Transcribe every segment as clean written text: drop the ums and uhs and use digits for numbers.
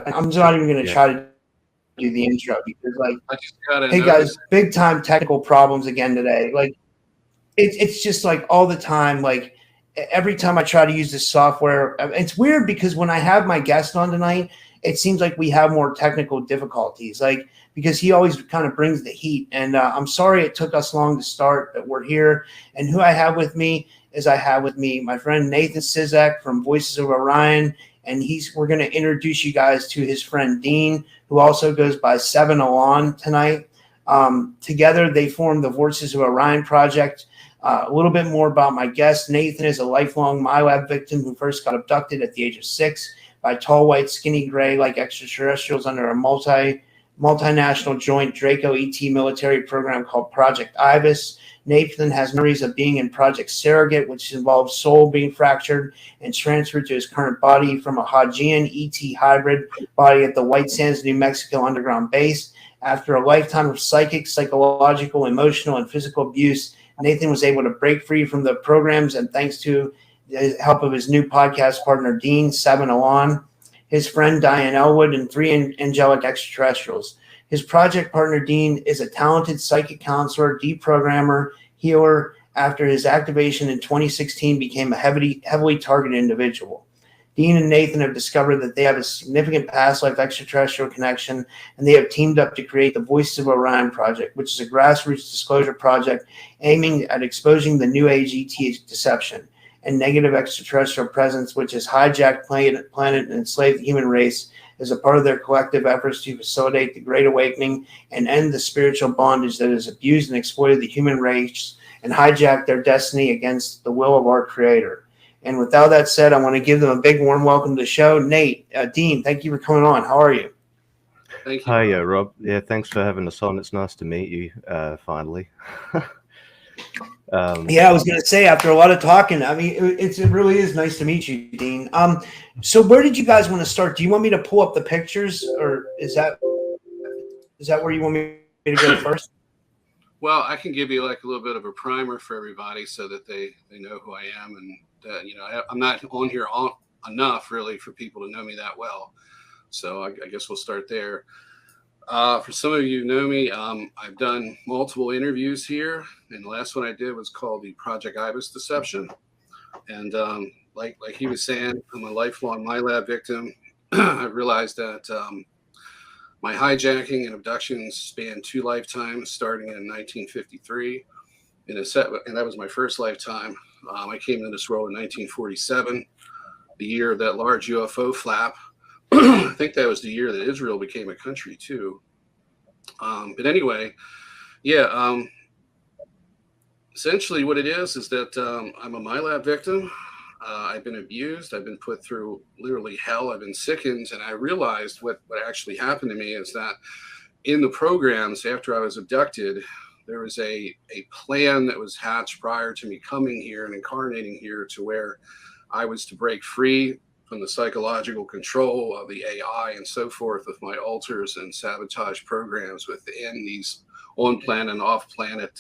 I'm not even going to try to do the intro because, like, hey guys, big time technical problems again today. Like, it's just like all the time. Like, every time I try to use this software, it's weird because when I have my guest on tonight, it seems like we have more technical difficulties. Like, because he always kind of brings the heat. And I'm sorry it took us long to start, but we're here. And who I have with me is my friend Nathan Sizek from Voices of Orion. And we're going to introduce you guys to his friend Dean, who also goes by 7 Alon tonight. Together, they formed the Voices of Orion project. A little bit more about my guest. Nathan is a lifelong MILAB victim who first got abducted at the age of 6 by tall, white, skinny, gray like extraterrestrials under a multinational joint Draco ET military program called Project Ibis. Nathan has memories of being in Project Surrogate, which involves soul being fractured and transferred to his current body from a Haujean ET hybrid body at the White Sands, New Mexico underground base. After a lifetime of psychic, psychological, emotional, and physical abuse, Nathan was able to break free from the programs, and thanks to the help of his new podcast partner, Dean, 7 Alon, his friend Diane Elwood, and 3 angelic extraterrestrials. His project partner, Dean, is a talented psychic counselor, deprogrammer, healer. After his activation in 2016, became a heavily targeted individual. Dean and Nathan have discovered that they have a significant past life extraterrestrial connection, and they have teamed up to create the Voices of Orion project, which is a grassroots disclosure project aiming at exposing the New Age ET deception and negative extraterrestrial presence, which has hijacked planet and enslaved the human race, as a part of their collective efforts to facilitate the Great Awakening and end the spiritual bondage that has abused and exploited the human race and hijacked their destiny against the will of our Creator. And with all that said, I want to give them a big warm welcome to the show. Nate, Dean, thank you for coming on. How are you? Thank you. Hi, Rob. Yeah, thanks for having us on. It's nice to meet you finally. Yeah, I was going to say, after a lot of talking, I mean, it really is nice to meet you, Dean. So where did you guys want to start? Do you want me to pull up the pictures, or is that where you want me to go first? Well, I can give you like a little bit of a primer for everybody so that they know who I am. And, I'm not on here enough really for people to know me that well. So I guess we'll start there. For some of you who know me, I've done multiple interviews here, and the last one I did was called the Project Ibis Deception. And like he was saying, I'm a lifelong MILAB victim. I realized that my hijacking and abductions spanned 2 lifetimes, starting in 1953. And that was my first lifetime. I came into this world in 1947, the year of that large UFO flap. I think that was the year that Israel became a country too. But anyway, yeah, essentially what it is that I'm a MILAB victim. I've been abused. I've been put through literally hell. I've been sickened. And I realized what actually happened to me is that in the programs after I was abducted, there was a plan that was hatched prior to me coming here and incarnating here, to where I was to break free from the psychological control of the AI and so forth with my alters and sabotage programs within these on-planet and off-planet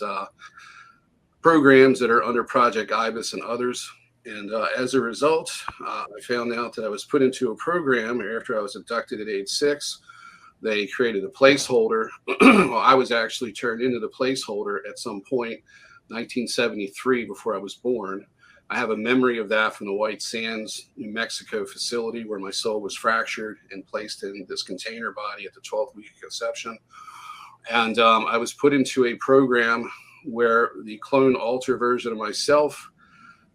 programs that are under Project Ibis and others. And as a result, I found out that I was put into a program after I was abducted at age 6. They created a placeholder. Well, I was actually turned into the placeholder at some point, 1973, before I was born. I have a memory of that from the White Sands, New Mexico facility, where my soul was fractured and placed in this container body at the 12th week of conception. And I was put into a program where the clone alter version of myself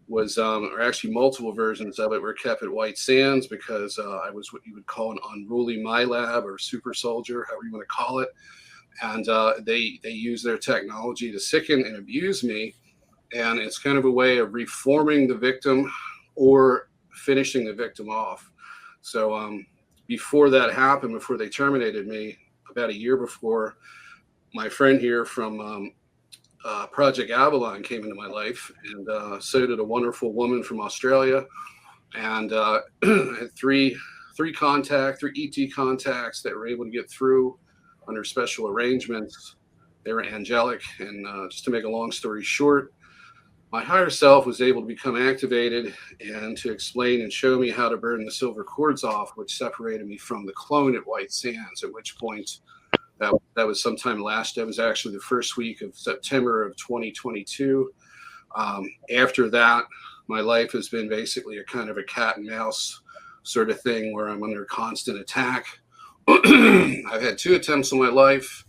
was, or actually multiple versions of it, were kept at White Sands, because I was what you would call an unruly MILAB or super soldier, however you want to call it. And they use their technology to sicken and abuse me. And it's kind of a way of reforming the victim or finishing the victim off. So before that happened, before they terminated me, about a year before, my friend here from Project Avalon came into my life, and so did a wonderful woman from Australia, and had three three ET contacts that were able to get through under special arrangements. They were angelic, and just to make a long story short, my higher self was able to become activated and to explain and show me how to burn the silver cords off, which separated me from the clone at White Sands, at which point that was sometime that was actually the first week of September of 2022. After that, my life has been basically a kind of a cat and mouse sort of thing where I'm under constant attack. I've had 2 attempts on my life,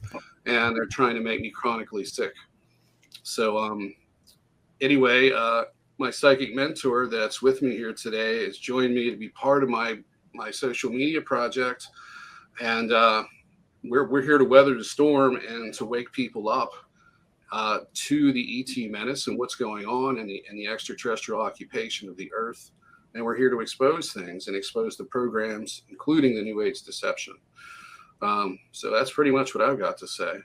and they're trying to make me chronically sick. So anyway, my psychic mentor that's with me here today has joined me to be part of my social media project, and we're here to weather the storm and to wake people up to the ET menace and what's going on and the extraterrestrial occupation of the Earth. And we're here to expose things and expose the programs, including the New Age deception. So that's pretty much what I've got to say.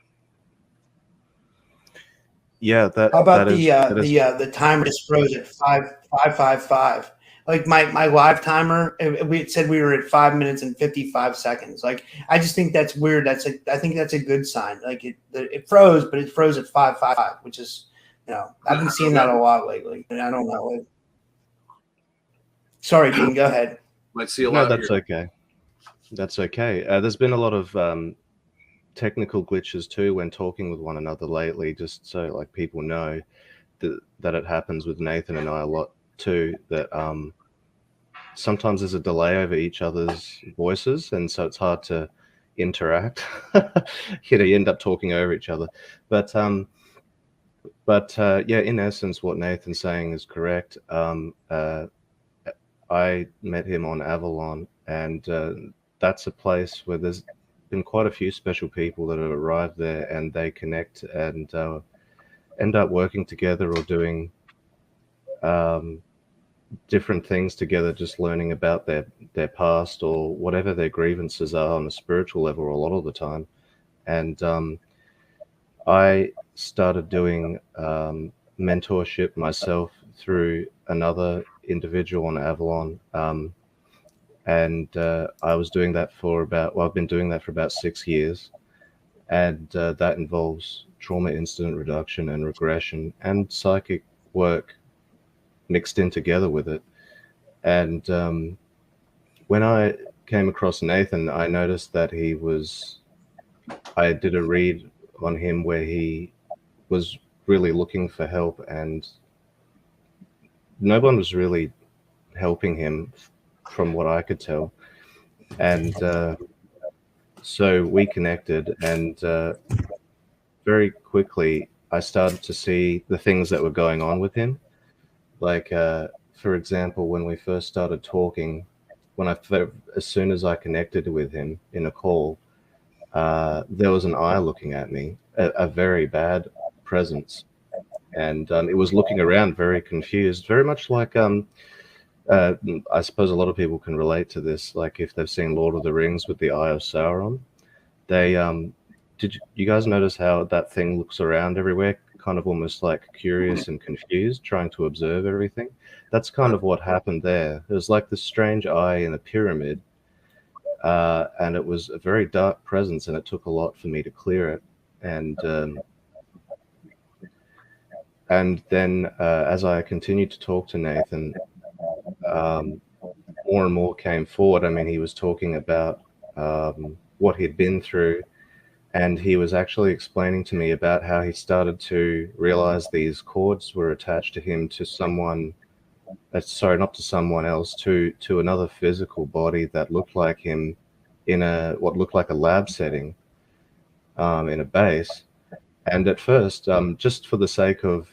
Yeah, how about the timer just froze at 5:55? Like my live timer, we said we were at 5 minutes and 55 seconds. Like, I just think that's weird. I think that's a good sign. Like it froze, but it froze at 5:55, which is, I've been seeing that a lot lately, and I don't know. Sorry, Dean, go ahead. Might see a lot. No, that's okay. That's okay. There's been a lot of technical glitches too when talking with one another lately, just so like people know that it happens with Nathan and I a lot too, that sometimes there's a delay over each other's voices, and so it's hard to interact. You end up talking over each other, but yeah, in essence what Nathan's saying is correct. I met him on Avalon, and that's a place where there's been quite a few special people that have arrived there, and they connect and end up working together or doing different things together, just learning about their past or whatever their grievances are on a spiritual level a lot of the time. And I started doing mentorship myself through another individual on Avalon, and I was doing that I've been doing that for about 6 years, and that involves trauma incident reduction and regression and psychic work mixed in together with it. And when I came across Nathan, I noticed that I did a read on him where he was really looking for help, and no one was really helping him from what I could tell. And so we connected, and very quickly I started to see the things that were going on with him. Like, for example, when we first started talking, as soon as I connected with him in a call, there was an eye looking at me, a very bad presence. And it was looking around very confused, very much like, I suppose a lot of people can relate to this. Like if they've seen Lord of the Rings with the Eye of Sauron, did you guys notice how that thing looks around everywhere, kind of almost like curious and confused, trying to observe everything? That's kind of what happened there. It was like this strange eye in a pyramid, and it was a very dark presence, and it took a lot for me to clear it. And then as I continued to talk to Nathan, more and more came forward. I mean, he was talking about what he'd been through, and he was actually explaining to me about how he started to realize these cords were attached to him to someone, not to someone else, to another physical body that looked like him in what looked like a lab setting, in a base. And at first, just for the sake of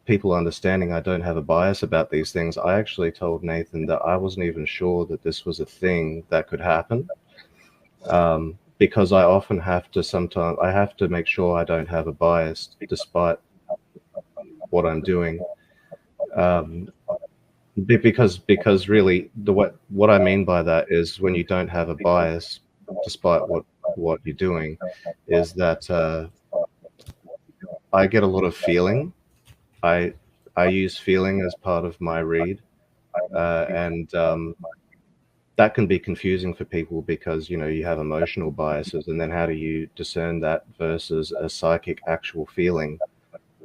people understanding I don't have a bias about these things, I actually told Nathan that I wasn't even sure that this was a thing that could happen, because I often have to make sure I don't have a bias despite what I'm doing, because really what I mean by that is when you don't have a bias despite what you're doing, is that I get a lot of feeling. I use feeling as part of my read, and that can be confusing for people because, you know, you have emotional biases, and then how do you discern that versus a psychic actual feeling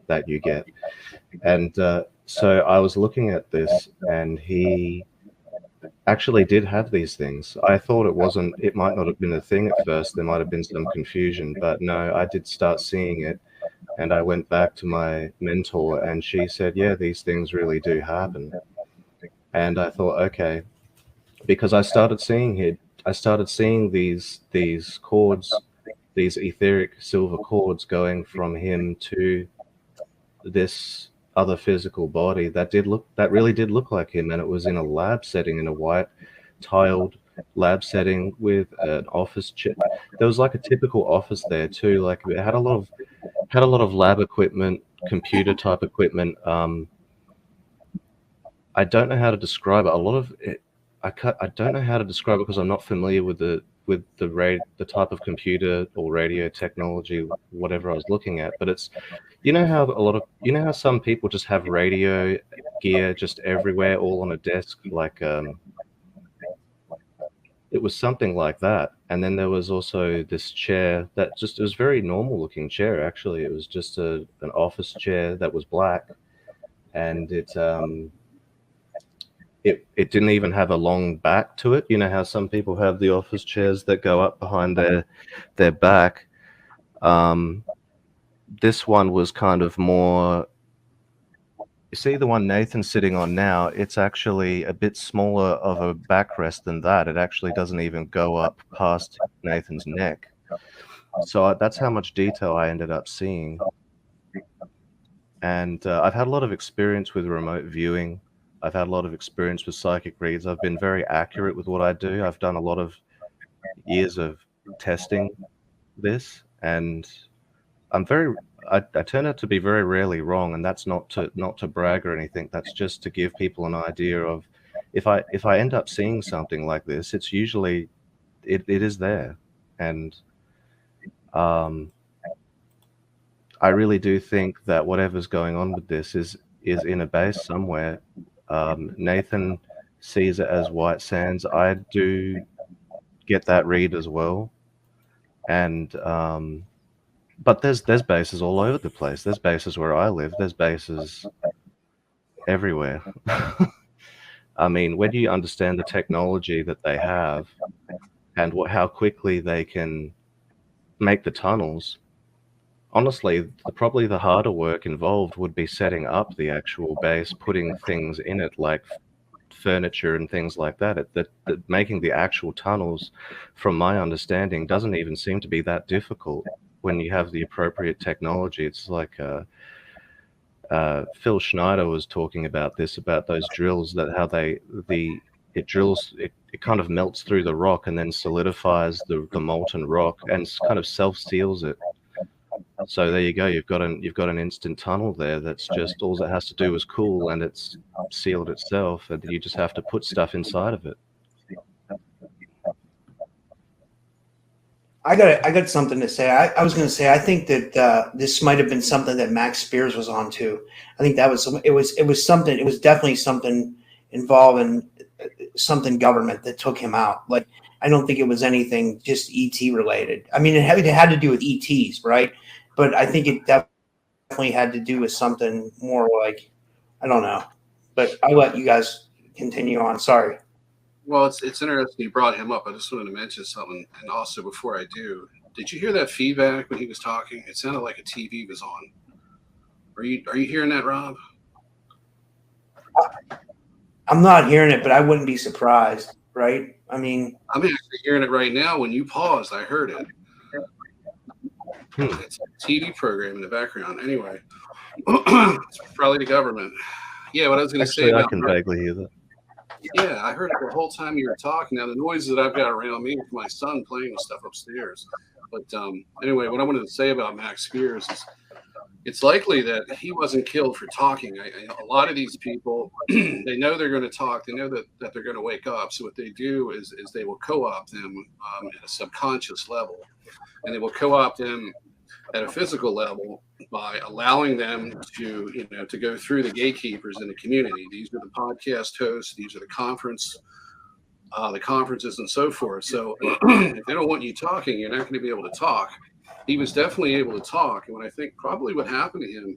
that you get? And so I was looking at this, and he actually did have these things. I thought it might not have been a thing at first. There might have been some confusion, but no, I did start seeing it. And I went back to my mentor, and she said, yeah, these things really do happen. And I thought, okay, because I started seeing these cords, these etheric silver cords going from him to this other physical body that really did look like him, and it was in a lab setting, in a white tiled lab setting with an office chair. There was like a typical office there too. Like it had a lot of lab equipment, computer type equipment. I don't know how to describe it. A lot of it, I don't know how to describe it because I'm not familiar with the type of computer or radio technology, whatever I was looking at. But it's, you know how some people just have radio gear just everywhere, all on a desk, like it was something like that. And then there was also this chair that it was a very normal looking chair. Actually, it was just an office chair that was black, and it didn't even have a long back to it. You know how some people have the office chairs that go up behind their back. This one was kind of more. You see the one Nathan's sitting on now, it's actually a bit smaller of a backrest than that. It actually doesn't even go up past Nathan's neck. So that's how much detail I ended up seeing. And I've had a lot of experience with remote viewing. I've had a lot of experience with psychic reads. I've been very accurate with what I do. I've done a lot of years of testing this, and I turn out to be very rarely wrong, and that's not to brag or anything. That's just to give people an idea of if I end up seeing something like this, it's usually it is there. And I really do think that whatever's going on with this is in a base somewhere. Nathan sees it as white sands. I do get that read as well. And but there's bases all over the place. There's bases where I live. There's bases everywhere. I mean, when you understand the technology that they have and how quickly they can make the tunnels, honestly, probably the harder work involved would be setting up the actual base, putting things in it like furniture and things like that. That making the actual tunnels, from my understanding, doesn't even seem to be that difficult when you have the appropriate technology. It's like Phil Schneider was talking about this, about those drills, that how it drills, it kind of melts through the rock and then solidifies the molten rock and kind of self-seals it. So there you go. You've got an instant tunnel there. That's just all it has to do is cool, and it's sealed itself, and you just have to put stuff inside of it. I got something to say. I was going to say, I think that this might have been something that Max Spears was on to. I think that was it was something. It was definitely something involving something government that took him out. Like, I don't think it was anything just ET related. I mean, it had to do with ETs, right? But I think it definitely had to do with something more like, I don't know. But I'll let you guys continue on. Sorry. Well, it's interesting you brought him up. I just wanted to mention something. And also, before I do, did you hear that feedback when he was talking? It sounded like a TV was on. Are you hearing that, Rob? I'm not hearing it, but I wouldn't be surprised, right? I mean, I'm actually hearing it right now. When you paused, I heard it. It's a TV program in the background. Anyway, it's probably the government. Yeah, what I was going to say. I can vaguely hear that. Yeah, I heard it the whole time you were talking. Now, the noises that I've got around me is my son playing with stuff upstairs. But anyway, what I wanted to say about Max Spears is it's likely that he wasn't killed for talking. A lot of these people, they know they're going to talk. They know that they're going to wake up. So what they do is they will co-opt them at a subconscious level. And they will co-opt them at a physical level by allowing them to go through the gatekeepers in the community. These are the podcast hosts. These are the conference the conferences and so forth. So if they don't want you talking, you're not going to be able to talk. He was definitely able to talk. And what I think probably what happened to him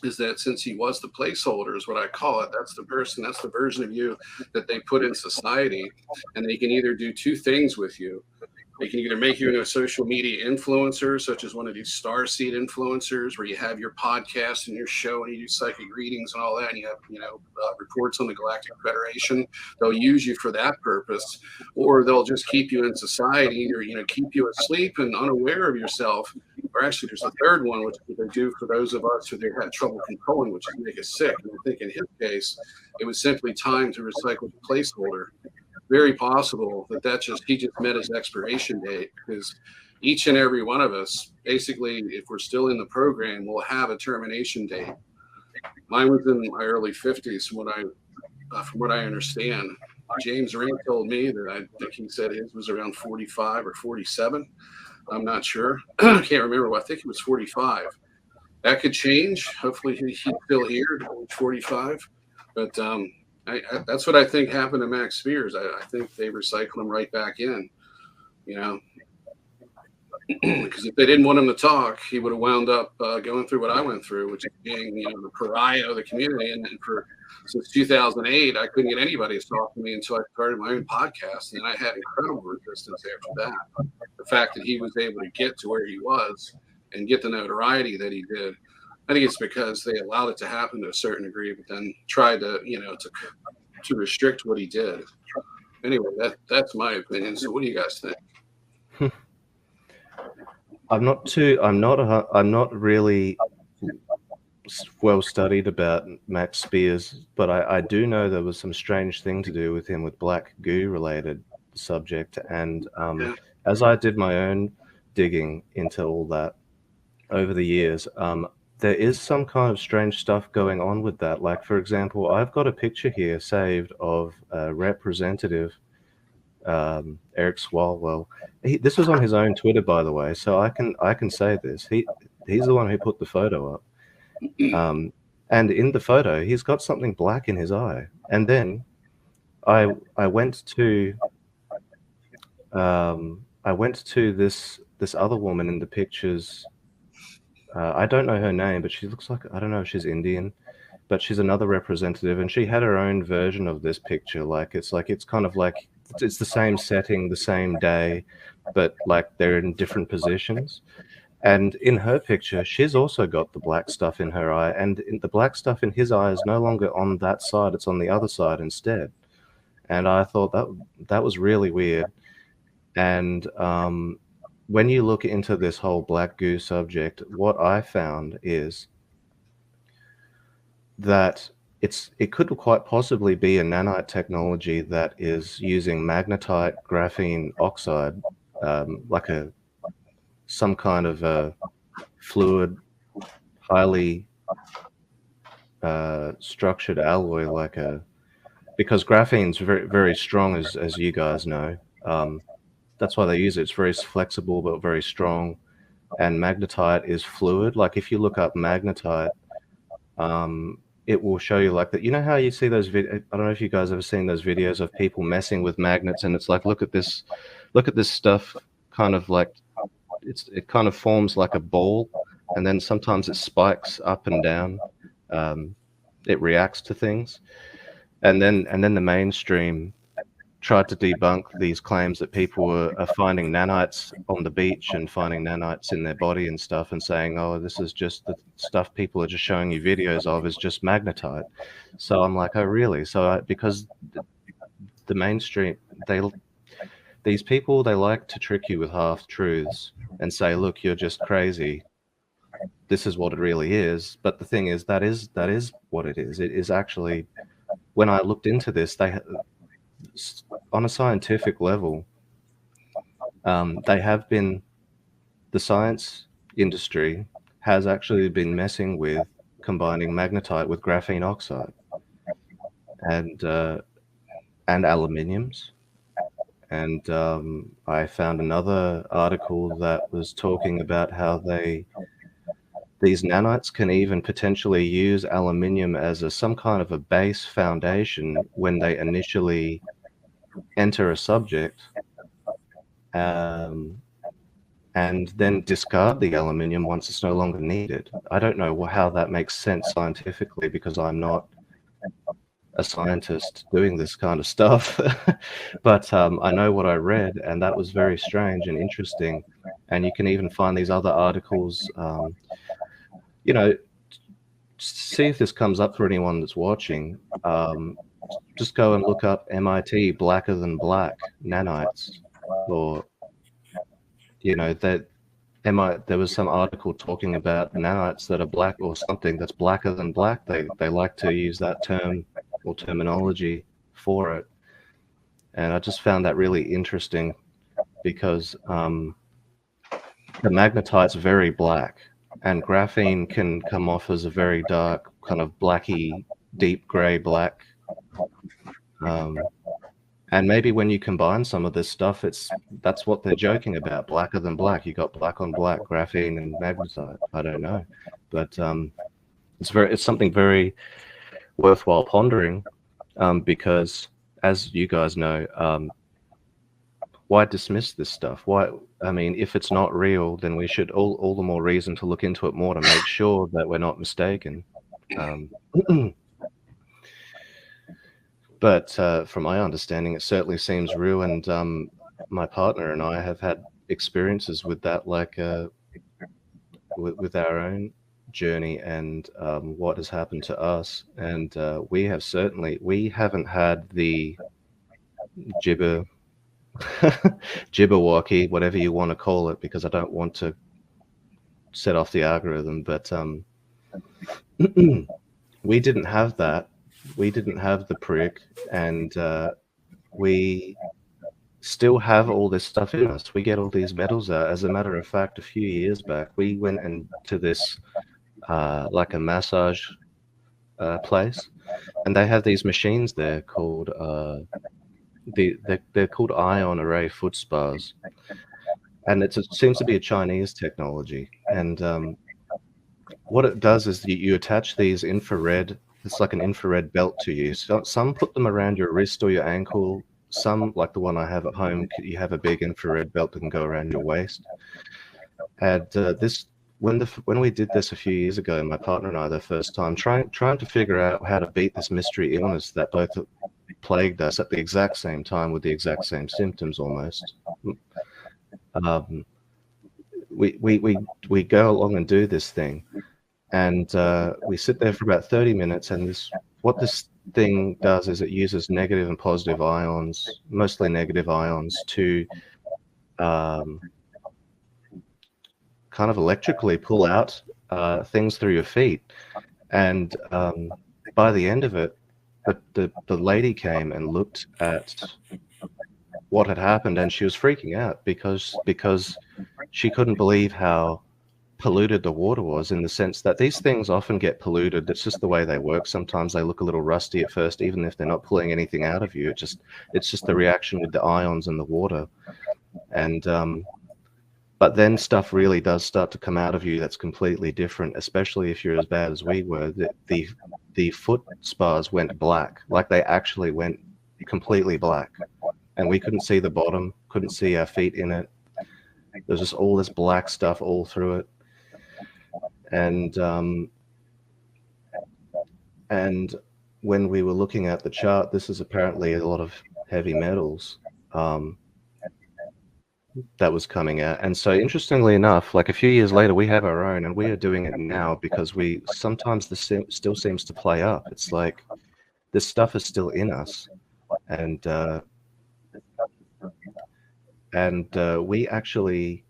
is that since he was the placeholder, is what I call it, that's the version of you that they put in society. And they can either do two things with you. They can either make you into a social media influencer, such as one of these starseed influencers, where you have your podcast and your show and you do psychic readings and all that, and you have, reports on the Galactic Federation. They'll use you for that purpose, or they'll just keep you in society, or keep you asleep and unaware of yourself. Or actually, there's a third one, which they do for those of us who they had trouble controlling, which is make us sick. And I think in his case, it was simply time to recycle the placeholder. Very possible that he just met his expiration date, because each and every one of us, basically, if we're still in the program, will have a termination date. Mine was in my early 50s, from what I understand. James Ring told me that I think he said his was around 45 or 47. I'm not sure. I can't remember. I think it was 45. That could change. Hopefully he's still here at age 45. But that's what I think happened to Max Spears. I think they recycled him right back in, because if they didn't want him to talk, he would have wound up going through what I went through, which is being, the pariah of the community. And since 2008, I couldn't get anybody to talk to me until I started my own podcast. And I had incredible resistance after that. The fact that he was able to get to where he was and get the notoriety that he did, I think it's because they allowed it to happen to a certain degree, but then tried to, to restrict what he did. Anyway, that's my opinion. So what do you guys think? I'm not really well studied about Max Spears, but I do know there was some strange thing to do with him with black goo related subject. And as I did my own digging into all that over the years, there is some kind of strange stuff going on with that. Like, for example, I've got a picture here saved of Representative Eric Swalwell. This was on his own Twitter, by the way, so I can say this. He's the one who put the photo up. And in the photo, he's got something black in his eye. And then I went to this other woman in the pictures. I don't know her name, but she looks like, I don't know if she's Indian, but she's another representative, and she had her own version of this picture. It's kind of like it's the same setting, the same day, but like they're in different positions. And in her picture, she's also got the black stuff in her eye, and the black stuff in his eye is no longer on that side; it's on the other side instead. And I thought that was really weird. And when you look into this whole black goo subject, what I found is that it could quite possibly be a nanite technology that is using magnetite graphene oxide, like some kind of a fluid, highly structured alloy, because graphene's very, very strong, as you guys know. That's why they use it. It's very flexible but very strong. And magnetite is fluid. Like if you look up magnetite, it will show you like that. You know how you see those videos? I don't know if you guys ever seen those videos of people messing with magnets, and it's like, look at this stuff, kind of like it kind of forms like a ball, and then sometimes it spikes up and down. It reacts to things, and then the mainstream tried to debunk these claims that people are finding nanites on the beach and finding nanites in their body and stuff, and saying, oh, this is just the stuff people are just showing you videos of is just magnetite. So I'm like, oh, really? So because the mainstream, these people, they like to trick you with half truths and say, look, you're just crazy. This is what it really is. But the thing is, that is what it is. It is actually, when I looked into this, on a scientific level, the science industry has actually been messing with combining magnetite with graphene oxide and aluminiums. And I found another article that was talking about how these nanites can even potentially use aluminium as some kind of a base foundation when they initially enter a subject and then discard the aluminium once it's no longer needed. I don't know how that makes sense scientifically, because I'm not a scientist doing this kind of stuff. But I know what I read, and that was very strange and interesting. And you can even find these other articles, you know, see if this comes up for anyone that's watching. Just go and look up MIT, blacker than black, nanites, or, you know, that there was some article talking about nanites that are black, or something that's blacker than black. They like to use that term or terminology for it. And I just found that really interesting, because the magnetite's very black, and graphene can come off as a very dark, kind of blacky, deep gray black. And maybe when you combine some of this stuff, that's what they're joking about, blacker than black. You got black on black, graphene and magnetite. I don't know, but it's something very worthwhile pondering, because, as you guys know, why dismiss this stuff? Why? I mean, if it's not real, then we should all the more reason to look into it more to make sure that we're not mistaken. But from my understanding, it certainly seems real, and my partner and I have had experiences with that, like with our own journey and what has happened to us. And we haven't had the jibberwocky, whatever you want to call it, because I don't want to set off the algorithm, but we didn't have that. We didn't have the prick, and we still have all this stuff in us. We get all these metals out. As a matter of fact, a few years back, we went into this like a massage place, and they have these machines there called they're called ion array foot spas, and it seems to be a Chinese technology. And what it does is you attach these infrared. It's like an infrared belt to you. So some put them around your wrist or your ankle. Some, like the one I have at home, you have a big infrared belt that can go around your waist. And when we did this a few years ago, my partner and I, the first time, trying to figure out how to beat this mystery illness that both plagued us at the exact same time with the exact same symptoms almost. We go along and do this thing. And we sit there for about 30 minutes, and what this thing does is it uses negative and positive ions, mostly negative ions, to kind of electrically pull out things through your feet. And by the end of it, the lady came and looked at what had happened, and she was freaking out because she couldn't believe how polluted the water was, in the sense that these things often get polluted. It's just the way they work. Sometimes they look a little rusty at first, even if they're not pulling anything out of you. It's just the reaction with the ions in the water. And but then stuff really does start to come out of you that's completely different, especially if you're as bad as we were. The foot spas went black, like they actually went completely black, and we couldn't see the bottom, couldn't see our feet in it. There's just all this black stuff all through it. And when we were looking at the chart, this is apparently a lot of heavy metals that was coming out. And so, interestingly enough, like a few years later, we have our own, and we are doing it now because sometimes this still seems to play up. It's like this stuff is still in us, and we actually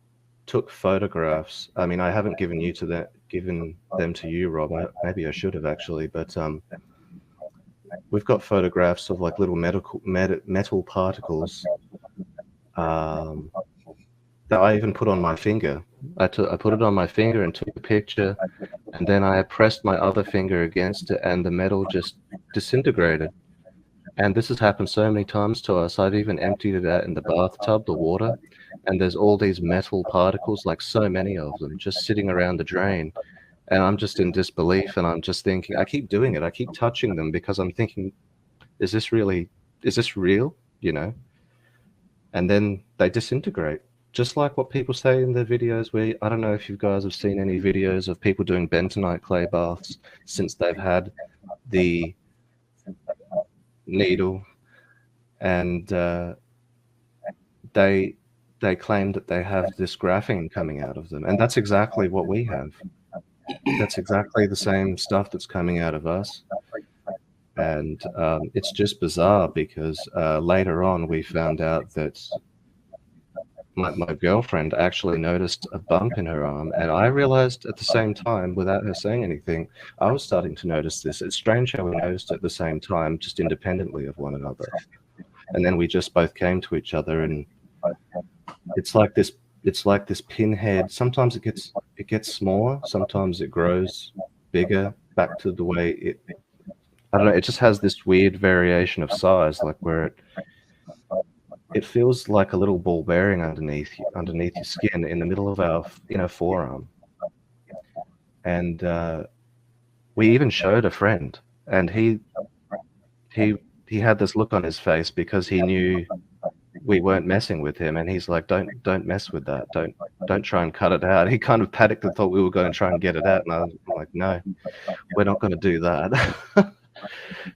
took photographs. I mean, I haven't given them to you, Rob. Maybe I should have actually, but we've got photographs of like little metal particles that I even put on my finger. I put it on my finger and took a picture, and then I pressed my other finger against it, and the metal just disintegrated. And this has happened so many times to us. I've even emptied it out in the bathtub, the water, and there's all these metal particles, like so many of them, just sitting around the drain. And I'm just in disbelief, and I'm just thinking, I keep doing it. I keep touching them because I'm thinking, is this real? you know, and then they disintegrate. Just like what people say in their videos where, I don't know if you guys have seen any videos of people doing bentonite clay baths since they've had the needle, and they claim that they have this graphene coming out of them, and that's exactly what we have. That's exactly the same stuff that's coming out of us. And it's just bizarre because later on we found out that my girlfriend actually noticed a bump in her arm, and I realized at the same time, without her saying anything, I was starting to notice this. It's strange how we noticed at the same time, just independently of one another. And then we just both came to each other, and it's like this pinhead. Sometimes it gets smaller, sometimes it grows bigger back to the way it, I don't know, it just has this weird variation of size, like where it feels like a little ball bearing underneath your skin in the middle of our forearm. And we even showed a friend, and he had this look on his face because he knew we weren't messing with him, and he's like, don't mess with that, don't try and cut it out. He kind of panicked and thought we were going to try and get it out, and I'm like, no, we're not going to do that.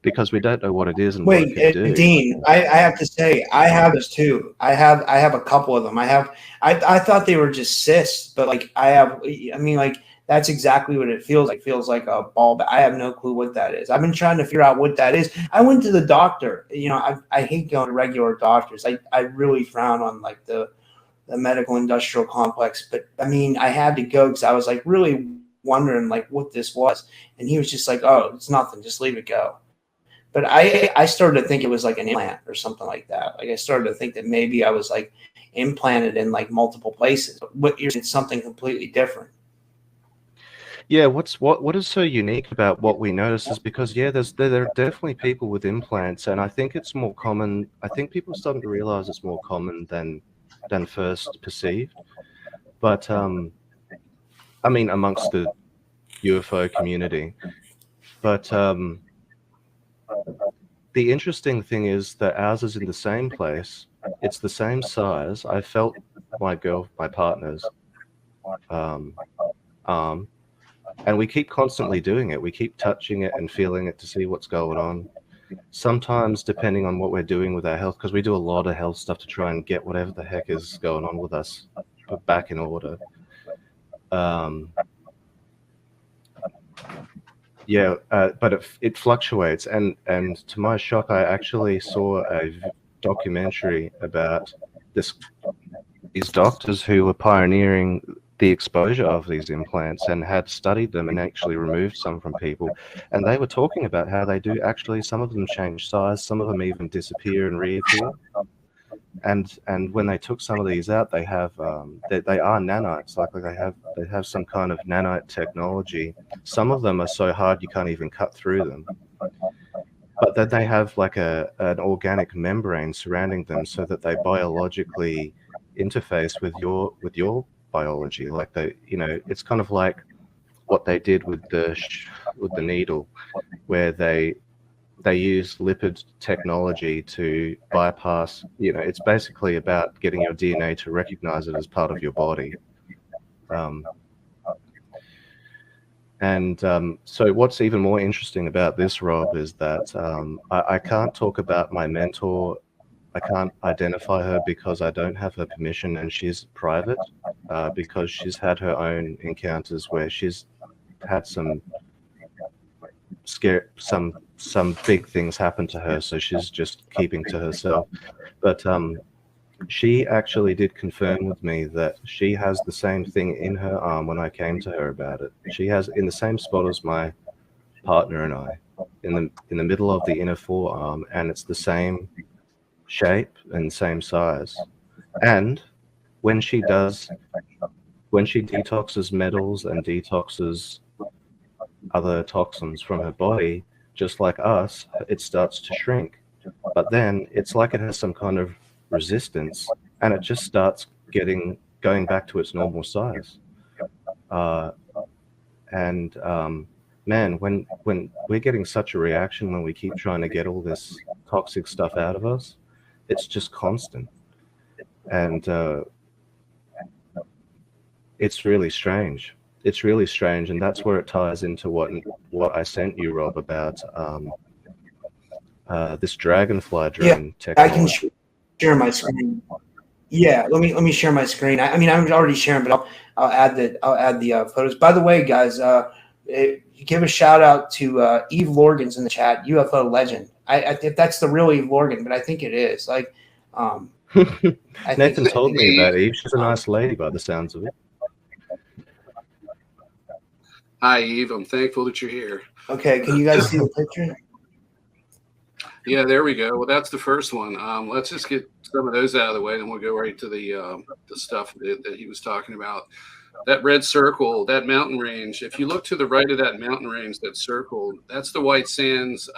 Because we don't know what it is and what it could do. Dean, I have to say, I have this too. I have a couple of them. I thought they were just cysts, but like that's exactly what it feels like. It feels like a ball, but I have no clue what that is. I've been trying to figure out what that is. I went to the doctor. I hate going to regular doctors. I really frown on like the medical industrial complex, but I had to go because I was like really wondering like what this was, and he was just like, oh, it's nothing, just leave it go. But I started to think it was like an implant or something like that. Like I started to think that maybe I was like implanted in like multiple places. What you're saying is something completely different. Yeah, what is so unique about what we notice is because there are definitely people with implants, and I think it's more common. I think people are starting to realize it's more common than first perceived. But amongst the UFO community. But the interesting thing is that ours is in the same place. It's the same size. I felt my partner's arm, and we keep constantly doing it. We keep touching it and feeling it to see what's going on. Sometimes, depending on what we're doing with our health, because we do a lot of health stuff to try and get whatever the heck is going on with us back in order. But it fluctuates, and to my shock, I actually saw a documentary about these doctors who were pioneering the exposure of these implants and had studied them and actually removed some from people, and they were talking about how they do actually, some of them change size, some of them even disappear and reappear. And when they took some of these out, they have they are nanites. Like they have some kind of nanite technology. Some of them are so hard you can't even cut through them. But then they have like an organic membrane surrounding them so that they biologically interface with your biology. Like it's kind of like what they did with the needle, where they use lipid technology to bypass, it's basically about getting your DNA to recognize it as part of your body. So what's even more interesting about this, Rob, is that I can't talk about my mentor. I can't identify her because I don't have her permission, and she's private because she's had her own encounters where she's had some big things happen to her, so she's just keeping to herself. But she actually did confirm with me that she has the same thing in her arm when I came to her about it. She has in the same spot as my partner and I, in the middle of the inner forearm, and it's the same shape and same size. And when she detoxes metals and detoxes other toxins from her body, just like us, it starts to shrink. But then it's like it has some kind of resistance, and it just starts going back to its normal size. Man, when we're getting such a reaction when we keep trying to get all this toxic stuff out of us, It's just constant. And it's really strange. It's really strange, and that's where it ties into what I sent you, Rob, about this dragonfly drone technology. I can share my screen. Yeah, let me share my screen. I mean, I'm already sharing, but I'll add the photos. By the way, guys, give a shout out to Eve Lorgan's in the chat, UFO legend. If that's the real Eve Lorgan, but I think it is. Like, Nathan told me about Eve. She's a nice lady by the sounds of it. Hi, Eve. I'm thankful that you're here. Okay, can you guys see the picture? Yeah, there we go. Well, that's the first one. Let's just get some of those out of the way, then we'll go right to the stuff that he was talking about. That red circle, that mountain range. If you look to the right of that mountain range that's circled, that's the White Sands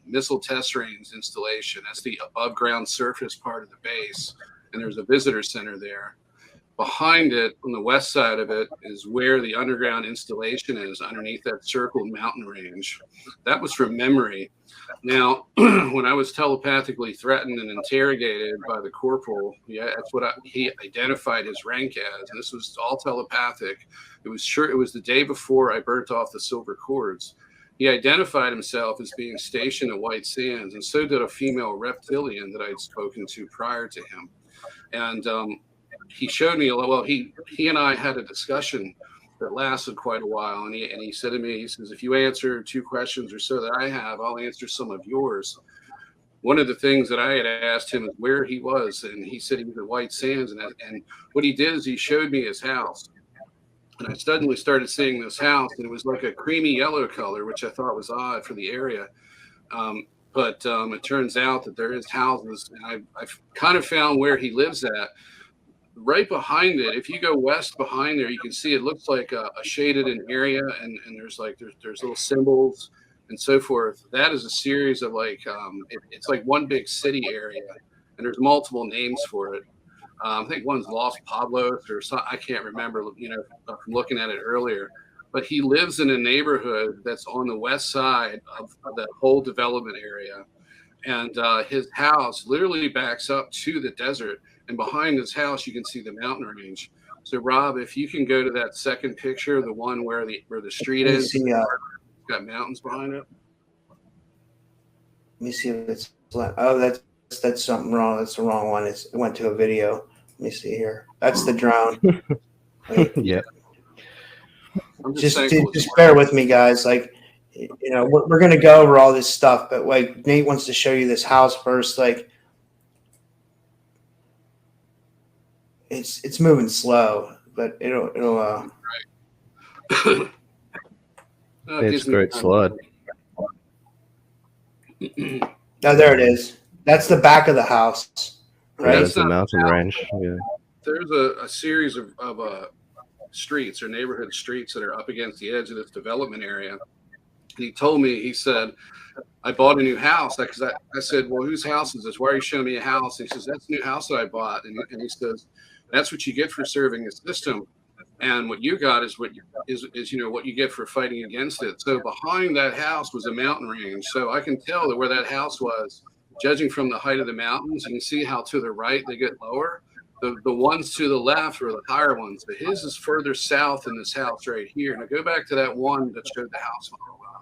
Missile Test Range installation. That's the above ground surface part of the base, and there's a visitor center there. Behind it, on the west side of it, is where the underground installation is, underneath that circled mountain range. That was from memory. Now, when I was telepathically threatened and interrogated by the corporal, that's what he identified his rank as, and this was all telepathic. It was the day before I burnt off the silver cords. He identified himself as being stationed at White Sands, and so did a female reptilian that I'd spoken to prior to him. And he showed me, well, he and I had a discussion that lasted quite a while, and he said to me, he says, if you answer 2 questions or so that I have, I'll answer some of yours. One of the things that I had asked him is where he was, and he said he was at White Sands, and what he did is he showed me his house, and I suddenly started seeing this house, and it was like a creamy yellow color, which I thought was odd for the area. But it turns out that there is houses, and I've kind of found where he lives at. Right behind it, if you go west behind there, you can see it looks like a shaded in area, and there's little symbols and so forth. That is a series of it's like one big city area, and there's multiple names for it. I think one's Los Pablos or something. I can't remember, from looking at it earlier. But he lives in a neighborhood that's on the west side of that whole development area, and his house literally backs up to the desert. And behind his house, you can see the mountain range. So, Rob, if you can go to that second picture, the one where the street is, it's got mountains behind it. Let me see if it's. Oh, that's something wrong. That's the wrong one. It went to a video. Let me see here. That's the drone. Yeah. Just bear with me, guys. Like, we're gonna go over all this stuff, but like Nate wants to show you this house first. Like, it's moving slow, but it'll it's a great slide. Oh, there it is. That's the back of the house, right? That's the mountain range. Yeah. There's a series of streets or neighborhood streets that are up against the edge of this development area. And he told me, he said, I bought a new house. Because I said, well, whose house is this? Why are you showing me a house? And he says, that's the new house that I bought. And he says, that's what you get for serving the system, and what you got is what you get for fighting against it. So behind that house was a mountain range. So I can tell that where that house was, judging from the height of the mountains, you can see how to the right they get lower. The ones to the left are the higher ones, but his is further south than this house right here. Now go back to that one that showed the house.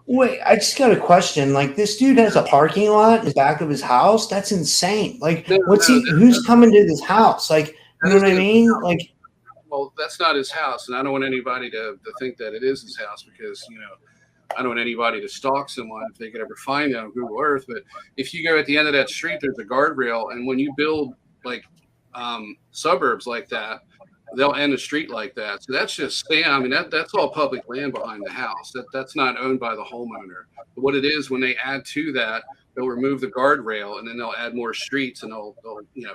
Wait, I just got a question. Like, this dude has a parking lot in the back of his house? That's insane. Like, who's coming to this house? Like, you know what I mean? Like, well, that's not his house, and I don't want anybody to think that it is his house, because I don't want anybody to stalk someone if they could ever find it on Google Earth. But if you go at the end of that street, there's a guardrail, and when you build like suburbs like that, they'll end a street like that. So that's just that's all public land behind the house. That's not owned by the homeowner. But what it is, when they add to that, they'll remove the guardrail, and then they'll add more streets, and they'll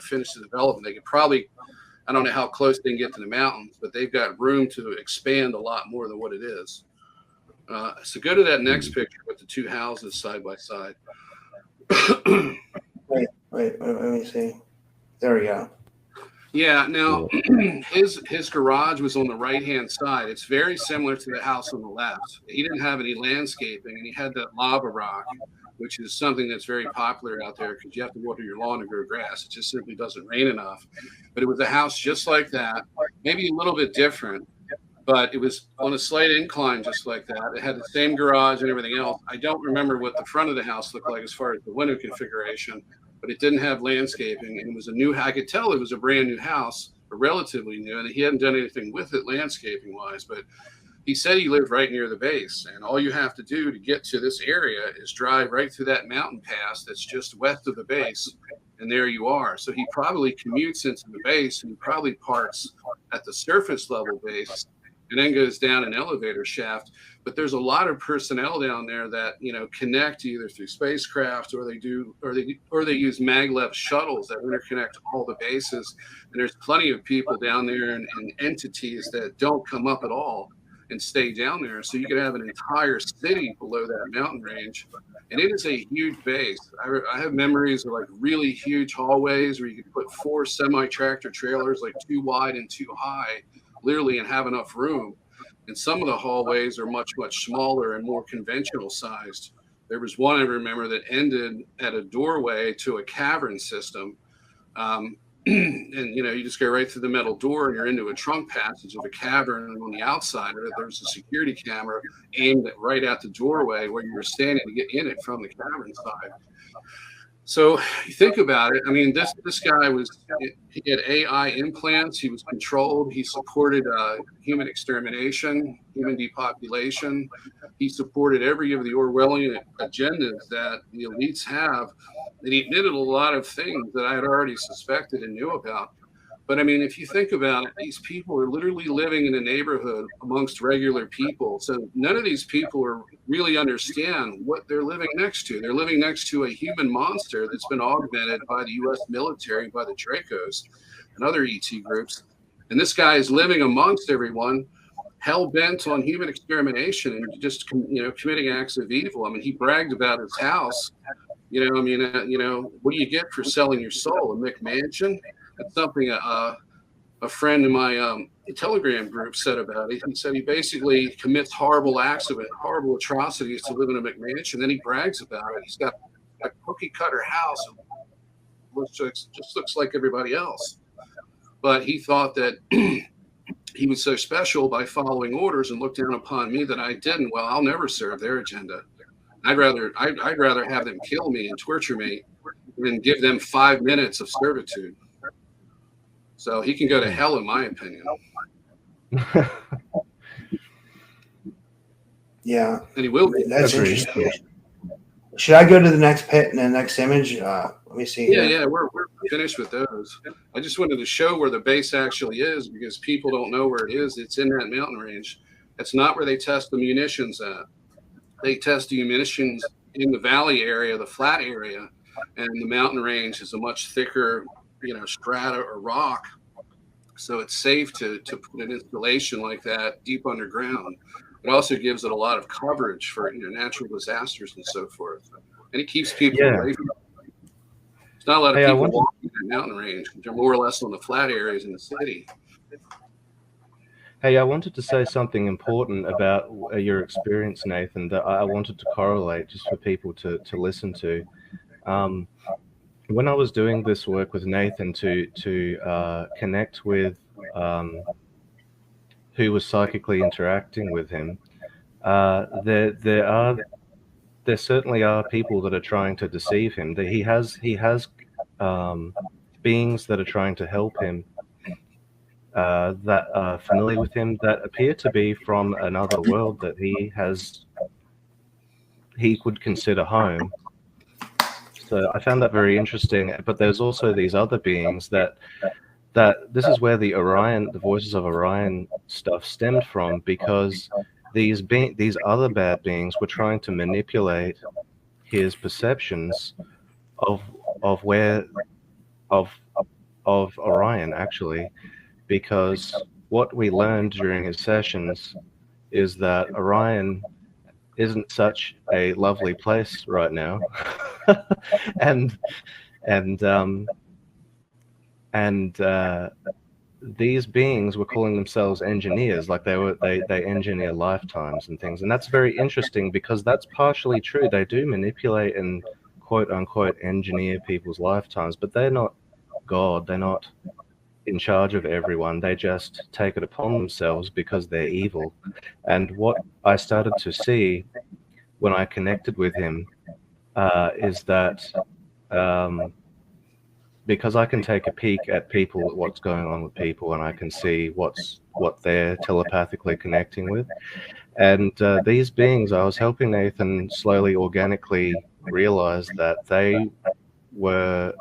finish the development. They could probably, I don't know how close they can get to the mountains, but they've got room to expand a lot more than what it is. So go to that next picture with the 2 houses side by side. Wait, let me see. There we go. Yeah, now his garage was on the right-hand side. It's very similar to the house on the left. He didn't have any landscaping, and he had that lava rock, which is something that's very popular out there because you have to water your lawn to grow grass. It just simply doesn't rain enough. But it was a house just like that, maybe a little bit different, but it was on a slight incline just like that. It had the same garage and everything else. I don't remember what the front of the house looked like as far as the window configuration, but it didn't have landscaping, and it was a new. I could tell it was a brand new house, or relatively new, and he hadn't done anything with it landscaping wise. But he said he lived right near the base, and all you have to do to get to this area is drive right through that mountain pass that's just west of the base, and there you are. So he probably commutes into the base, and he probably parks at the surface level base, and then goes down an elevator shaft. But there's a lot of personnel down there that, you know, connect either through spacecraft or they use MILAB shuttles that interconnect all the bases. And there's plenty of people down there and entities that don't come up at all and stay down there. So you could have an entire city below that mountain range. And it is a huge base. I have memories of like really huge hallways where you could put 4 semi-tractor trailers, like 2 wide and 2 high, literally, and have enough room. And some of the hallways are much, much smaller and more conventional sized. There was one I remember that ended at a doorway to a cavern system. And, you know, you just go right through the metal door and you're into a trunk passage of a cavern. And on the outside, there's a security camera aimed right at the doorway where you were standing to get in it from the cavern side. So you think about it. I mean, this guy he had AI implants. He was controlled. He supported human extermination, human depopulation. He supported every of the Orwellian agendas that the elites have. And he admitted a lot of things that I had already suspected and knew about. But I mean, if you think about it, these people are literally living in a neighborhood amongst regular people. So none of these people really understand what they're living next to. They're living next to a human monster that's been augmented by the U.S. military, by the Dracos and other ET groups. And this guy is living amongst everyone, hell-bent on human extermination and just, you know, committing acts of evil. I mean, he bragged about his house. You know, I mean, what do you get for selling your soul? A McMansion? That's something a friend in my Telegram group said about it. He said he basically commits horrible acts of it, horrible atrocities to live in a McMansion. Then he brags about it. He's got a cookie cutter house, just looks like everybody else. But he thought that he was so special by following orders and looked down upon me that I didn't. Well, I'll never serve their agenda. I'd rather have them kill me and torture me than give them 5 minutes of servitude. So he can go to hell, in my opinion. Yeah. And he will be. That's interesting. Should I go to the next pit and the next image? Let me see. Yeah, we're finished with those. I just wanted to show where the base actually is because people don't know where it is. It's in that mountain range. That's not where they test the munitions at. They test the munitions in the valley area, the flat area, and the mountain range is a much thicker, you know, strata or rock. So it's safe to put an installation like that deep underground. It also gives it a lot of coverage for, you know, natural disasters and so forth. And it keeps people away from it. There's not a lot of people walking in the mountain range. They're more or less on the flat areas in the city. Hey, I wanted to say something important about your experience, Nathan, that I wanted to correlate just for people to listen to. When I was doing this work with Nathan to connect with who was psychically interacting with him, there certainly are people that are trying to deceive him. He has beings that are trying to help him, that are familiar with him, that appear to be from another world that he could consider home. So I found that very interesting. But there's also these other beings that this is where the Voices of Orion stuff stemmed from, because these other bad beings were trying to manipulate his perceptions of Orion, actually, because what we learned during his sessions is that Orion isn't such a lovely place right now. and and these beings were calling themselves engineers, like they engineer lifetimes and things. And that's very interesting because that's partially true. They do manipulate and quote unquote engineer people's lifetimes, but they're not God. They're not in charge of everyone. They just take it upon themselves because they're evil. And what I started to see when I connected with him is that because I can take a peek at people, what's going on with people, and I can see what they're telepathically connecting with. And these beings, I was helping Nathan slowly, organically realize that they were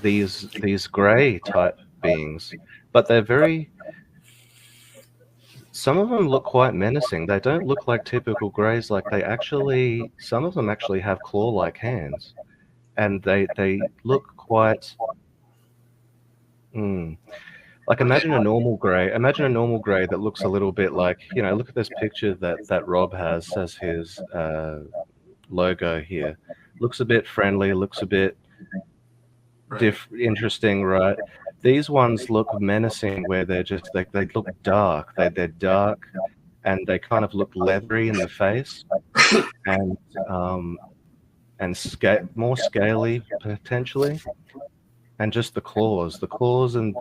these gray type beings, but they're very. Some of them look quite menacing. They don't look like typical greys. Like some of them actually have claw-like hands, and they look quite. Like imagine a normal grey that looks a little bit like, look at this picture that Rob has as his logo here. Looks a bit friendly, looks a bit interesting, right? These ones look menacing, where they're just they look dark. They're dark, and they kind of look leathery in the face, and more scaly potentially. And just the claws, and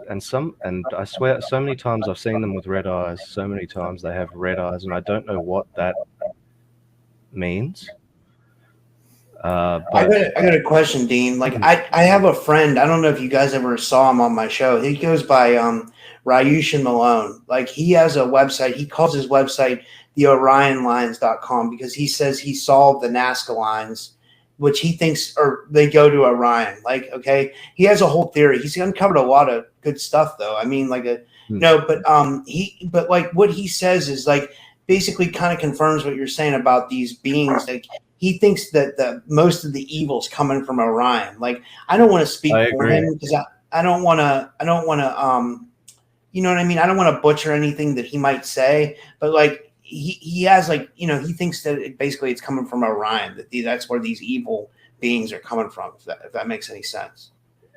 I swear, so many times I've seen them with red eyes. So many times they have red eyes, and I don't know what that means. But I got a question, Dean. Like, I have a friend. I don't know if you guys ever saw him on my show. He goes by Haujean Malone. Like, he has a website. He calls his website the OrionLines.com because he says he solved the Nazca lines, which he thinks they go to Orion. Like, okay, he has a whole theory. He's uncovered a lot of good stuff, though. I mean, like but like what he says is like basically kind of confirms what you're saying about these beings. Like, he thinks that the most of the evil's coming from Orion. Like, I don't want to speak for him because I don't want to you know what I mean? I don't want to butcher anything that he might say, but like he has like, he thinks that it's coming from Orion, that's where these evil beings are coming from, if that makes any sense.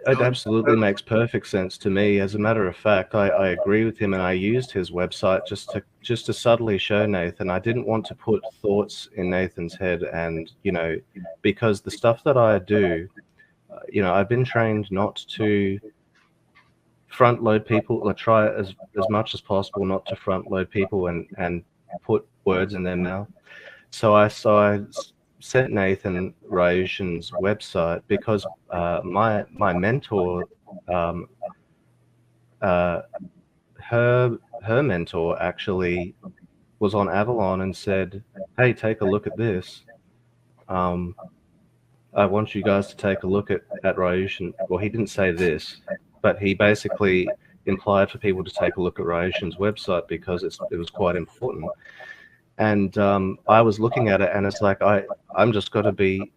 It absolutely makes perfect sense to me. As a matter of fact, I agree with him, and I used his website just to subtly show Nathan. I didn't want to put thoughts in Nathan's head, and because the stuff that I do, I've been trained not to front load people, or try as much as possible not to front load people and put words in their mouth. So I sent Nathan Haujean's website because my mentor, her mentor actually was on Avalon and said, "Hey, take a look at this. I want you guys to take a look at Haujean." Well, he didn't say this, but he basically implied for people to take a look at Haujean's website because it was quite important. And I was looking at it, and it's like I'm just got to be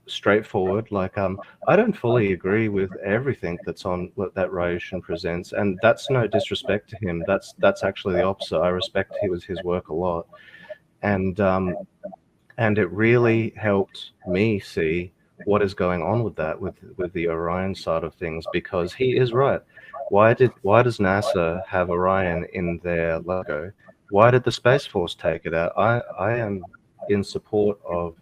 straightforward. Like I don't fully agree with everything that's on what that Haujean presents, and that's no disrespect to him. That's actually the opposite. I respect his work a lot, and it really helped me see what is going on with that, with the Orion side of things, because he is right. Why does NASA have Orion in their logo? Why did the Space Force take it out? I am in support of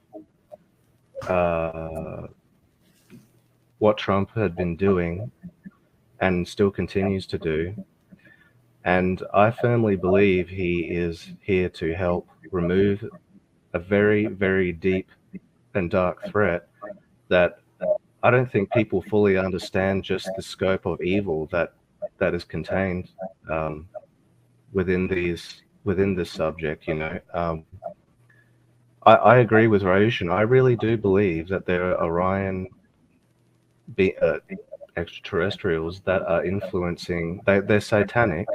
what Trump had been doing and still continues to do. And I firmly believe he is here to help remove a very, very deep and dark threat that I don't think people fully understand, just the scope of evil that is contained within this subject. I agree with Haujean. I really do believe that there are Orion extraterrestrials that are influencing. They're satanic,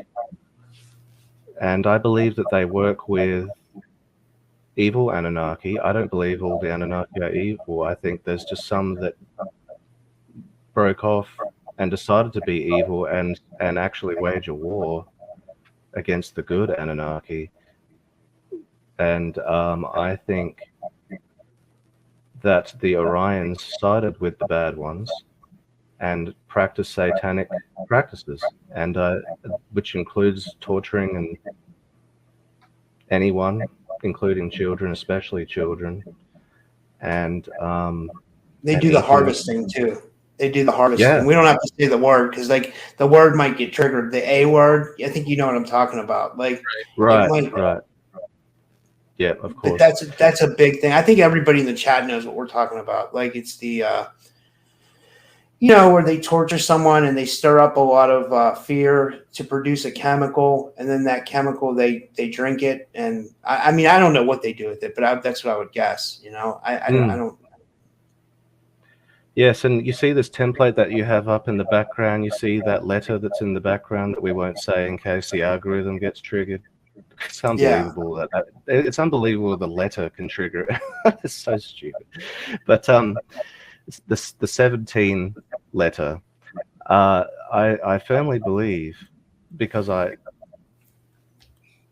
and I believe that they work with evil Anunnaki. I don't believe all the Anunnaki are evil. I think there's just some that broke off and decided to be evil and actually wage a war against the good Anunnaki. And I think that the Orions sided with the bad ones and practice satanic practices, and which includes torturing and anyone, including children, especially children. And they do the harvesting too. They do the harvesting. Yeah. We don't have to say the word because like the word might get triggered. The A word, I think you know what I'm talking about. Like right. Yeah, of course. But that's a big thing. I think everybody in the chat knows what we're talking about. Like it's the where they torture someone and they stir up a lot of fear to produce a chemical, and then that chemical they drink it. And I mean I don't know what they do with it, but that's what I would guess. I don't. Yes, and you see this template that you have up in the background. You see that letter that's in the background that we won't say in case the algorithm gets triggered. It's unbelievable that it's unbelievable the letter can trigger it. It's so stupid. But the 17 letter, I firmly believe, because I've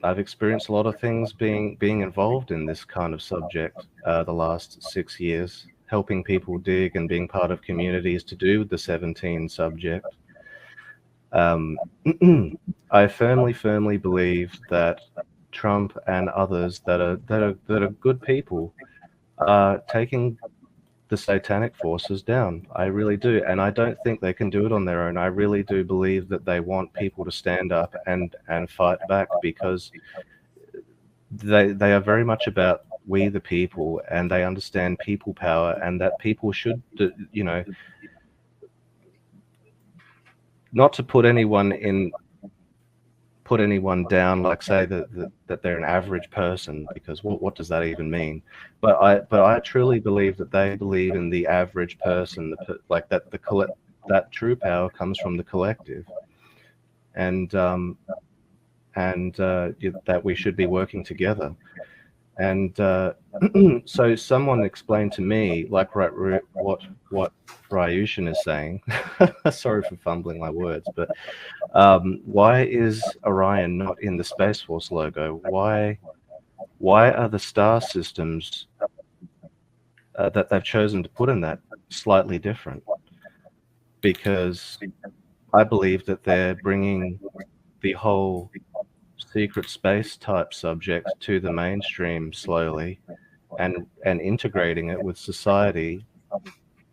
experienced a lot of things being involved in this kind of subject the last 6 years, helping people dig and being part of communities to do with the 17 subject. I firmly believe that Trump and others that are good people are taking the satanic forces down. I really do, and I don't think they can do it on their own. I really do believe that they want people to stand up and fight back, because they are very much about we the people, and they understand people power, and that people should, not to put anyone down, like say that they're an average person, because what does that even mean? But I truly believe that they believe in the average person, like that that true power comes from the collective, and that we should be working together. And so someone explained to me, like what Haujean is saying. Sorry for fumbling my words, but why is Orion not in the Space Force logo? Why are the star systems that they've chosen to put in that slightly different? Because I believe that they're bringing the whole secret space type subject to the mainstream slowly, and integrating it with society,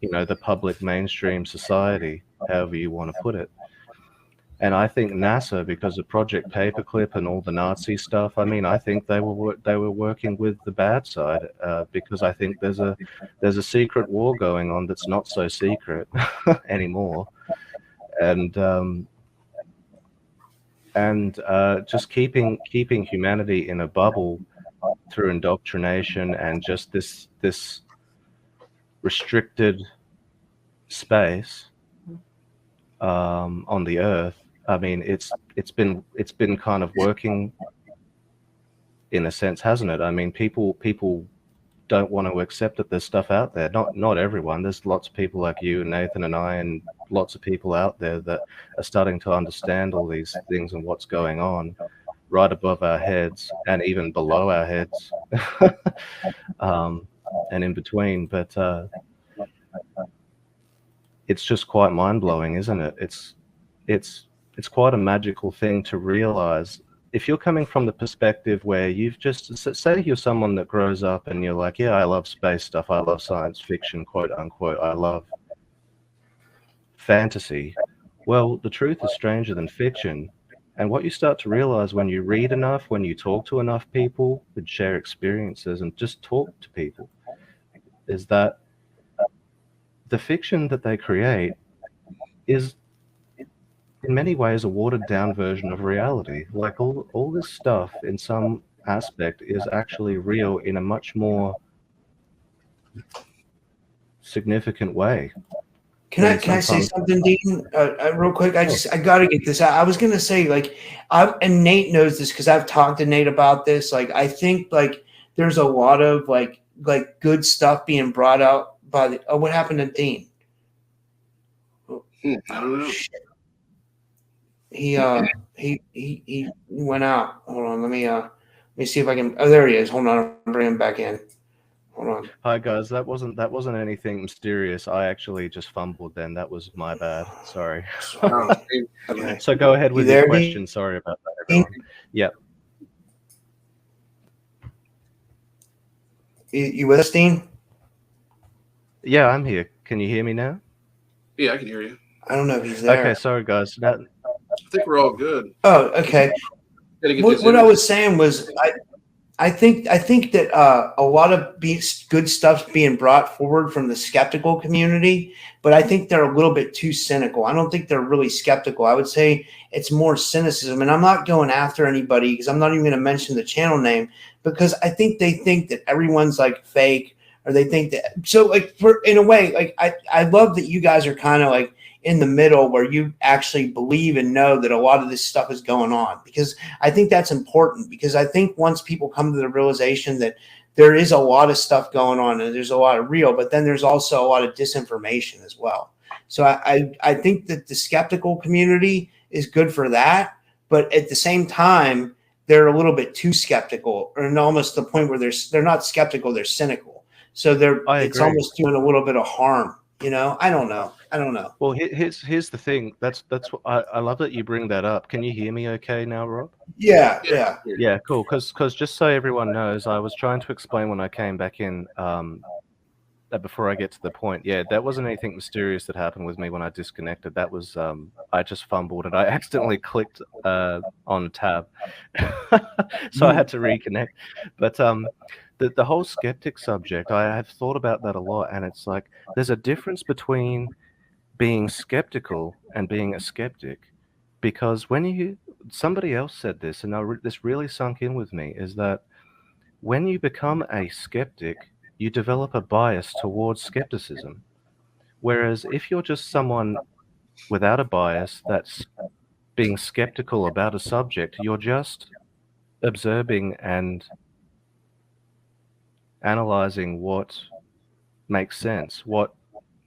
the public mainstream society, however you want to put it. And I think NASA, because of Project Paperclip and all the Nazi stuff, I mean, I think they were working with the bad side, because I think there's a secret war going on that's not so secret anymore, and just keeping humanity in a bubble through indoctrination and just this restricted space on the Earth. I mean, it's been kind of working in a sense, hasn't it? I mean, people don't want to accept that there's stuff out there. Not everyone. There's lots of people like you and Nathan and I, and lots of people out there that are starting to understand all these things and what's going on right above our heads and even below our heads, and in between. But it's just quite mind-blowing, isn't it? It's quite a magical thing to realize. If you're coming from the perspective where you've just, say you're someone that grows up and you're like, yeah, I love space stuff, I love science fiction, quote unquote, I love fantasy. Well, the truth is stranger than fiction. And what you start to realize when you read enough, when you talk to enough people and share experiences and just talk to people, is that the fiction that they create is in many ways a watered down version of reality. Like all this stuff in some aspect is actually real in a much more significant way. Can I say something, Dean? Real quick, I got to get this out. I was gonna say, like, and Nate knows this because I've talked to Nate about this. Like, I think like there's a lot of like good stuff being brought out by the. Oh, what happened to Dean? I don't know. He went out. Hold on, let me see if I can. Oh, there he is. Hold on, I'll bring him back in. Hold on. Hi guys, that wasn't anything mysterious. I actually just fumbled then. That was my bad. Sorry. Okay. So go ahead with your question. Sorry about that, everyone. Yep. You with us, Dean? Yeah, I'm here. Can you hear me now? Yeah, I can hear you. I don't know if he's there. Okay, sorry guys. I think we're all good. Oh, okay. What I was saying was, I think that a lot of good stuff's being brought forward from the skeptical community, but I think they're a little bit too cynical. I don't think they're really skeptical. I would say it's more cynicism, and I'm not going after anybody because I'm not even going to mention the channel name, because I think they think that everyone's like fake, or they think that. So like, in a way, like I love that you guys are kind of like in the middle where you actually believe and know that a lot of this stuff is going on, because I think that's important, because I think once people come to the realization that there is a lot of stuff going on and there's a lot of real, but then there's also a lot of disinformation as well. So I think that the skeptical community is good for that, but at the same time, they're a little bit too skeptical, or almost the point where they're not skeptical, they're cynical. So it's almost doing a little bit of harm. You know, I don't know. Well, here's the thing. That's what I love that you bring that up. Can you hear me okay now, Rob? Yeah, cool. Because just so everyone knows, I was trying to explain when I came back in that before I get to the point. Yeah, that wasn't anything mysterious that happened with me when I disconnected. That was I just fumbled and I accidentally clicked on a tab, so I had to reconnect. But the whole skeptic subject, I have thought about that a lot, and it's like there's a difference between being skeptical and being a skeptic, because when somebody else said this, and this really sunk in with me, is that when you become a skeptic, you develop a bias towards skepticism, whereas if you're just someone without a bias that's being skeptical about a subject, you're just observing and analyzing what makes sense, what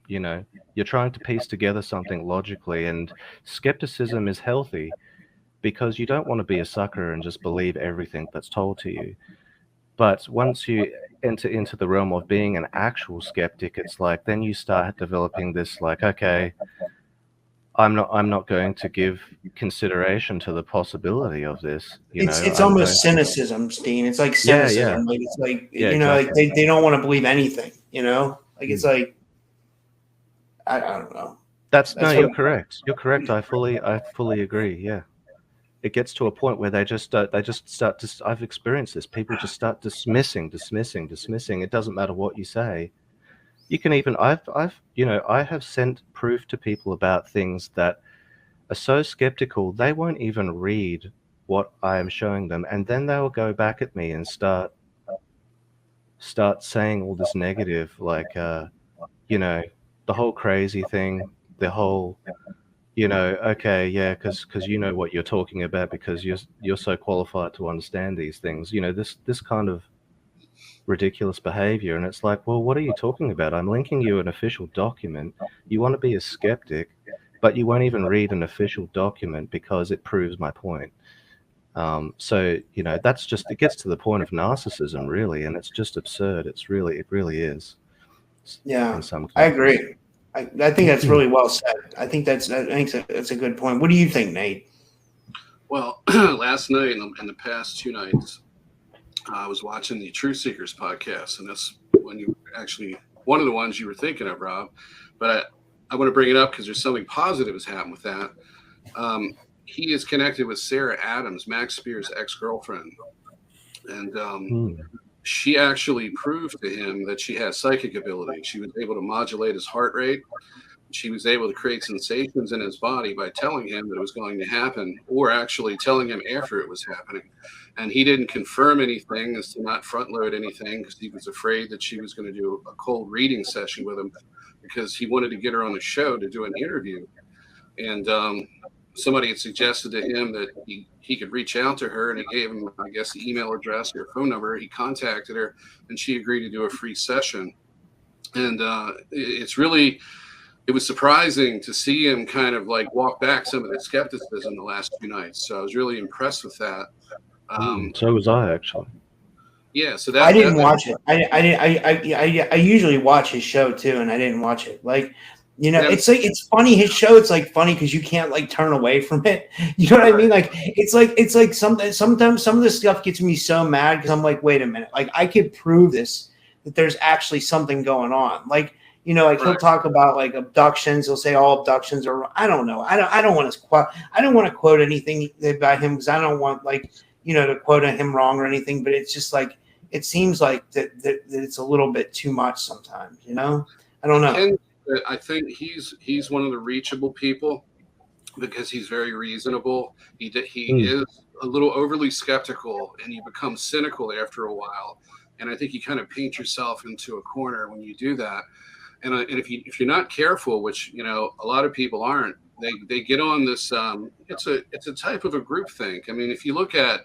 you're trying to piece together something logically. And skepticism is healthy because you don't want to be a sucker and just believe everything that's told to you. But once you enter into the realm of being an actual skeptic, it's like then you start developing this like, okay, I'm not going to give consideration to the possibility of this. It's almost cynicism, Dean. It's like cynicism. Yeah. Like it's like exactly. like they don't want to believe anything. Like it's like I don't know. You're correct. You're correct. I fully agree. Yeah, it gets to a point where they just start to. I've experienced this. People just start dismissing. It doesn't matter what you say. You can even I have sent proof to people about things that are so skeptical they won't even read what I am showing them, and then they will go back at me and start saying all this negative, like the whole crazy thing, the whole okay, yeah, because you know what you're talking about because you're so qualified to understand these things. This kind of ridiculous behavior, and it's like, well, what are you talking about? I'm linking you an official document. You want to be a skeptic, but you won't even read an official document because it proves my point. So that's just, it gets to the point of narcissism, really, and it's just absurd. It really is. Yeah, I agree. I think that's really well said. I think that's a good point. What do you think, Nate? Well, last night and the past 2 nights, I was watching the Truth Seekers podcast, and that's when you actually one of the ones you were thinking of, Rob. But I want to bring it up because there's something positive has happened with that. He is connected with Sarah Adams, Max Spear's ex-girlfriend, and she actually proved to him that she has psychic ability. She was able to modulate his heart rate. She was able to create sensations in his body by telling him that it was going to happen, or actually telling him after it was happening. And he didn't confirm anything as to not front load anything because he was afraid that she was going to do a cold reading session with him because he wanted to get her on the show to do an interview. And somebody had suggested to him that he could reach out to her, and he gave him, I guess, the email address or phone number. He contacted her, and she agreed to do a free session. And it was surprising to see him kind of like walk back some of the skepticism the last 2 nights. So I was really impressed with that. So was I, actually. Yeah, so that I didn't watch it. I usually watch his show too, and I didn't watch it. Like, you know, it's like, it's funny. His show, it's like funny because you can't like turn away from it. You know what I mean? Like, it's like sometimes some of this stuff gets me so mad because I'm like, wait a minute, like I could prove this, that there's actually something going on. Like, you know, like he'll talk about like abductions. He'll say all abductions are, I don't know. I don't want to quote anything about him because I don't want, like, you know, to quote him wrong or anything. But it's just like, it seems like that it's a little bit too much sometimes, you know? I don't know. I think he's one of the reachable people because he's very reasonable. He is a little overly skeptical, and you become cynical after a while. And I think you kind of paint yourself into a corner when you do that. And if you're not careful, which, you know, a lot of people aren't, they get on this. It's a type of a groupthink. I mean, if you look at,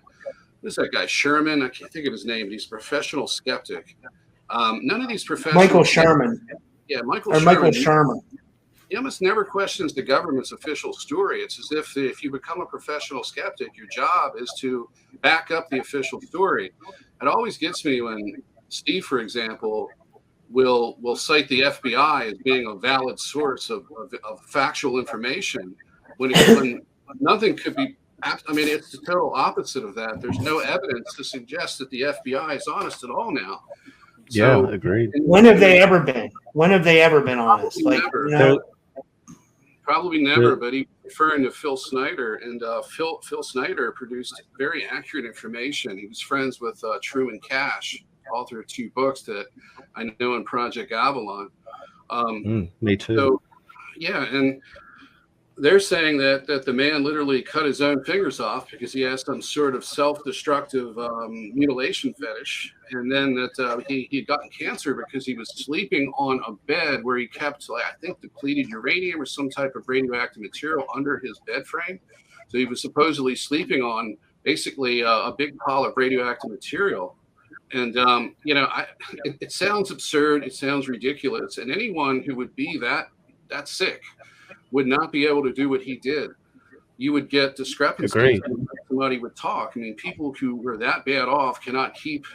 who's that guy, Sherman? I can't think of his name. He's a professional skeptic. None of these professional Michael Sherman. Yeah, Michael Sherman. He almost never questions the government's official story. It's as if you become a professional skeptic, your job is to back up the official story. It always gets me when Steve, for example, will cite the FBI as being a valid source of factual information when nothing could be. I mean, it's the total opposite of that. There's no evidence to suggest that the FBI is honest at all now. So, yeah, agreed. When have they ever been? When have they ever been honest? Like, never. You know, Probably never. But he's referring to Phil Snyder, and Phil Snyder produced very accurate information. He was friends with Truman Cash, author of 2 books that I know in Project Avalon. Me too. So, yeah, and they're saying that the man literally cut his own fingers off because he has some sort of self-destructive mutilation fetish, and then that he had gotten cancer because he was sleeping on a bed where he kept, like, I think, depleted uranium or some type of radioactive material under his bed frame. So he was supposedly sleeping on basically a big pile of radioactive material. And, you know, it sounds absurd. It sounds ridiculous. And anyone who would be that sick would not be able to do what he did. You would get discrepancies. Somebody would talk. I mean, people who were that bad off cannot keep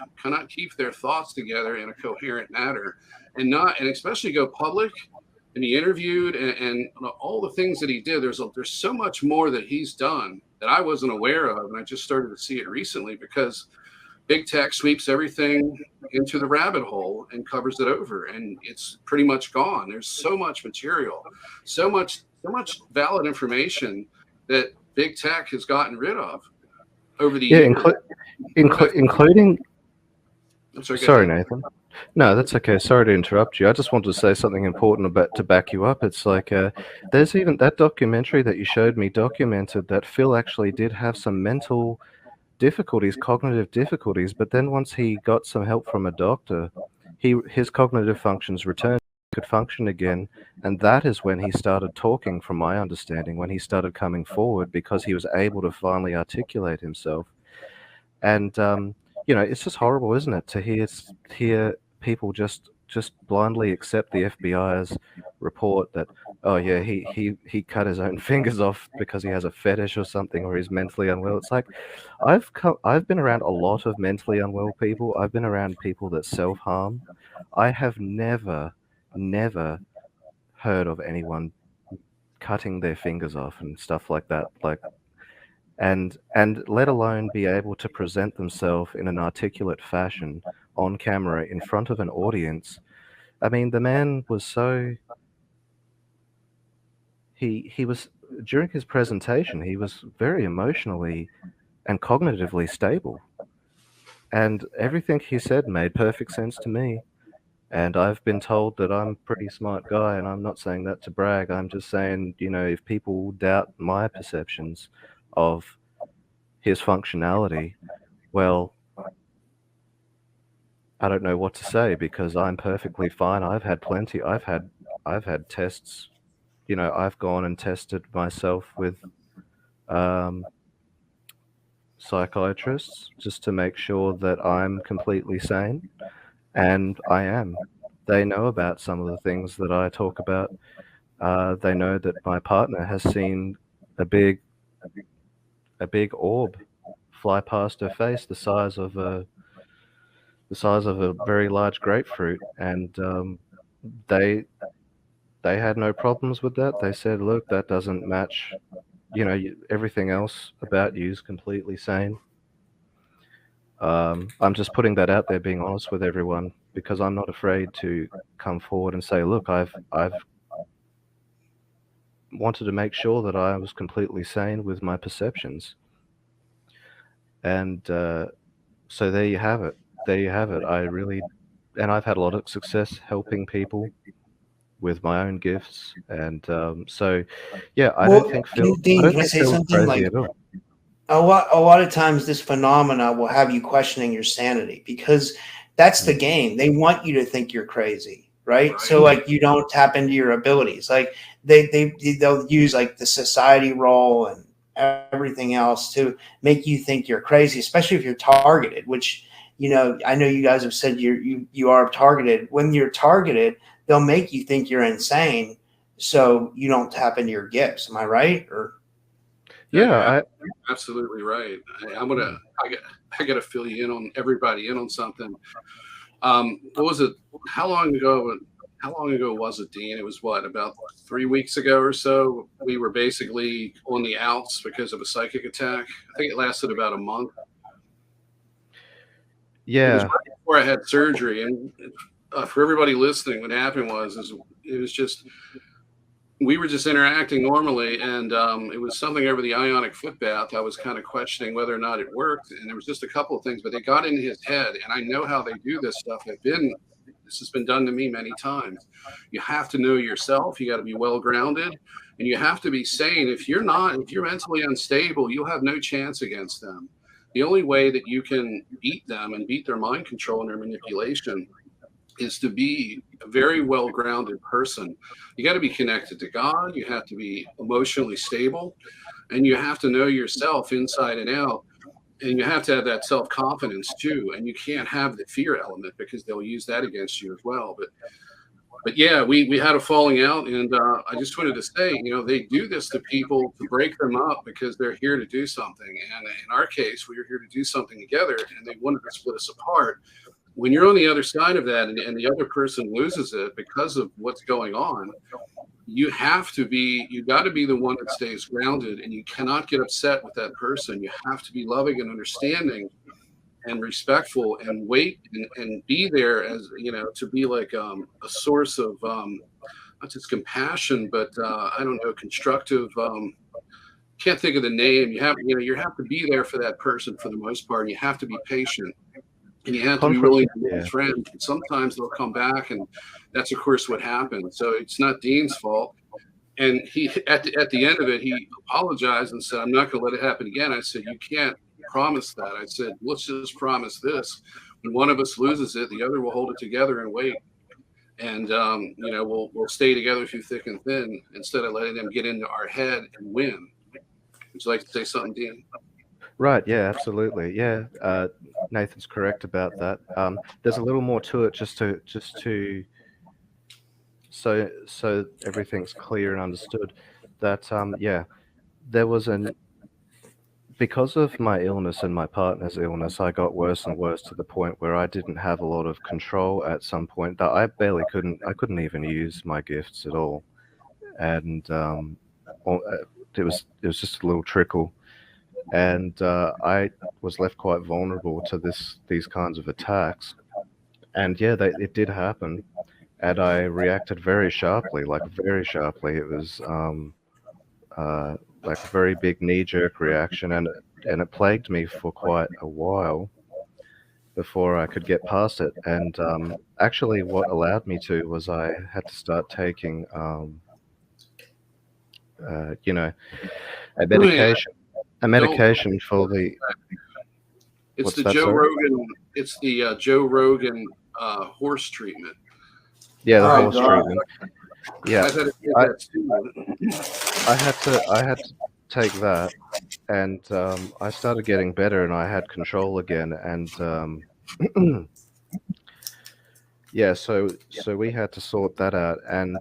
their thoughts together in a coherent manner, and especially go public and be interviewed and all the things that he did. There's so much more that he's done that I wasn't aware of, and I just started to see it recently because big tech sweeps everything into the rabbit hole and covers it over, and it's pretty much gone. There's so much material, so much valid information that big tech has gotten rid of over the years. Including. I'm sorry. Sorry, Nathan. No, that's okay. Sorry to interrupt you. I just wanted to say something important to back you up. It's like there's even that documentary that you showed me documented that Phil actually did have some mental difficulties, cognitive difficulties, but then once he got some help from a doctor, his cognitive functions returned, could function again, and that is when he started talking, from my understanding, when he started coming forward, because he was able to finally articulate himself. And you know, it's just horrible, isn't it, to hear people just blindly accept the FBI's report that, oh yeah, he cut his own fingers off because he has a fetish or something, or he's mentally unwell. It's like, I've been around a lot of mentally unwell people. I've been around people that self-harm. I have never heard of anyone cutting their fingers off and stuff like that, like, and let alone be able to present themselves in an articulate fashion on camera in front of an audience. I mean, the man was so, he was, during his presentation, he was very emotionally and cognitively stable, and everything he said made perfect sense to me. And I've been told that I'm a pretty smart guy, and I'm not saying that to brag. I'm just saying, you know, if people doubt my perceptions of his functionality, well, I don't know what to say, because I'm perfectly fine. I've had tests. You know, I've gone and tested myself with psychiatrists just to make sure that I'm completely sane, and I am. They know about some of the things that I talk about. They know that my partner has seen a big orb fly past her face, the size of a the size of a very large grapefruit, and they had no problems with that. They said, look, that doesn't match, everything else about you is completely sane. I'm just putting that out there, being honest with everyone, because I'm not afraid to come forward and say, look, I've wanted to make sure that I was completely sane with my perceptions. And so there you have it. I've had a lot of success helping people with my own gifts. And so, yeah, I don't think Phil is crazy at all. A lot of times this phenomena will have you questioning your sanity, because that's the game. They want you to think you're crazy, right? So like you don't tap into your abilities. Like they'll use like the society role and everything else to make you think you're crazy, especially if you're targeted, which, I know you guys have said you are targeted. When you're targeted, they'll make you think you're insane, so you don't tap into your gifts. Am I right? Or yeah, absolutely right. I gotta fill you in on everybody in on something. What was it? How long ago was it, Dean? It was about 3 weeks ago or so. We were basically on the outs because of a psychic attack. I think it lasted about a month. Yeah. It was right before I had surgery, and for everybody listening, what happened was it was just, we were just interacting normally, and it was something over the ionic foot bath. I was kind of questioning whether or not it worked, and there was just a couple of things, but they got into his head, and I know how they do this stuff. This has been done to me many times. You have to know yourself. You got to be well grounded, and you have to be sane. If you're mentally unstable, you'll have no chance against them. The only way that you can beat them and beat their mind control and their manipulation is to be a very well-grounded person. You got to be connected to God. You have to be emotionally stable, and you have to know yourself inside and out. And you have to have that self-confidence too. And you can't have the fear element, because they'll use that against you as well. But yeah, we had a falling out, and I just wanted to say, they do this to people to break them up because they're here to do something. And in our case, we were here to do something together, and they wanted to split us apart. When you're on the other side of that, and the other person loses it because of what's going on, you got to be the one that stays grounded, and you cannot get upset with that person. You have to be loving and understanding and respectful, and wait and be there as, to be like a source of not just compassion, but I don't know, constructive. Can't think of the name. You have to be there for that person for the most part, and you have to be patient. And you have to be willing to be friends. And sometimes they'll come back, and that's of course what happened. So it's not Dean's fault. And he, at the end of it, he apologized and said, "I'm not going to let it happen again." I said, "You can't promise that." I said, "Let's just promise this: when one of us loses it, the other will hold it together and wait. And we'll stay together through thick and thin, instead of letting them get into our head and win." Would you like to say something, Dean? Right. Yeah, absolutely. Yeah. Nathan's correct about that. There's a little more to it, just to so everything's clear and understood. That there was because of my illness and my partner's illness, I got worse and worse, to the point where I didn't have a lot of control at some point. That I couldn't even use my gifts at all, and it was just a little trickle. And I was left quite vulnerable to these kinds of attacks. And yeah, it did happen, and I reacted very sharply. It was like a very big knee-jerk reaction, and it plagued me for quite a while before I could get past it. And actually, what allowed me to was I had to start taking, a medication. A medication for the. It's the Joe Rogan. It's the Joe Rogan horse treatment. Yeah, the horse treatment. Yeah, I had to take that, and I started getting better, and I had control again, and yeah, so we had to sort that out, and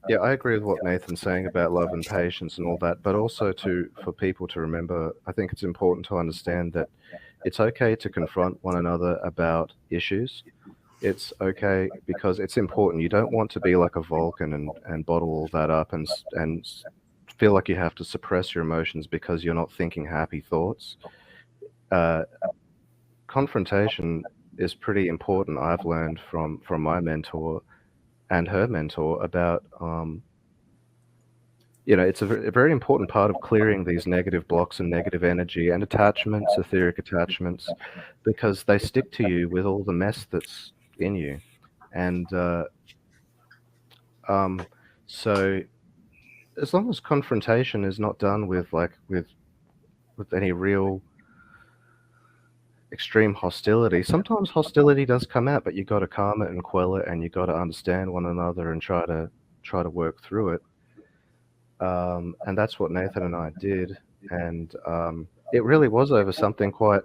yeah, I agree with what Nathan's saying about love and patience and all that, but also for people to remember, I think it's important to understand that it's okay to confront one another about issues. It's okay because it's important. You don't want to be like a Vulcan and bottle all that up and feel like you have to suppress your emotions because you're not thinking happy thoughts. Confrontation is pretty important. I've learned from my mentor and her mentor about, it's a very important part of clearing these negative blocks and negative energy and attachments, etheric attachments, because they stick to you with all the mess that's in you. And so as long as confrontation is not done with any real extreme hostility, sometimes hostility does come out, but you got to calm it and quell it, and you got to understand one another and try to work through it. And that's what Nathan and I did. And it really was over something quite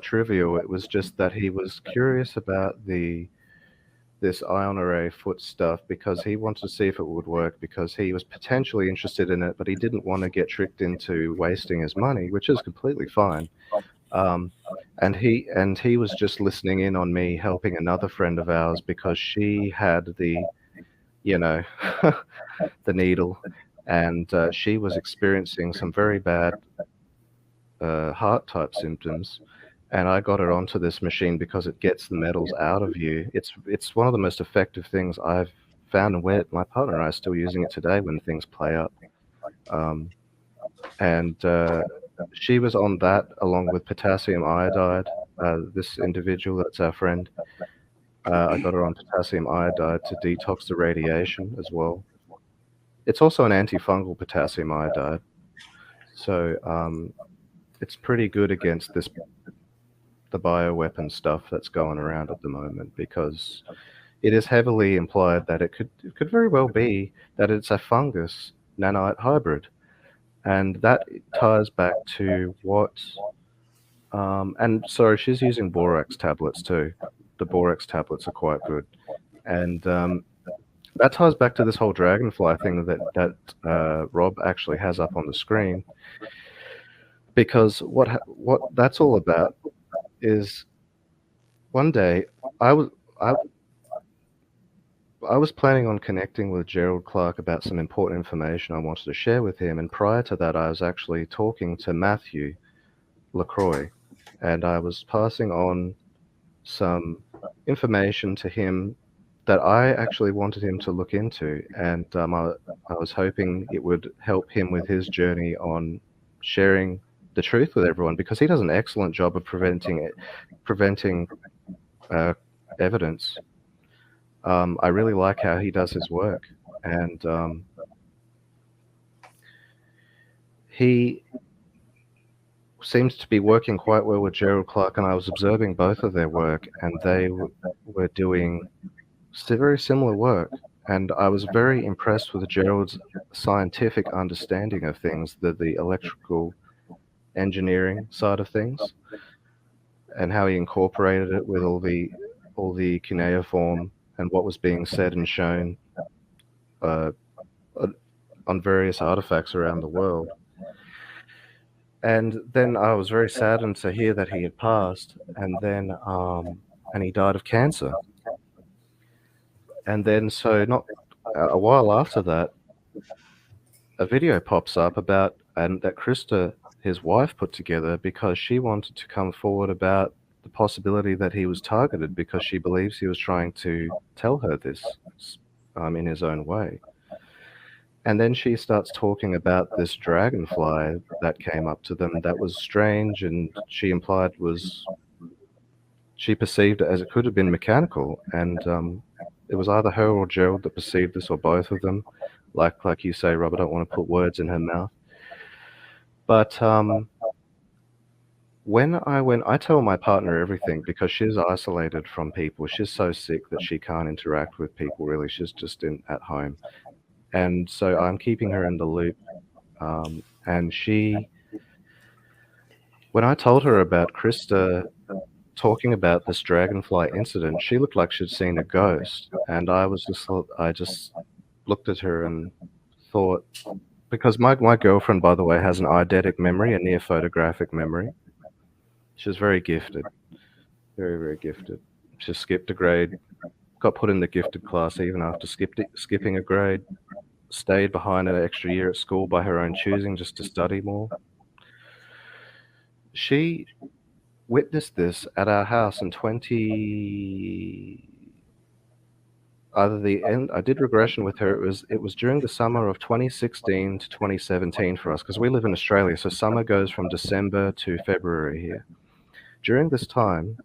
trivial. It was just that he was curious about this ion array foot stuff because he wanted to see if it would work, because he was potentially interested in it, but he didn't want to get tricked into wasting his money, which is completely fine. And he was just listening in on me helping another friend of ours because she had the the needle, and she was experiencing some very bad heart type symptoms. And I got her onto this machine because it gets the metals out of you. It's one of the most effective things I've found, and my partner and I are still using it today when things play up. And she was on that along with potassium iodide. This individual, that's our friend, I got her on potassium iodide to detox the radiation as well. It's also an antifungal potassium iodide. So it's pretty good against the bioweapon stuff that's going around at the moment, because it is heavily implied that it could very well be that it's a fungus nanite hybrid, and that ties back to what and sorry, she's using borax tablets too. The borax tablets are quite good, and that ties back to this whole dragonfly thing that Rob actually has up on the screen, because what that's all about is one day I was planning on connecting with Gerald Clark about some important information I wanted to share with him, and prior to that I was actually talking to Matthew LaCroix, and I was passing on some information to him that I actually wanted him to look into, and I was hoping it would help him with his journey on sharing the truth with everyone, because he does an excellent job of preventing evidence. I really like how he does his work, and he seems to be working quite well with Gerald Clark, and I was observing both of their work, and they were doing very similar work, and I was very impressed with Gerald's scientific understanding of things, the electrical engineering side of things, and how he incorporated it with all the cuneiform and what was being said and shown on various artifacts around the world. And then I was very saddened to hear that he had passed, and then and he died of cancer. And then so not a while after that, a video pops up that Krista, his wife, put together because she wanted to come forward about the possibility that he was targeted, because she believes he was trying to tell her this in his own way. And then she starts talking about this dragonfly that came up to them that was strange, and she implied she perceived it as it could have been mechanical, and it was either her or Gerald that perceived this, or both of them. Like you say, Rob, I don't want to put words in her mouth. But when I tell my partner everything, because she's isolated from people. She's so sick that she can't interact with people really. She's just at home. And so I'm keeping her in the loop. And when I told her about Krista talking about this dragonfly incident, she looked like she'd seen a ghost. And I just looked at her and thought, because my girlfriend, by the way, has an eidetic memory, a near photographic memory. She was very gifted, very, very gifted. She skipped a grade, got put in the gifted class even after skipping a grade, stayed behind an extra year at school by her own choosing just to study more. She witnessed this at our house in I did regression with her. It was during the summer of 2016 to 2017 for us, because we live in Australia, so summer goes from December to February here. During this time,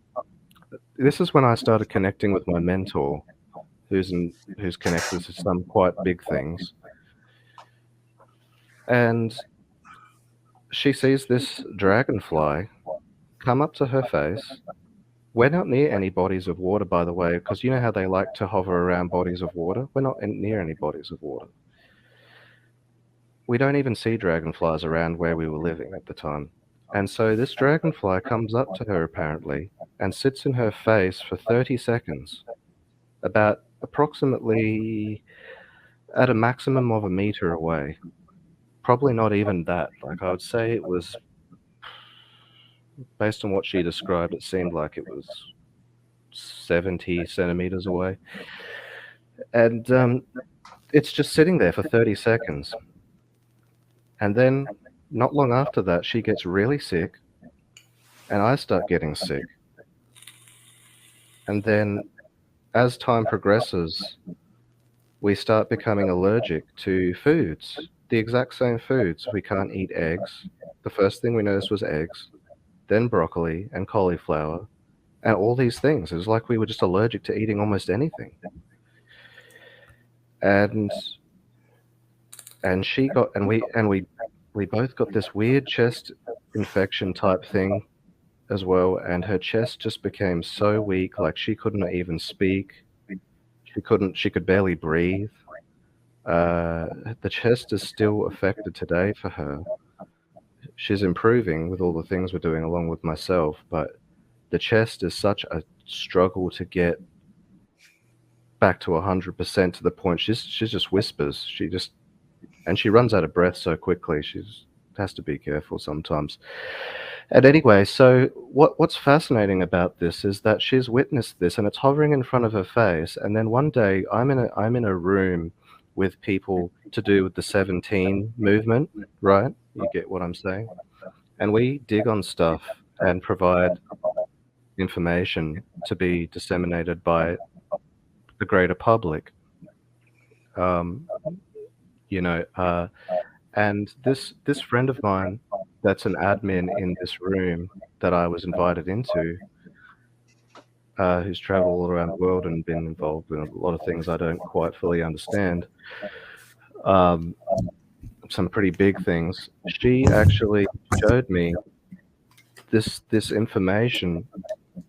this is when I started connecting with my mentor, who's connected to some quite big things. And she sees this dragonfly come up to her face. We're not near any bodies of water, by the way, because you know how they like to hover around bodies of water? We're not near any bodies of water. We don't even see dragonflies around where we were living at the time. And so this dragonfly comes up to her, apparently, and sits in her face for 30 seconds, about approximately at a maximum of 1 meter away. Probably not even that. Like, I would say it was, based on what she described, it seemed like it was 70 centimeters away. And it's just sitting there for 30 seconds. And then, not long after that, she gets really sick, and I start getting sick. And then, as time progresses, we start becoming allergic to foods, the exact same foods. We can't eat eggs. The first thing we noticed was eggs, then broccoli and cauliflower, and all these things. It was like we were just allergic to eating almost anything. And she got, and we both got this weird chest infection type thing as well, and her chest just became so weak, like she couldn't even speak. She could barely breathe. The chest is still affected today for her. She's improving with all the things we're doing along with myself, but the chest is such a struggle to get back to 100% to the point she just whispers. And she runs out of breath so quickly. She has to be careful sometimes. And anyway, so what's fascinating about this is that she's witnessed this, and it's hovering in front of her face. And then one day, I'm in a room with people to do with the 17 movement, right? You get what I'm saying? And we dig on stuff and provide information to be disseminated by the greater public. And this friend of mine that's an admin in this room that I was invited into, who's traveled all around the world and been involved in a lot of things I don't quite fully understand, some pretty big things. She actually showed me this information,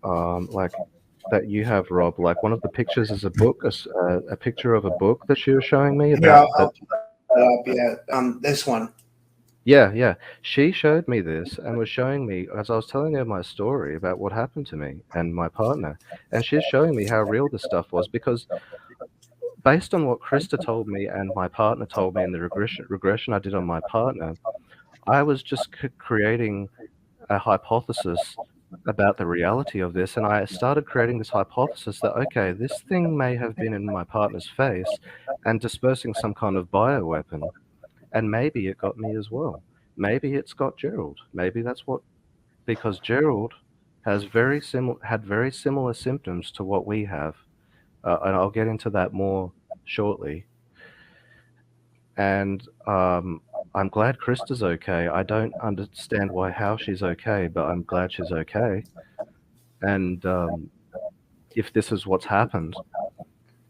like that you have, Rob. Like, one of the pictures is a book, a picture of a book that she was showing me about. This one. Yeah. She showed me this and was showing me, as I was telling her my story about what happened to me and my partner, and she's showing me how real this stuff was, because based on what Krista told me and my partner told me in the regression I did on my partner, I was just creating a hypothesis about the reality of this, and I started creating this hypothesis that, okay, this thing may have been in my partner's face and dispersing some kind of bioweapon, and maybe it got me as well. Maybe it's got Gerald. Maybe that's what, because Gerald had very similar symptoms to what we have, and I'll get into that more shortly. And I'm glad Krista's okay. I don't understand how she's okay, but I'm glad she's okay. And if this is what's happened,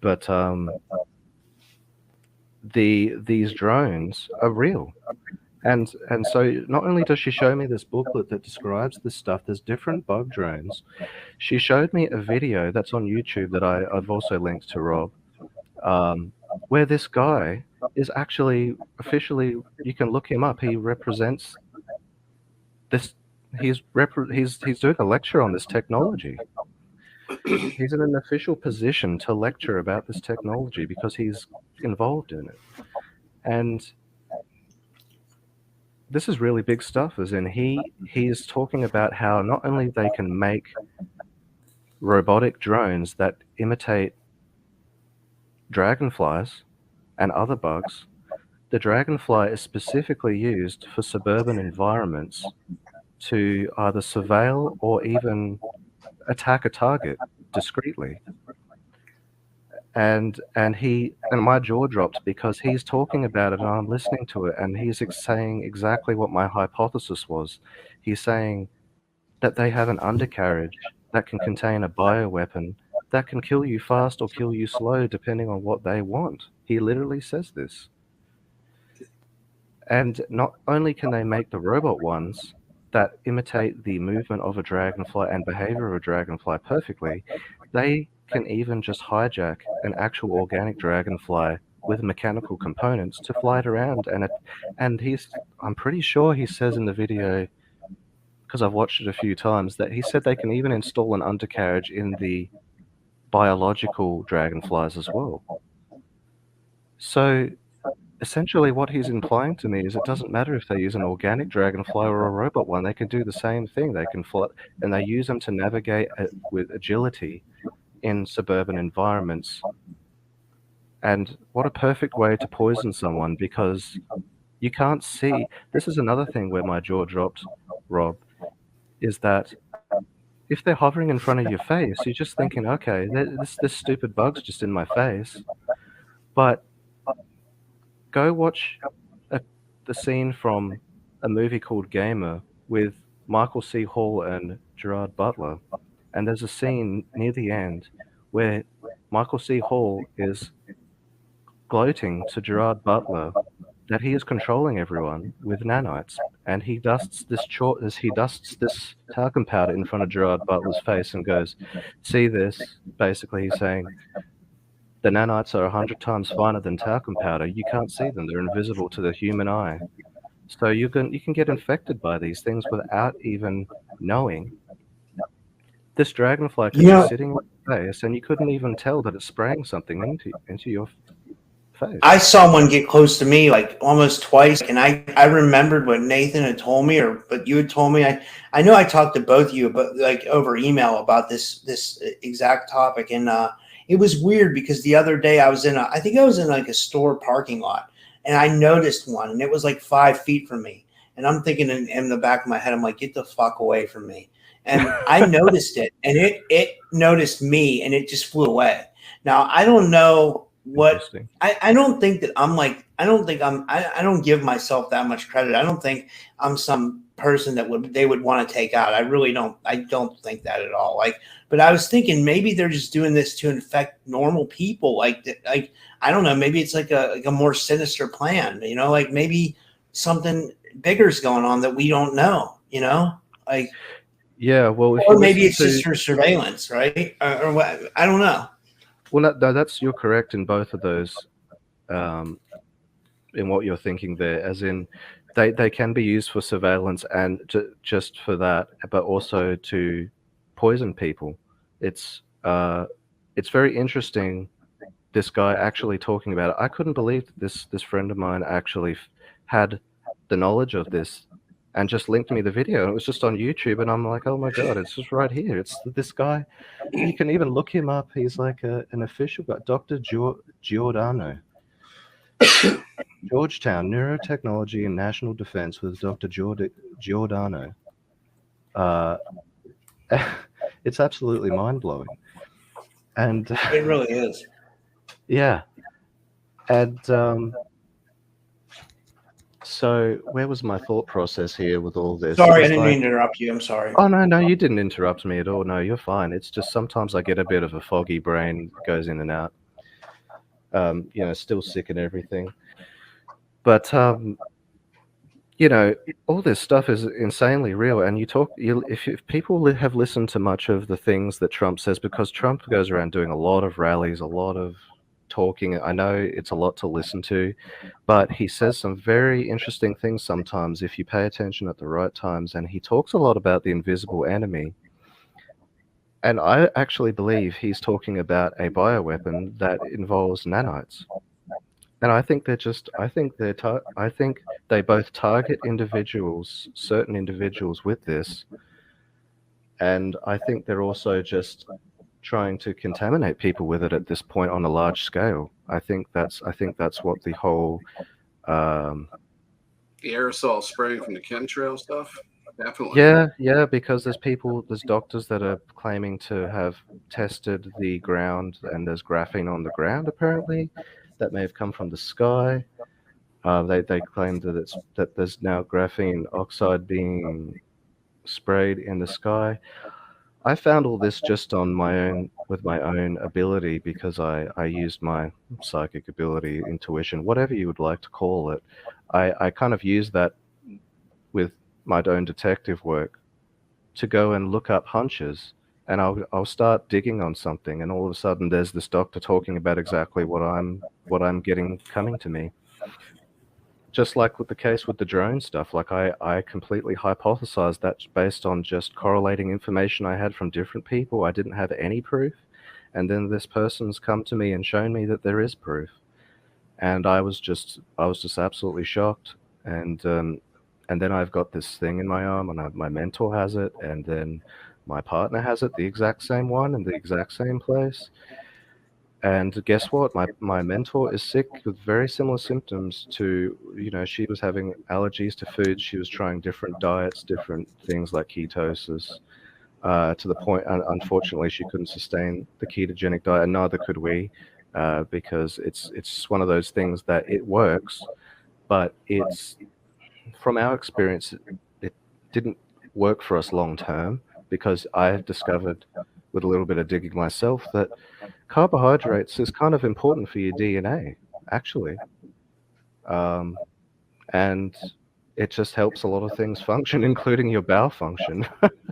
but these drones are real. And so not only does she show me this booklet that describes this stuff, there's different bug drones. She showed me a video that's on YouTube that I've also linked to Rob, where this guy is actually officially, you can look him up. He represents this. He's doing a lecture on this technology. He's in an official position to lecture about this technology because he's involved in it. And this is really big stuff, as in he is talking about how not only they can make robotic drones that imitate dragonflies and other bugs. The dragonfly is specifically used for suburban environments to either surveil or even attack a target discreetly. And my jaw dropped because he's talking about it and I'm listening to it, and he's saying exactly what my hypothesis was. He's saying that they have an undercarriage that can contain a bioweapon that can kill you fast or kill you slow depending on what they want. He literally says this. And not only can they make the robot ones that imitate the movement of a dragonfly and behavior of a dragonfly perfectly, they can even just hijack an actual organic dragonfly with mechanical components to fly it around. And I'm pretty sure he says in the video, because I've watched it a few times, that he said they can even install an undercarriage in the biological dragonflies as well. So essentially what he's implying to me is it doesn't matter if they use an organic dragonfly or a robot one, they can do the same thing. They can fly, and they use them to navigate with agility in suburban environments. And what a perfect way to poison someone, because you can't see. This is another thing where my jaw dropped, Rob, is that if they're hovering in front of your face, you're just thinking, okay, this stupid bug's just in my face. But go watch the scene from a movie called Gamer with Michael C. Hall and Gerard Butler. And there's a scene near the end where Michael C. Hall is gloating to Gerard Butler that he is controlling everyone with nanites, and he dusts this talcum powder in front of Gerard Butler's face and goes, "See this?" Basically, he's saying the nanites are 100 times finer than talcum powder. You can't see them; they're invisible to the human eye. So you can get infected by these things without even knowing. This dragonfly could be sitting on your face, and you couldn't even tell that it's spraying something into your face. I saw one get close to me like almost twice, and I remembered what Nathan had told me, or what you had told me. I know I talked to both of you about, like, over email about this exact topic, and it was weird because the other day I was in like a store parking lot, and I noticed one, and it was like 5 feet from me, and I'm thinking in the back of my head, I'm like, get the fuck away from me. And I noticed it, and it noticed me, and it just flew away. Now, I don't know what I don't think that I'm like, I don't give myself that much credit. I don't think I'm some person that they would want to take out. I really don't. I don't think that at all. Like, but I was thinking maybe they're just doing this to infect normal people. Like I don't know. Maybe it's like a more sinister plan. You know, like maybe something bigger is going on that we don't know. You know, like. Yeah, well, or maybe it's just for surveillance, right? Or what? I don't know. Well, no, you're correct in both of those, in what you're thinking there. As in, they can be used for surveillance and just for that, but also to poison people. It's very interesting. This guy actually talking about it. I couldn't believe that this friend of mine actually had the knowledge of this. And just linked me the video. It was just on YouTube, and I'm like, oh my God, it's just right here. It's this guy. You can even look him up. He's like an official guy, Dr. Giordano. Georgetown, Neurotechnology and National Defense with Dr. Giordano. It's absolutely mind-blowing. And it really is. Yeah. And so where was my thought process here with all this? Sorry, I didn't mean to interrupt you. I'm sorry. Oh, no, you didn't interrupt me at all. No, you're fine. It's just sometimes I get a bit of a foggy brain, goes in and out. Still sick and everything. But, all this stuff is insanely real. And if people have listened to much of the things that Trump says, because Trump goes around doing a lot of rallies, a lot of talking. I know it's a lot to listen to, but he says some very interesting things sometimes if you pay attention at the right times, and he talks a lot about the invisible enemy. And I actually believe he's talking about a bioweapon that involves nanites. And I think I think they both target individuals, certain individuals with this, and I think they're also just trying to contaminate people with it at this point on a large scale. I think that's what the whole the aerosol spraying from the chemtrail stuff. Definitely. Yeah, because there's doctors that are claiming to have tested the ground, and there's graphene on the ground apparently that may have come from the sky. They claim that there's now graphene oxide being sprayed in the sky. I found all this just on my own, with my own ability, because I used my psychic ability, intuition, whatever you would like to call it. I kind of used that with my own detective work to go and look up hunches, and I'll start digging on something, and all of a sudden there's this doctor talking about exactly what I'm getting coming to me. Just like with the case with the drone stuff, like I completely hypothesized that based on just correlating information I had from different people. I didn't have any proof, and then this person's come to me and shown me that there is proof, and I was just absolutely shocked. And then I've got this thing in my arm, and my mentor has it, and then my partner has it, the exact same one in the exact same place. And guess what? My mentor is sick with very similar symptoms to, she was having allergies to food. She was trying different diets, different things like ketosis, to the point, unfortunately, she couldn't sustain the ketogenic diet, and neither could we, because it's one of those things that it works, but it's, from our experience, it didn't work for us long term, because I discovered with a little bit of digging myself that carbohydrates is kind of important for your DNA, actually. And it just helps a lot of things function, including your bowel function.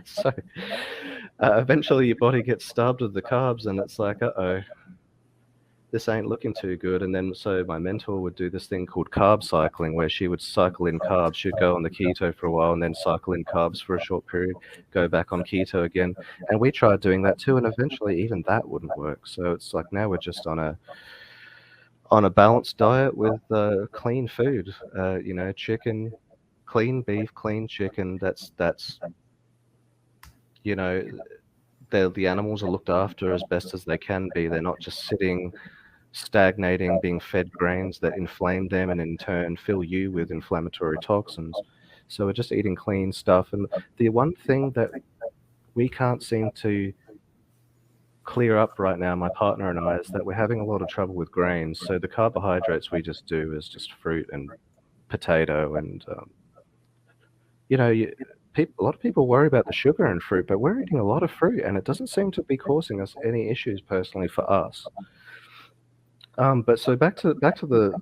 So eventually your body gets starved of the carbs, and it's like, uh-oh, this ain't looking too good. And then so my mentor would do this thing called carb cycling, where she would cycle in carbs. She'd go on the keto for a while and then cycle in carbs for a short period, go back on keto again. And we tried doing that too, and eventually even that wouldn't work. So it's like now we're just on a balanced diet with clean food, chicken, clean beef, clean chicken. That's the animals are looked after as best as they can be. They're not just sitting, stagnating, being fed grains that inflame them and in turn fill you with inflammatory toxins. So we're just eating clean stuff. And the one thing that we can't seem to clear up right now, my partner and I, is that we're having a lot of trouble with grains. So the carbohydrates we just do is just fruit and potato, and a lot of people worry about the sugar in fruit, but we're eating a lot of fruit, and it doesn't seem to be causing us any issues personally for us. But so back to the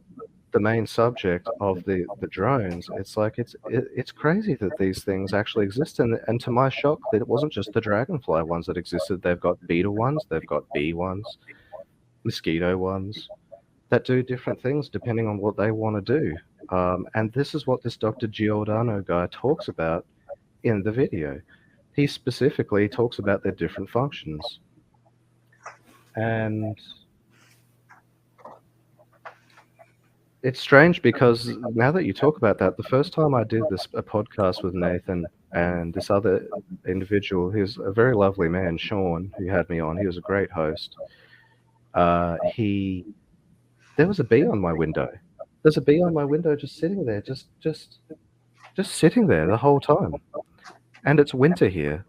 main subject of the drones. It's like it's crazy that these things actually exist, and to my shock, that it wasn't just the dragonfly ones that existed. They've got beetle ones, they've got bee ones, mosquito ones that do different things depending on what they want to do. And this is what this Dr. Giordano guy talks about in the video. He specifically talks about their different functions. And it's strange, because now that you talk about that, the first time I did a podcast with Nathan and this other individual, he's a very lovely man, Sean, who had me on. He was a great host. There was a bee on my window. There's a bee on my window just sitting there, just sitting there the whole time. And it's winter here.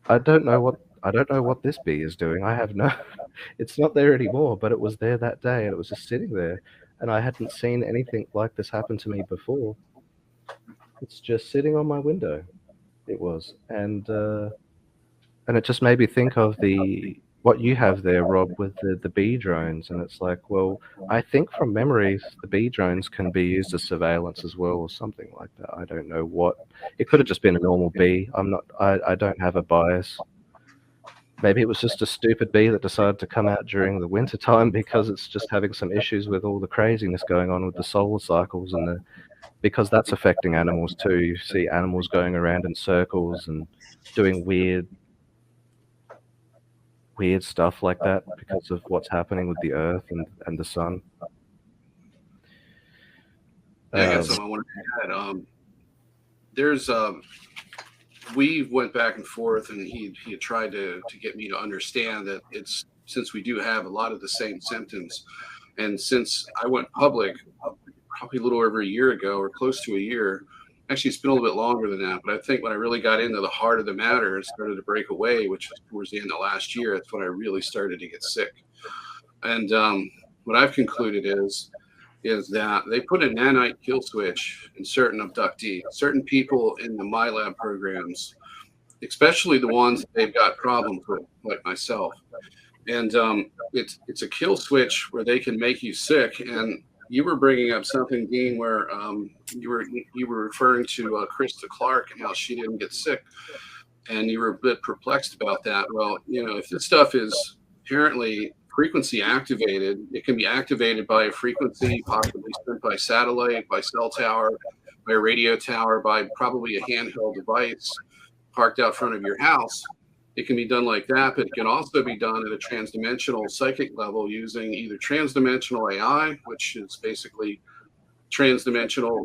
I don't know what this bee is doing. It's not there anymore, but it was there that day, and it was just sitting there. And I hadn't seen anything like this happen to me before. It's just sitting on my window. It was. And it just made me think of what you have there, Rob, with the bee drones. And it's like, well, I think from memory, the bee drones can be used as surveillance as well, or something like that. I don't know what. It could have just been a normal bee. I don't have a bias. Maybe it was just a stupid bee that decided to come out during the winter time because it's just having some issues with all the craziness going on with the solar cycles, and because that's affecting animals too. You see animals going around in circles and doing weird stuff like that because of what's happening with the earth and the sun. Yeah, I got something I wanted to add. There's we went back and forth, and he had tried to get me to understand that it's, since we do have a lot of the same symptoms, and since I went public probably a little over a year ago, or close to a year. Actually, it's been a little bit longer than that, but I think when I really got into the heart of the matter and started to break away, which was towards the end of last year, that's when I really started to get sick. And what I've concluded is that they put a nanite kill switch in certain abductees, certain people in the MILAB programs, especially the ones that they've got problems with, like myself. And it's a kill switch where they can make you sick. And you were bringing up something, Dean, where you were referring to Gerald Clark and how she didn't get sick, and you were a bit perplexed about that. Well, if this stuff is apparently frequency activated, it can be activated by a frequency, possibly sent by satellite, by cell tower, by a radio tower, by probably a handheld device parked out front of your house. It can be done like that, but it can also be done at a transdimensional psychic level using either transdimensional AI, which is basically transdimensional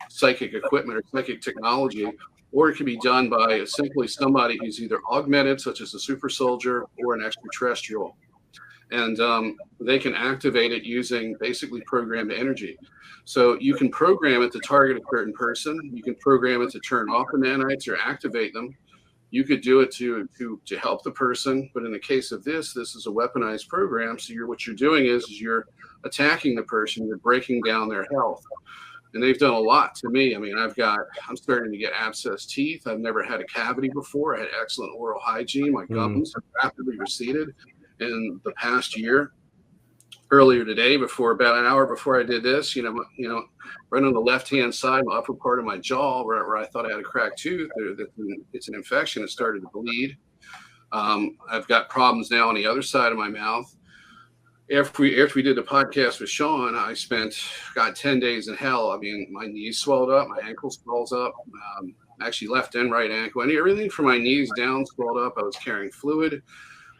psychic equipment or psychic technology, or it can be done by simply somebody who's either augmented, such as a super soldier, or an extraterrestrial. And they can activate it using basically programmed energy. So you can program it to target a certain person. You can program it to turn off the nanites or activate them. You could do it to help the person, but in the case of this is a weaponized program. So what you're doing is you're attacking the person, you're breaking down their health. And they've done a lot to me. I mean, I'm starting to get abscessed teeth. I've never had a cavity before. I had excellent oral hygiene. My gums have rapidly receded in the past year. Earlier today, about an hour before I did this, right on the left-hand side, my upper part of my jaw, where I thought I had a cracked tooth, it's an infection. It started to bleed. I've got problems now on the other side of my mouth. After we did the podcast with Sean, I spent 10 days in hell. I mean, my knees swelled up, my ankle swells up, actually left and right ankle, and everything from my knees down swelled up. I was carrying fluid.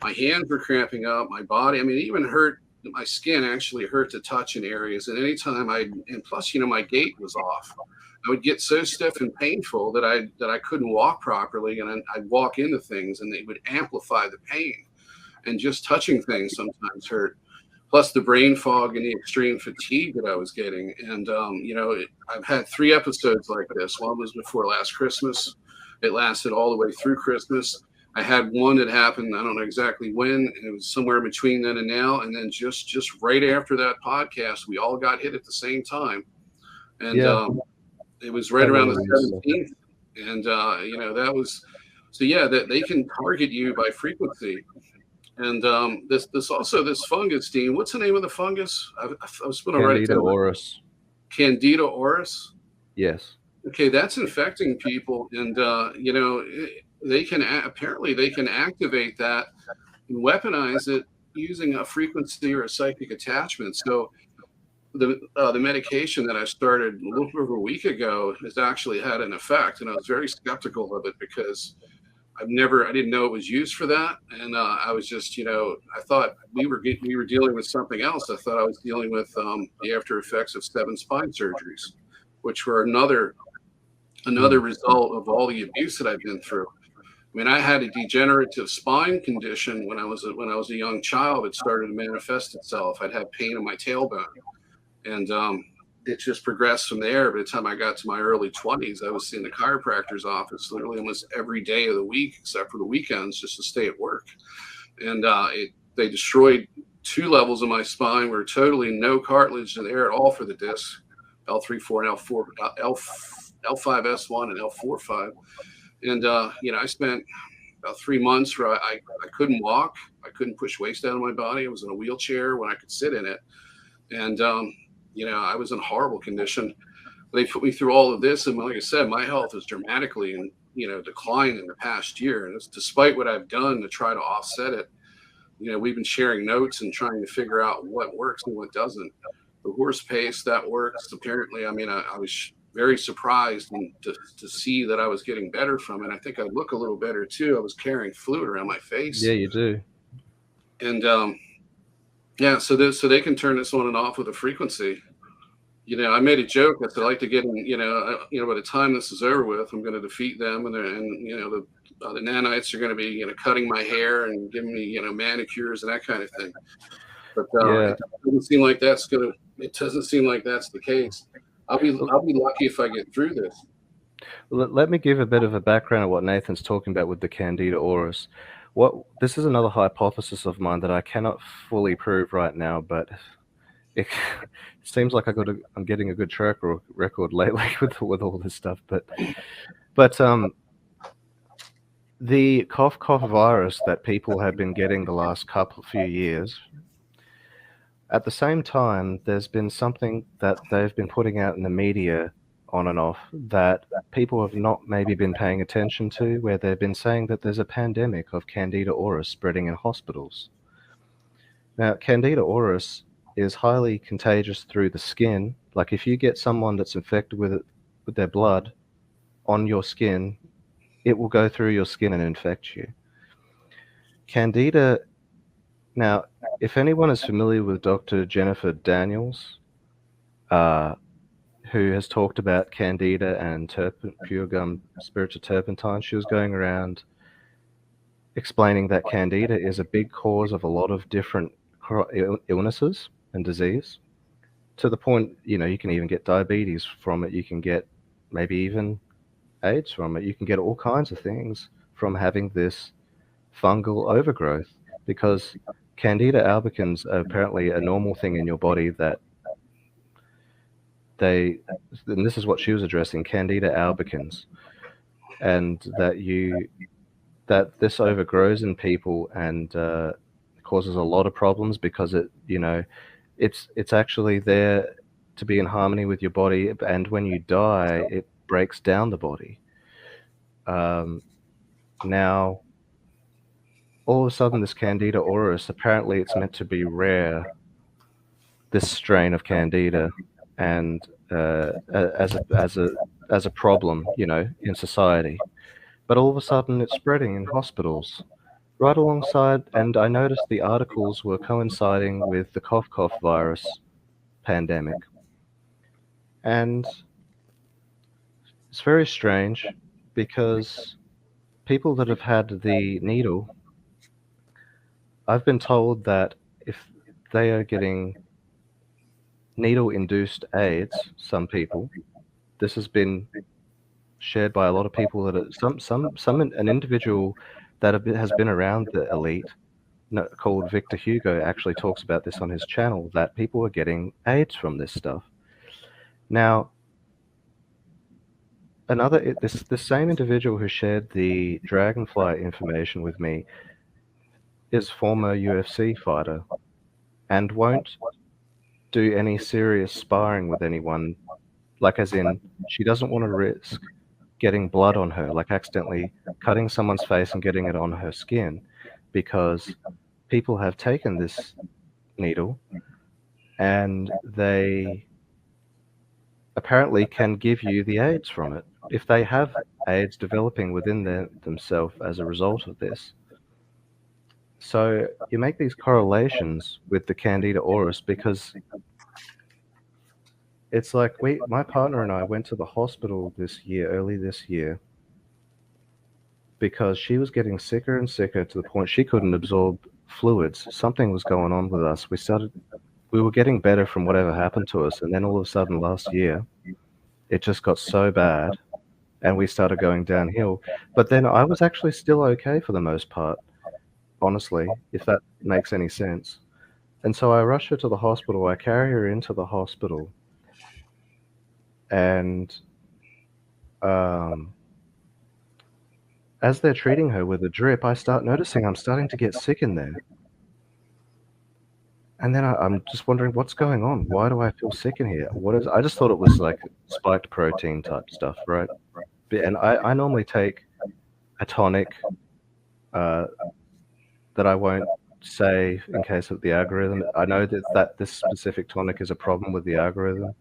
My hands were cramping up. My body, I mean, it even hurt. My skin actually hurt to touch in areas. And anytime and plus, my gait was off. I would get so stiff and painful that I couldn't walk properly. And I'd walk into things and they would amplify the pain. And just touching things sometimes hurt. Plus the brain fog and the extreme fatigue that I was getting. And, I've had 3 episodes like this. One was before last Christmas. It lasted all the way through Christmas. I had one that happened, I don't know exactly when, and it was somewhere between then and now. And then just right after that podcast, we all got hit at the same time. And it was right around the 17th. And, that was, so yeah, that they can target you by frequency. And this fungus, Dean, what's the name of the fungus? I was going to write it down. Candida auris. Candida auris? Yes. Okay, that's infecting people. And, they can activate that and weaponize it using a frequency or a psychic attachment. So the medication that I started a little over a week ago has actually had an effect, and I was very skeptical of it because I didn't know it was used for that, and I was just, I thought we were dealing with something else. I thought I was dealing with the after effects of 7 spine surgeries, which were another result of all the abuse that I've been through. I mean, I had a degenerative spine condition when I was a young child. It started to manifest itself. I'd have pain in my tailbone, and it just progressed from there. By the time I got to my early 20s, I was in the chiropractor's office literally almost every day of the week, except for the weekends, just to stay at work. And they destroyed 2 levels of my spine where totally no cartilage there at all for the disc, L3-4 and L4, L5S1 and L4-5. And, I spent about 3 months where I couldn't walk. I couldn't push weights down on my body. I was in a wheelchair when I could sit in it. And, I was in horrible condition. They put me through all of this. And like I said, my health is dramatically declined in the past year. And it's despite what I've done to try to offset it. We've been sharing notes and trying to figure out what works and what doesn't. The horse pace, that works. Apparently, I was very surprised to see that I was getting better from it. I think I look a little better too. I was carrying fluid around my face. Yeah, you do. And so they can turn this on and off with a frequency. I made a joke. I said, I like to get in, by the time this is over with, I'm going to defeat them. And the nanites are going to be, cutting my hair and giving me, manicures and that kind of thing. But it doesn't seem like that's the case. I'll be lucky if I get through this. Let me give a bit of a background of what Nathan's talking about with the Candida auris. This is another hypothesis of mine that I cannot fully prove right now, but it seems like I'm getting a good track record lately with all this stuff. But the cough virus that people have been getting the last few years. At the same time, there's been something that they've been putting out in the media on and off that people have not maybe been paying attention to, where they've been saying that there's a pandemic of Candida auris spreading in hospitals. Now, Candida auris is highly contagious through the skin. Like if you get someone that's infected with it, with their blood on your skin, it will go through your skin and infect you. Candida, now, if anyone is familiar with Dr. Jennifer Daniels, who has talked about Candida and pure gum spiritual turpentine, she was going around explaining that Candida is a big cause of a lot of different illnesses and disease, to the point, you can even get diabetes from it. You can get maybe even AIDS from it. You can get all kinds of things from having this fungal overgrowth, because Candida albicans are apparently a normal thing in your body that and this is what she was addressing, Candida albicans, and that this overgrows in people and causes a lot of problems, because it's actually there to be in harmony with your body, and when you die, it breaks down the body. Now, all of a sudden, this Candida auris, apparently it's meant to be rare, this strain of Candida, and as a problem, in society. But all of a sudden, it's spreading in hospitals, right alongside. And I noticed the articles were coinciding with the cough virus pandemic, and it's very strange, because people that have had the needle, I've been told that if they are getting needle-induced AIDS, some people, this has been shared by a lot of people, that an individual that has been around the elite, called Victor Hugo, actually talks about this on his channel, that people are getting AIDS from this stuff. Now, this same individual who shared the dragonfly information with me is former UFC fighter, and won't do any serious sparring with anyone, like as in, she doesn't want to risk getting blood on her, like accidentally cutting someone's face and getting it on her skin, because people have taken this needle and they apparently can give you the AIDS from it if they have AIDS developing within themselves as a result of this. So you make these correlations with the Candida auris, because it's like my partner and I went to the hospital early this year, because she was getting sicker and sicker to the point she couldn't absorb fluids. Something was going on with us. We were getting better from whatever happened to us, and then all of a sudden last year, it just got so bad, and we started going downhill. But then I was actually still okay for the most part, honestly, if that makes any sense. And so I rush her to the hospital. I carry her into the hospital, and as they're treating her with a drip, I start noticing I'm starting to get sick in there. And then I'm just wondering, what's going on? Why do I feel sick in here? I just thought it was like spiked protein type stuff, right? And I normally take a tonic that I won't say in case of the algorithm. I know that this specific tonic is a problem with the algorithm.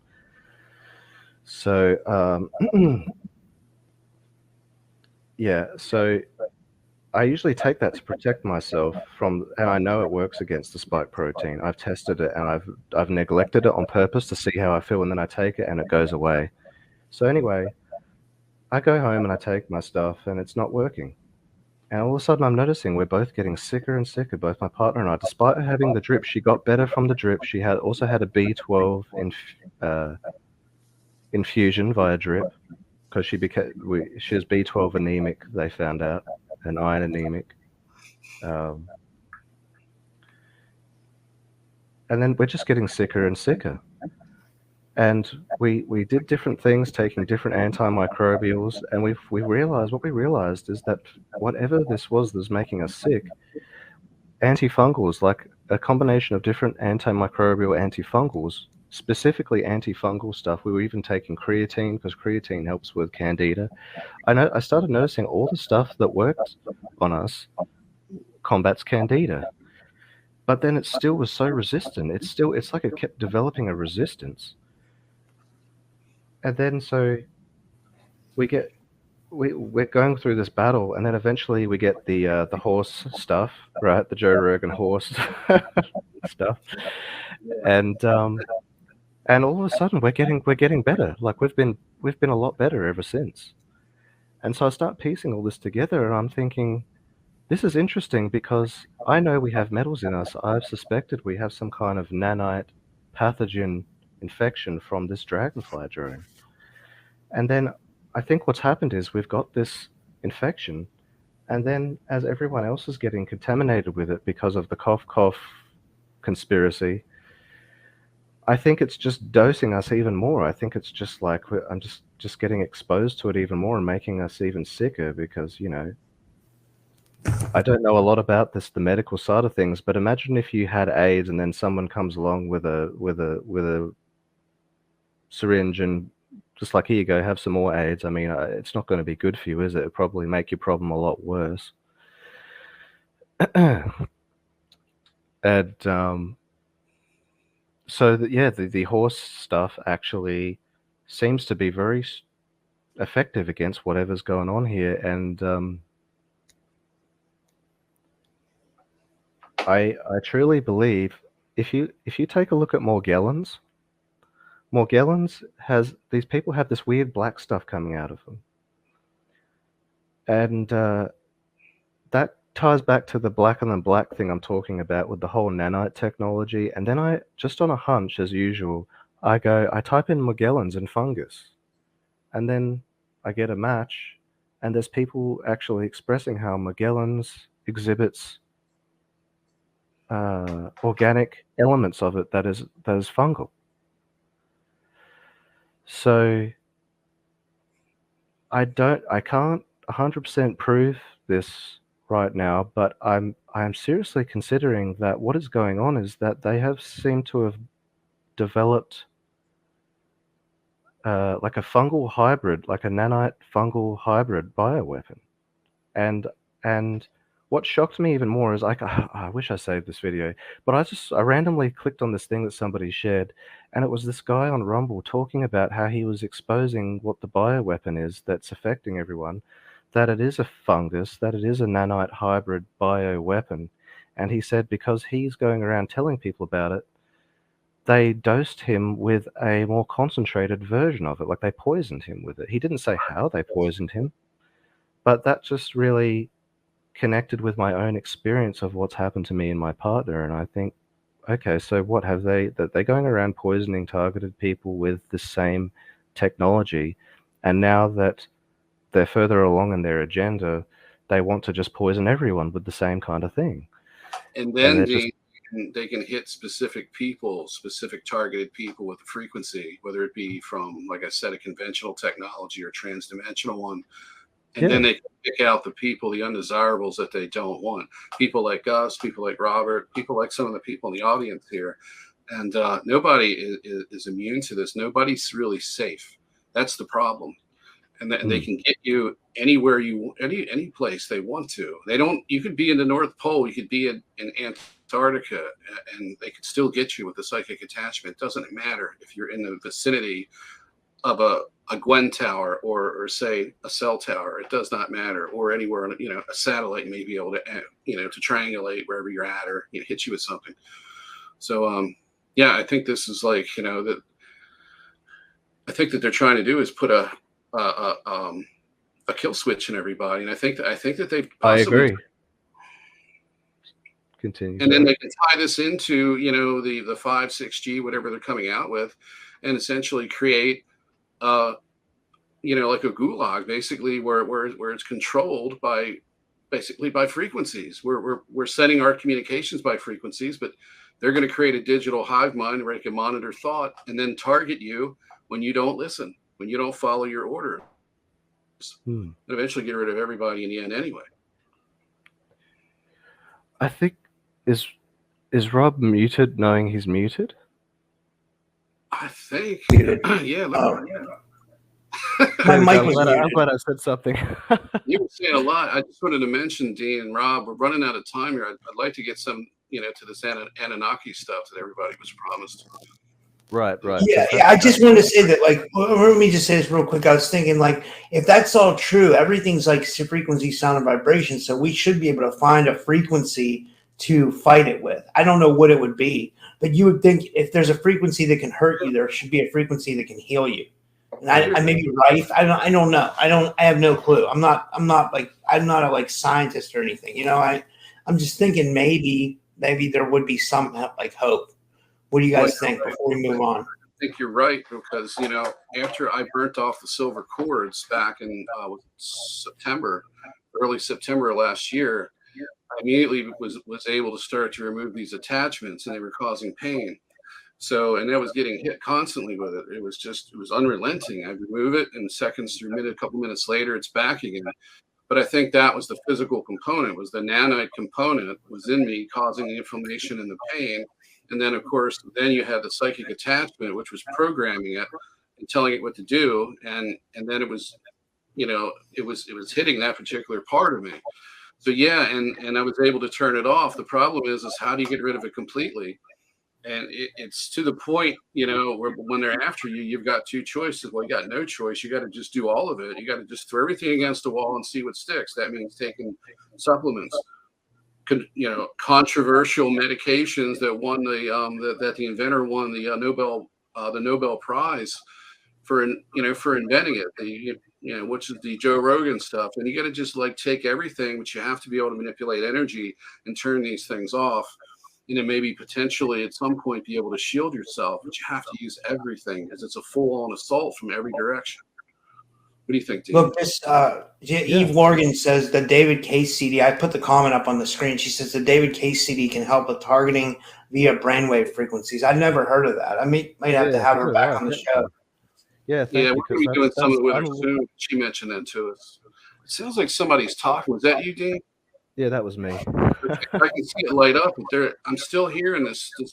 So, yeah, so I usually take that to protect myself from, and I know it works against the spike protein. I've tested it and I've neglected it on purpose to see how I feel, and then I take it and it goes away. So anyway, I go home and I take my stuff and it's not working. And all of a sudden I'm noticing we're both getting sicker and sicker, both my partner and I. Despite her having the drip, she got better from the drip. She also had a B12 infusion via drip, because she was B12 anemic, they found out, and iron anemic. And then we're just getting sicker and sicker. And we did different things, taking different antimicrobials, and we realized is that whatever this was that was making us sick, antifungals, like a combination of different antimicrobial antifungals, specifically antifungal stuff. We were even taking creatine, because creatine helps with candida. I started noticing all the stuff that worked on us combats candida, but then it still was so resistant. It's like it kept developing a resistance. And then so we're going through this battle, and then eventually we get the horse stuff, right? The Joe Rogan horse stuff, and all of a sudden we're getting better. Like we've been a lot better ever since. And so I start piecing all this together, and I'm thinking, this is interesting because I know we have metals in us. I've suspected we have some kind of nanite pathogen infection from this dragonfly drone. And then I think what's happened is we've got this infection, and then as everyone else is getting contaminated with it because of the cough conspiracy, I think it's just dosing us even more. I think it's just like I'm just getting exposed to it even more and making us even sicker, because, you know, I don't know a lot about the medical side of things, but imagine if you had AIDS and then someone comes along with a syringe and just like, here you go, have some more AIDS. I mean, it's not going to be good for you, is it? It'll probably make your problem a lot worse. And so the horse stuff actually seems to be very effective against whatever's going on here. And I truly believe if you take a look at Morgellons has, these people have this weird black stuff coming out of them. And that ties back to the blacker than black thing I'm talking about with the whole nanite technology. And then I, just on a hunch as usual, I type in Morgellons and fungus. And then I get a match, and there's people actually expressing how Morgellons exhibits organic elements of it that is fungal. So I can't 100% prove this right now, but I'm seriously considering that what is going on is that they have seemed to have developed like a fungal hybrid, like a nanite fungal hybrid bioweapon. And what shocked me even more is I wish I saved this video, but I randomly clicked on this thing that somebody shared, and it was this guy on Rumble talking about how he was exposing what the bioweapon is that's affecting everyone, that it is a fungus, that it is a nanite hybrid bioweapon. And he said because he's going around telling people about it, they dosed him with a more concentrated version of it, like they poisoned him with it. He didn't say how they poisoned him, but that just really connected with my own experience of what's happened to me and my partner. And I think, okay, so what have that they're going around poisoning targeted people with the same technology, and now that they're further along in their agenda, they want to just poison everyone with the same kind of thing. And then they can hit specific people, specific targeted people with a frequency, whether it be from, like I said, a conventional technology or transdimensional one. And then they can pick out the people, the undesirables that they don't want. People like us, people like Robert, people like some of the people in the audience here. And nobody is immune to this. Nobody's really safe. That's the problem. And they can get you anywhere any place they want to. You could be in the North Pole, you could be in Antarctica, and they could still get you with a psychic attachment. It doesn't matter if you're in the vicinity of a Gwen tower or say a cell tower. It does not matter, or anywhere, a satellite may be able to, to triangulate wherever you're at, or hit you with something. So, I think this is like, that I think that they're trying to do is put a kill switch in everybody, and I think that they've I agree. Continue. And then they can tie this into, the 5-6G, whatever they're coming out with, and essentially create, like a gulag, basically, where it's controlled by frequencies. We're setting our communications by frequencies, but they're going to create a digital hive mind where they can monitor thought and then target you when you don't listen, when you don't follow your orders, and eventually get rid of everybody in the end anyway. I think is Rob muted knowing he's muted? I think, yeah. My mic was I'm glad I said something. You were saying a lot. I just wanted to mention, Dean and Rob, we're running out of time here. I'd like to get some, to this Anunnaki stuff that everybody was promised. Right. Yeah. I just wanted to say that, like, let me just say this real quick. I was thinking, like, if that's all true, everything's like frequency, sound, and vibration. So we should be able to find a frequency to fight it with. I don't know what it would be, but you would think if there's a frequency that can hurt you, there should be a frequency that can heal you. And I may be right. I don't know. I have no clue. I'm not a scientist or anything. I'm just thinking maybe there would be some like hope. What do you guys think before we move on? I think you're right, because after I burnt off the silver cords back in early September last year, I immediately was able to start to remove these attachments, and they were causing pain. So, and I was getting hit constantly with it. It was unrelenting. I'd remove it, and seconds through a couple minutes later, it's back again. But I think that was the physical component, was the nanite component was in me, causing the inflammation and the pain. And then, of course, then you had the psychic attachment, which was programming it and telling it what to do. And then it was, it was hitting that particular part of me. So, yeah, and I was able to turn it off. The problem is how do you get rid of it completely? And it's to the point, where when they're after you, you've got two choices. Well, you got no choice. You got to just do all of it. You got to just throw everything against the wall and see what sticks. That means taking supplements, controversial medications that won that the inventor won the Nobel Prize for inventing it. Which is the Joe Rogan stuff. And you got to just take everything, but you have to be able to manipulate energy and turn these things off. And then maybe potentially at some point be able to shield yourself, but you have to use everything because it's a full-on assault from every direction. What do you think, Dean? Look, this Eve Morgan says the David Case CD. I put the comment up on the screen. She says the David Case CD can help with targeting via brainwave frequencies. I've never heard of that. I might have to have her back on the show. Yeah, we're going to be doing some of it with her soon. She mentioned that to us. It sounds like somebody's talking. Was that you, Dean? Yeah, that was me. I can see it light up. I'm still hearing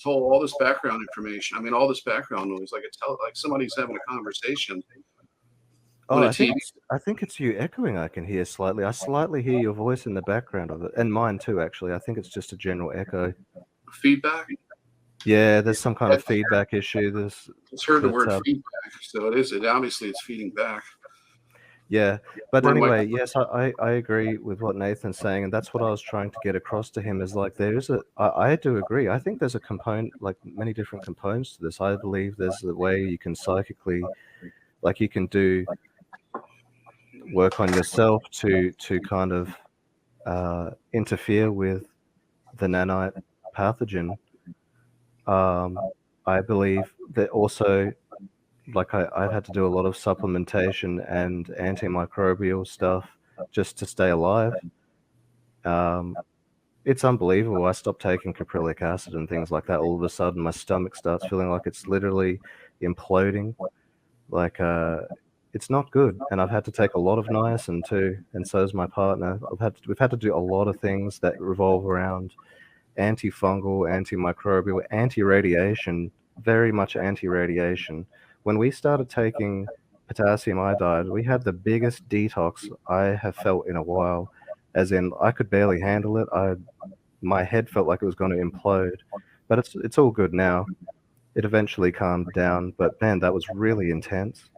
all this background information. I mean, all this background noise. Like somebody's having a conversation. Oh, I think it's you echoing. I can hear slightly. I slightly hear your voice in the background of it, and mine too. Actually, I think it's just a general echo. Feedback. Yeah, there's some kind of feedback issue. It's heard the word feedback, so it is. It obviously it's feeding back. Yeah, but anyway, yes, I agree with what Nathan's saying, and that's what I was trying to get across to him. Is I do agree. I think there's a component, like many different components to this. I believe there's a way you can psychically, you can do work on yourself to kind of interfere with the nanite pathogen. I believe that also, I've had to do a lot of supplementation and antimicrobial stuff just to stay alive. It's unbelievable. I stopped taking caprylic acid and things like that. All of a sudden, my stomach starts feeling like it's literally imploding. It's not good. And I've had to take a lot of niacin too, and so has my partner. We've had to do a lot of things that revolve around antifungal, antimicrobial, anti-radiation, very much anti-radiation. When we started taking potassium iodide, we had the biggest detox I have felt in a while, as in I could barely handle it. My head felt like it was going to implode, but it's all good now. It eventually calmed down, but man, that was really intense.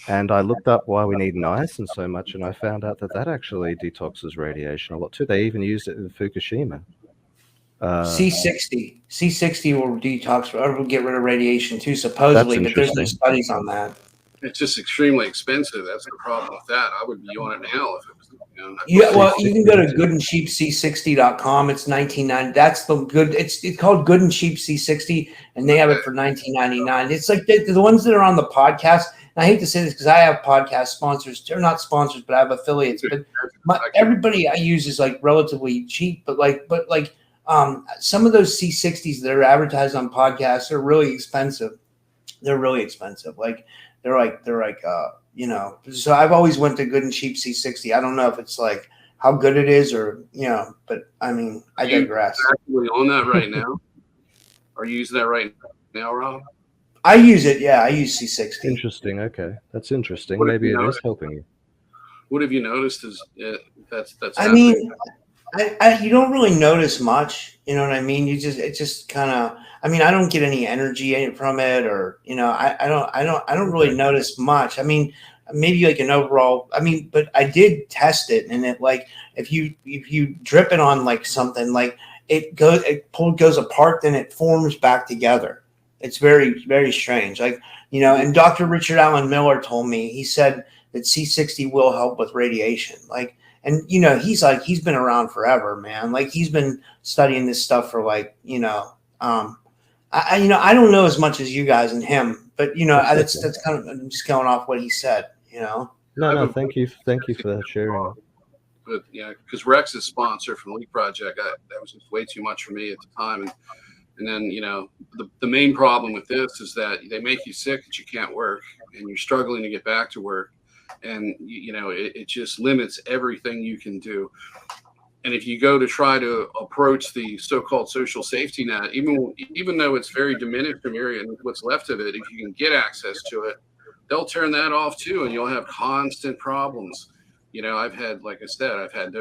And I looked up why we need niacin so much, and I found out that actually detoxes radiation a lot too. They even used it in Fukushima. C60 will detox or will get rid of radiation too, supposedly, but there's no studies on that. It's just extremely expensive. That's the problem with that. I would be on it now if it was. Yeah, well, you can go to goodandcheapc60.com. It's $19.90. That's the good. It's called Good and Cheap C60, and they have it for $19.99. It's like the ones that are on the podcast. And I hate to say this because I have podcast sponsors. They're not sponsors, but I have affiliates. But everybody I use is like relatively cheap. But some of those C60s that are advertised on podcasts are really expensive. They're really expensive. So I've always went to Good and Cheap C60. I don't know if it's like how good it is or, but I mean, I digress. Are you actually on that right now? Are you using that right now, Rob? I use it. Yeah, I use C60. Interesting. Okay. That's interesting. Maybe it is helping you. What have you noticed that's I mean, you don't really notice much, you know what I mean? It just kind of, I mean, I don't get any energy from it or, I don't really notice much. I mean, maybe like an overall, but I did test it and it like, if you drip it on like something like it goes apart, then it forms back together. It's very, very strange. Like, and Dr. Richard Allen Miller told me, he said that C60 will help with radiation. Like, and, he's been around forever, man. Like he's been studying this stuff for like, I don't know as much as you guys and him, but that's kind of, I'm just going off what he said, No, thank you for sharing. But yeah, because Rex's sponsor from Leak Project, that was just way too much for me at the time, and then the main problem with this is that they make you sick that you can't work, and you're struggling to get back to work, and it just limits everything you can do. And if you go to try to approach the so-called social safety net, even though it's very diminished from area and what's left of it, if you can get access to it, they'll turn that off too, and you'll have constant problems. I've had, like I said, I've had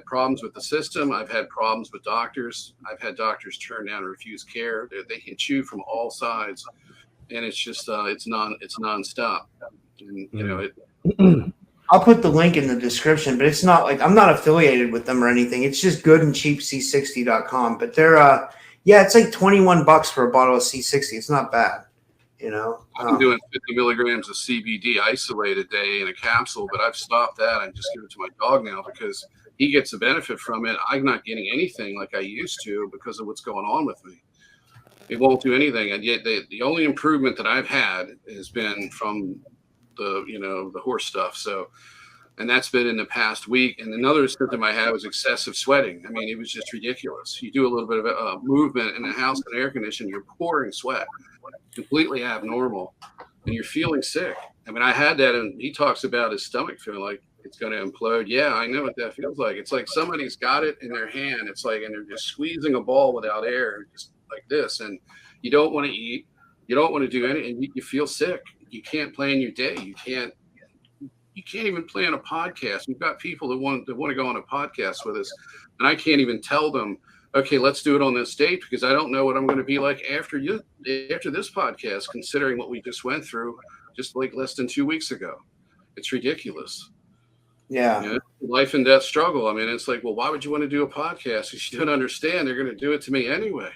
problems with the system. I've had problems with doctors. I've had doctors turn down and refuse care. They hit you from all sides, and it's just it's nonstop. And I'll put the link in the description, but it's not like I'm not affiliated with them or anything. It's just goodandcheapc60.com. But they're it's like $21 for a bottle of C60. It's not bad, I'm doing 50 milligrams of CBD isolate a day in a capsule, but I've stopped that. I just give it to my dog now because he gets a benefit from it. I'm not getting anything like I used to because of what's going on with me. It won't do anything, and yet the only improvement that I've had has been from the horse stuff. So, and that's been in the past week. And another symptom I had was excessive sweating. I mean, it was just ridiculous. You do a little bit of movement in a house and air conditioning, you're pouring sweat, completely abnormal, and you're feeling sick. I mean, I had that, and he talks about his stomach feeling like it's going to implode. Yeah, I know what that feels like. It's like somebody's got it in their hand. It's like, and they're just squeezing a ball without air, just like this. And you don't want to eat. You don't want to do anything. And you feel sick. You can't plan your day. You can't even plan a podcast. We've got people that want to go on a podcast with us, and I can't even tell them, okay, let's do it on this date because I don't know what I'm going to be like after this podcast, considering what we just went through just like less than 2 weeks ago. It's ridiculous. Yeah. Life and death struggle. I mean, it's like, well, why would you want to do a podcast? Because you don't understand. They're going to do it to me anyway.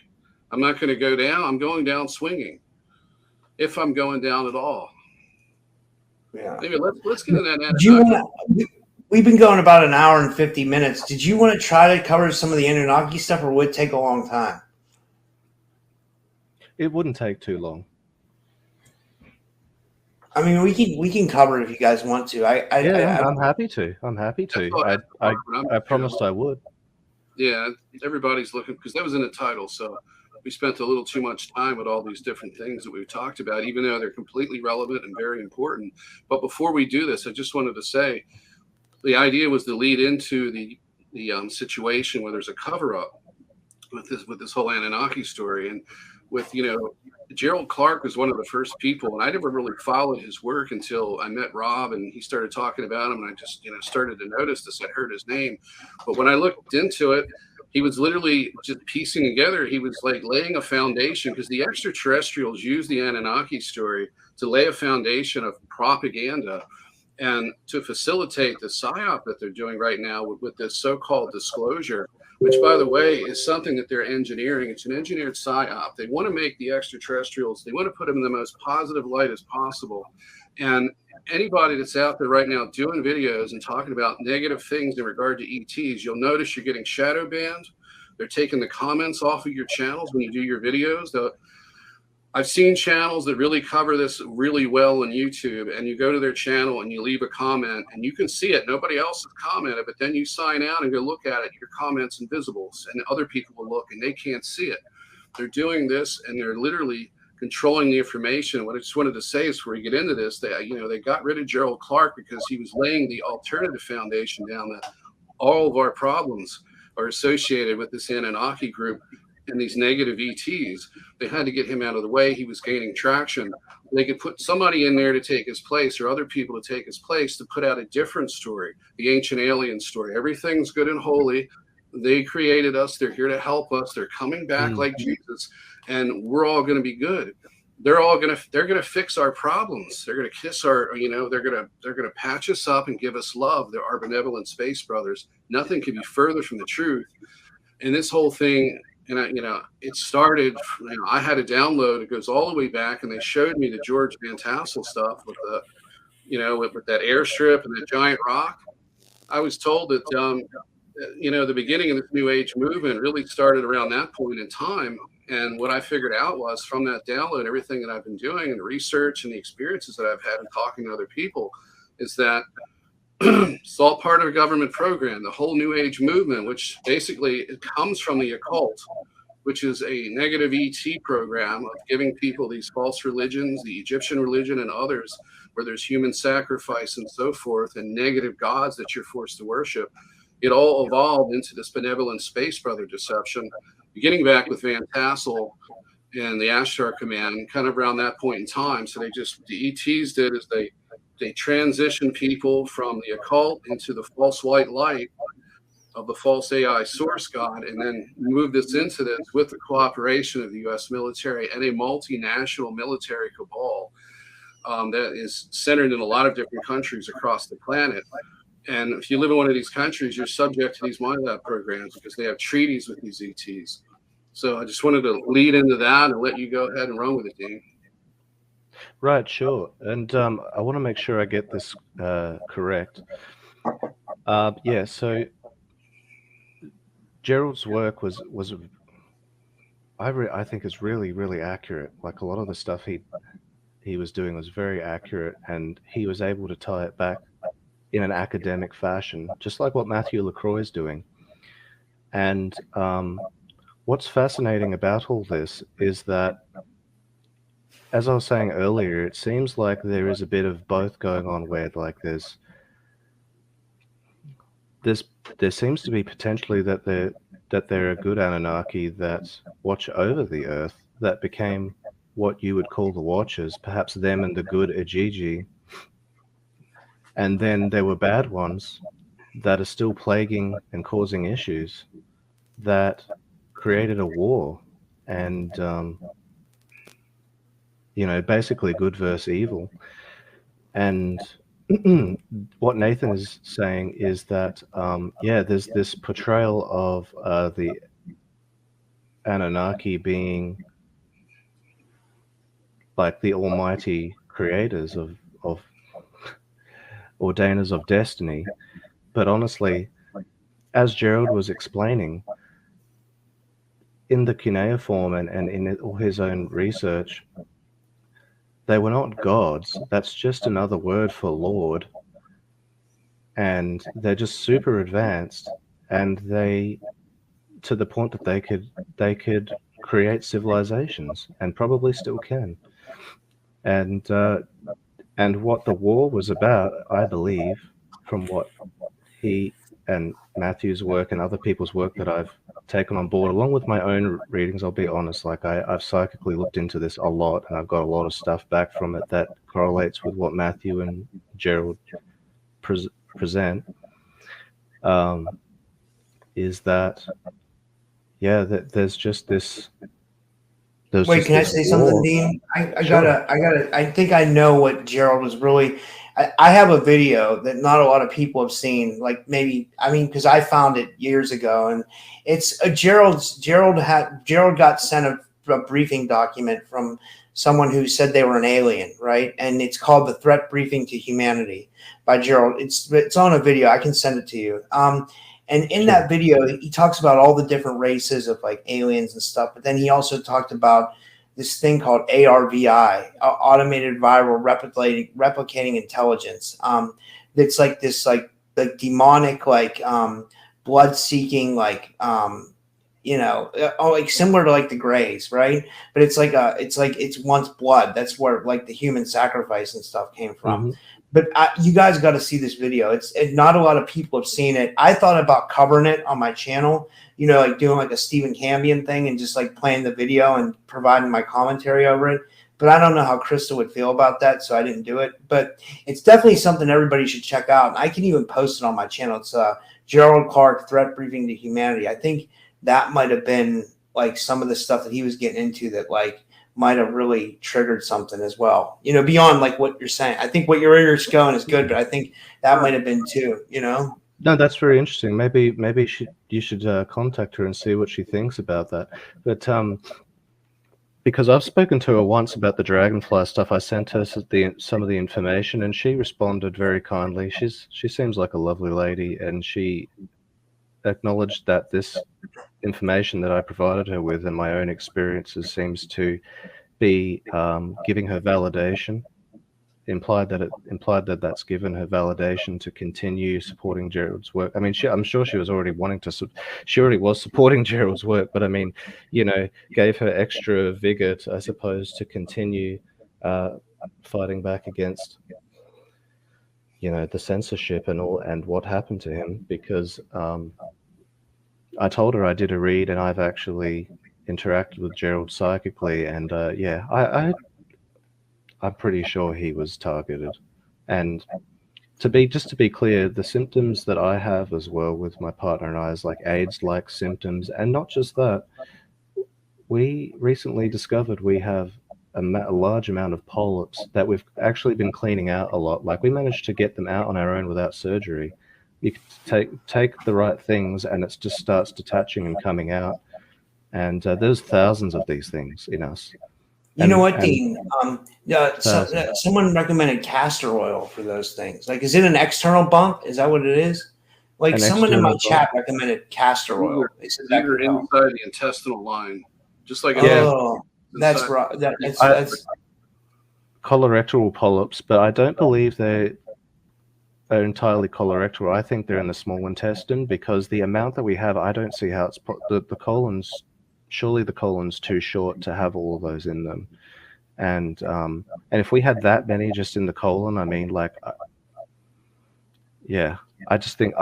I'm not going to go down. I'm going down swinging. If I'm going down at all. Yeah. Maybe let's get into that. We've been going about an hour and 50 minutes. Did you want to try to cover some of the Anunnaki stuff, or would it take a long time? It wouldn't take too long. I mean, we can cover it if you guys want to. I'm happy to. I promised I would. Yeah, everybody's looking because that was in the title, so we spent a little too much time with all these different things that we've talked about, even though they're completely relevant and very important. But before we do this, I just wanted to say the idea was to lead into the situation where there's a cover-up with this whole Anunnaki story. And with, Gerald Clark was one of the first people, and I never really followed his work until I met Rob and he started talking about him, and I just, started to notice this. I heard his name. But when I looked into it, he was literally just piecing together. He was like laying a foundation, because the extraterrestrials use the Anunnaki story to lay a foundation of propaganda and to facilitate the psyop that they're doing right now with this so-called disclosure, which, by the way, is something that they're engineering. It's an engineered psyop. They want to make the extraterrestrials, they want to put them in the most positive light as possible. And anybody that's out there right now doing videos and talking about negative things in regard to ETs, you'll notice you're getting shadow banned. They're taking the comments off of your channels when you do your videos. I've seen channels that really cover this really well on YouTube, and you go to their channel and you leave a comment and you can see it. Nobody else has commented, but then you sign out and go look at it. Your comment's invisible, and other people will look and they can't see it. They're doing this, and they're literally controlling the information. What I just wanted to say is, before we get into this, they got rid of Gerald Clark because he was laying the alternative foundation down that all of our problems are associated with this Anunnaki group and these negative ETs. They had to get him out of the way. He was gaining traction. They could put somebody in there to take his place, or other people to take his place, to put out a different story, the ancient alien story. Everything's good and holy. They created us. They're here to help us. They're coming back like Jesus, and we're all going to be good. They're going to fix our problems. They're going to kiss our, they're going to patch us up and give us love. They're our benevolent space brothers. Nothing could be further from the truth. And this whole thing, and it started, I had a download. It goes all the way back, and they showed me the George Van Tassel stuff with the, with that airstrip and that giant rock. I was told that, the beginning of this New Age movement really started around that point in time. And what I figured out was, from that download, everything that I've been doing and the research and the experiences that I've had in talking to other people, is that it's all part of a government program. The whole New Age movement, which basically it comes from the occult, which is a negative ET program of giving people these false religions, the Egyptian religion and others, where there's human sacrifice and so forth, and negative gods that you're forced to worship. It all evolved into this benevolent space brother deception, beginning back with Van Tassel and the Ashtar Command, kind of around that point in time. So the ETs did is they transitioned people from the occult into the false white light of the false AI source god, and then moved us into this with the cooperation of the U.S. military and a multinational military cabal that is centered in a lot of different countries across the planet. And if you live in one of these countries, you're subject to these MILAB programs because they have treaties with these ETs. So I just wanted to lead into that and let you go ahead and run with it, Dean. Right, sure. And I want to make sure I get this correct. So Gerald's work was I think is really, really accurate. Like, a lot of the stuff he was doing was very accurate, and he was able to tie it back in an academic fashion, just like what Matthew LaCroix is doing. And what's fascinating about all this is that, as I was saying earlier, it seems like there is a bit of both going on, where like there seems to be potentially that there are good Anunnaki that watch over the earth, that became what you would call the Watchers, perhaps them and the good Ejiji. And then there were bad ones that are still plaguing and causing issues that created a war, and basically good versus evil. And what Nathan is saying is that there's this portrayal of the Anunnaki being like the almighty creators of ordainers of destiny. But honestly, as Gerald was explaining, in the cuneiform and in all his own research, they were not gods. That's just another word for Lord. And they're just super advanced, and they, to the point that they could create civilizations, and probably still can. And what the war was about, I believe, from what he and Matthew's work and other people's work that I've taken on board, along with my own readings, I'll be honest, like I've psychically looked into this a lot, and I've got a lot of stuff back from it that correlates with what Matthew and Gerald present, is that yeah, there's just this. Wait, can I say something, Dean? I think I know what Gerald was really. I have a video that not a lot of people have seen. Like maybe, I mean, because I found it years ago, and it's a Gerald got sent a briefing document from someone who said they were an alien, right? And it's called The Threat Briefing to Humanity by Gerald. It's on a video. I can send it to you. And in that video, he talks about all the different races of like aliens and stuff. But then he also talked about this thing called ARVI, Automated Viral Replicating Intelligence. That's like this like demonic like blood seeking like like similar to like the Greys, right? But it's once blood. That's where like the human sacrifice and stuff came from. Mm-hmm. But you guys got to see this video. It's not a lot of people have seen it. I thought about covering it on my channel, like doing like a Stephen Cambion thing and just like playing the video and providing my commentary over it. But I don't know how Krista would feel about that, so I didn't do it. But it's definitely something everybody should check out. And I can even post it on my channel. It's Gerald Clark, Threat Briefing to Humanity. I think that might have been like some of the stuff that he was getting into that like might have really triggered something as well, beyond like what you're saying. I think what your ears going is good, but I think that might have been too, No, that's very interesting. Maybe you should contact her and see what she thinks about that. But because I've spoken to her once about the dragonfly stuff, I sent her some of the information, and she responded very kindly. She seems like a lovely lady, and she acknowledged that this information that I provided her with and my own experiences seems to be giving her validation. Implied that that's given her validation to continue supporting Gerald's work. I mean, I'm sure she was already she already was supporting Gerald's work, but I mean, gave her extra vigor, I suppose, to continue fighting back against, the censorship and what happened to him, because I told her I did a read, and I've actually interacted with Gerald psychically, and I'm pretty sure he was targeted. And to be clear, the symptoms that I have as well with my partner and I is like AIDS-like symptoms, and not just that. We recently discovered we have a large amount of polyps that we've actually been cleaning out a lot. Like, we managed to get them out on our own without surgery. You can take the right things, and it just starts detaching and coming out. And there's thousands of these things in us. You know what, Dean? Someone recommended castor oil for those things. Like, is it an external bump? Is that what it is? Like, someone in my chat recommended castor oil. They said that you're inside the intestinal line, just like that's right. That's colorectal polyps, but I don't believe they are entirely colorectal. I think they're in the small intestine, because the amount that we have, I don't see how it's the colon's. Surely the colon's too short to have all of those in them, and if we had that many just in the colon, I mean, like, I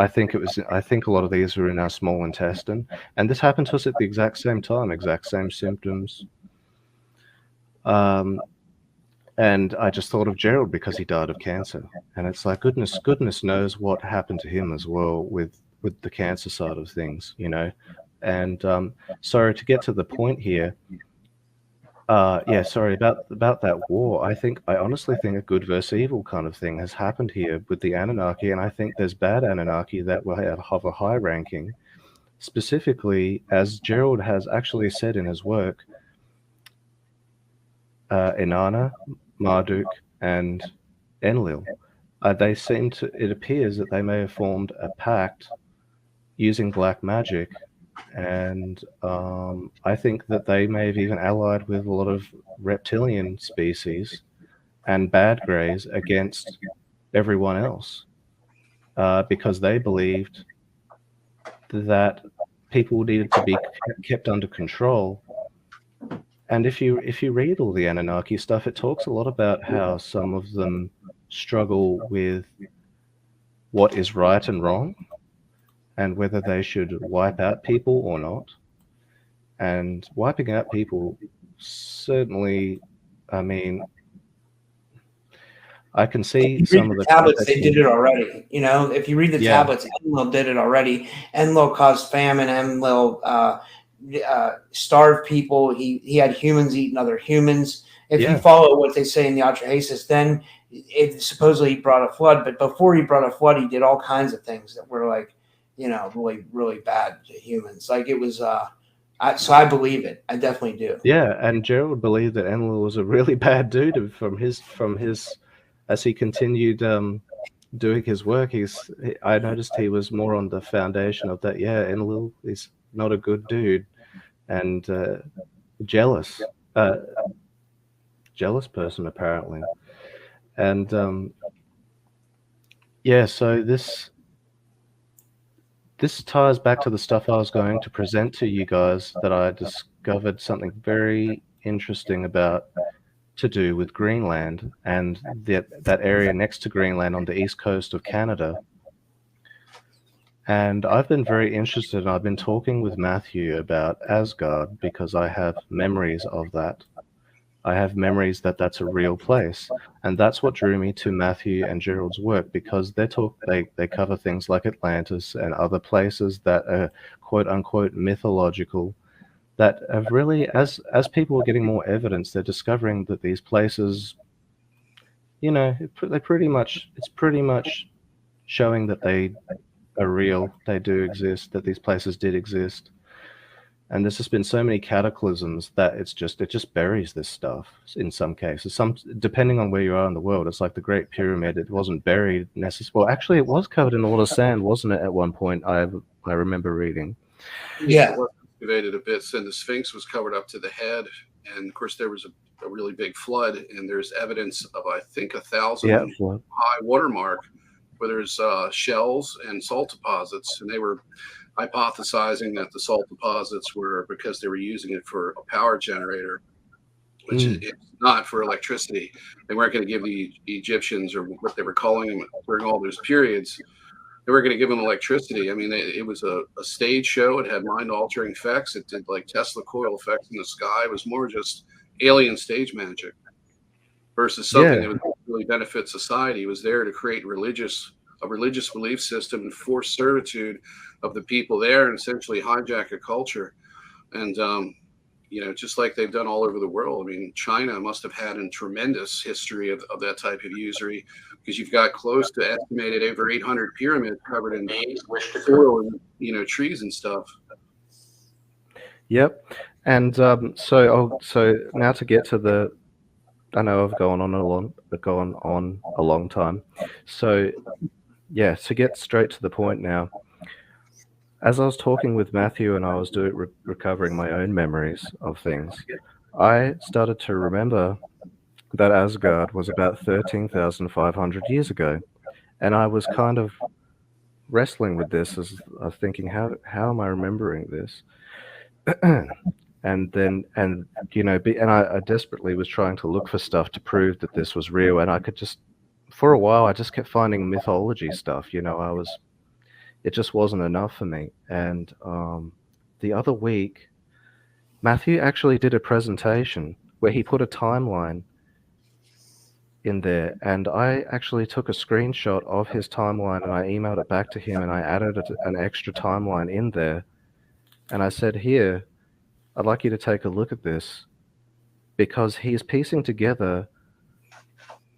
think a lot of these were in our small intestine, and this happened to us at the exact same time, exact same symptoms. And I just thought of Gerald because he died of cancer, and it's like goodness knows what happened to him as well with the cancer side of things, And sorry, to get to the point here. Sorry about that war. I honestly think a good versus evil kind of thing has happened here with the Anunnaki, and I think there's bad Anunnaki that will have a high ranking. Specifically, as Gerald has actually said in his work, Inanna, Marduk, and Enlil. It appears that they may have formed a pact using black magic, and I think that they may have even allied with a lot of reptilian species and bad greys against everyone else, because they believed that people needed to be kept under control. And if you read all the Anunnaki stuff, it talks a lot about how some of them struggle with what is right and wrong, and whether they should wipe out people or not. And wiping out people, certainly, I mean, I can see some of the tablets. They did it already. If you read the tablets, Enlil did it already. Enlil caused famine. Enlil starved people. He had humans eating other humans. If Yeah. you follow what they say in the Atrahasis, then it supposedly he brought a flood. But before he brought a flood, he did all kinds of things that were like, really, really bad to humans. Like it was. So I believe it. I definitely do. Yeah, and Gerald believed that Enlil was a really bad dude from his as he continued doing his work. I noticed he was more on the foundation of that. Yeah, Enlil is not a good dude, and jealous person apparently, and so this ties back to the stuff I was going to present to you guys, that I discovered something very interesting about to do with Greenland and that area next to Greenland on the east coast of Canada. And I've been very interested, and I've been talking with Matthew about Asgard because I have memories of that. I have memories that that's a real place, and that's what drew me to Matthew and Gerald's work, because they cover things like Atlantis and other places that are quote unquote mythological, that have really, as people are getting more evidence, they're discovering that these places, it's pretty much showing that they are real, they do exist, that these places did exist. And there's just been so many cataclysms that it just buries this stuff in some cases. Depending on where you are in the world, it's like the Great Pyramid. It wasn't buried necessarily. Well, actually, it was covered in a lot of sand, wasn't it? At one point, I remember reading. Yeah, it was excavated a bit, and the Sphinx was covered up to the head. And of course, there was a really big flood, and there's evidence of I think 1,000 high watermark where there's shells and salt deposits, and they were hypothesizing that the salt deposits were because they were using it for a power generator, which is not for electricity. They weren't going to give the Egyptians, or what they were calling them during all those periods, they weren't going to give them electricity. I mean, it was a stage show. It had mind-altering effects. It did like Tesla coil effects in the sky. It was more just alien stage magic versus something that would really benefit society. It was there to create a religious belief system and force servitude of the people there, and essentially hijack a culture. And just like they've done all over the world. I mean, China must have had a tremendous history of that type of usury, because you've got close to estimated over 800 pyramids covered in soil and trees and stuff. Yep. And so now to get to I know I've gone on a long time. So yeah, to get straight to the point now, as I was talking with Matthew and I was recovering my own memories of things, I started to remember that Asgard was about 13,500 years ago. And I was kind of wrestling with this, as I was thinking, how am I remembering this? And I desperately was trying to look for stuff to prove that this was real. And I could for a while, I just kept finding mythology stuff. It just wasn't enough for me. And the other week, Matthew actually did a presentation where he put a timeline in there, and I actually took a screenshot of his timeline and I emailed it back to him, and I added an extra timeline in there, and I said, here, I'd like you to take a look at this, because he's piecing together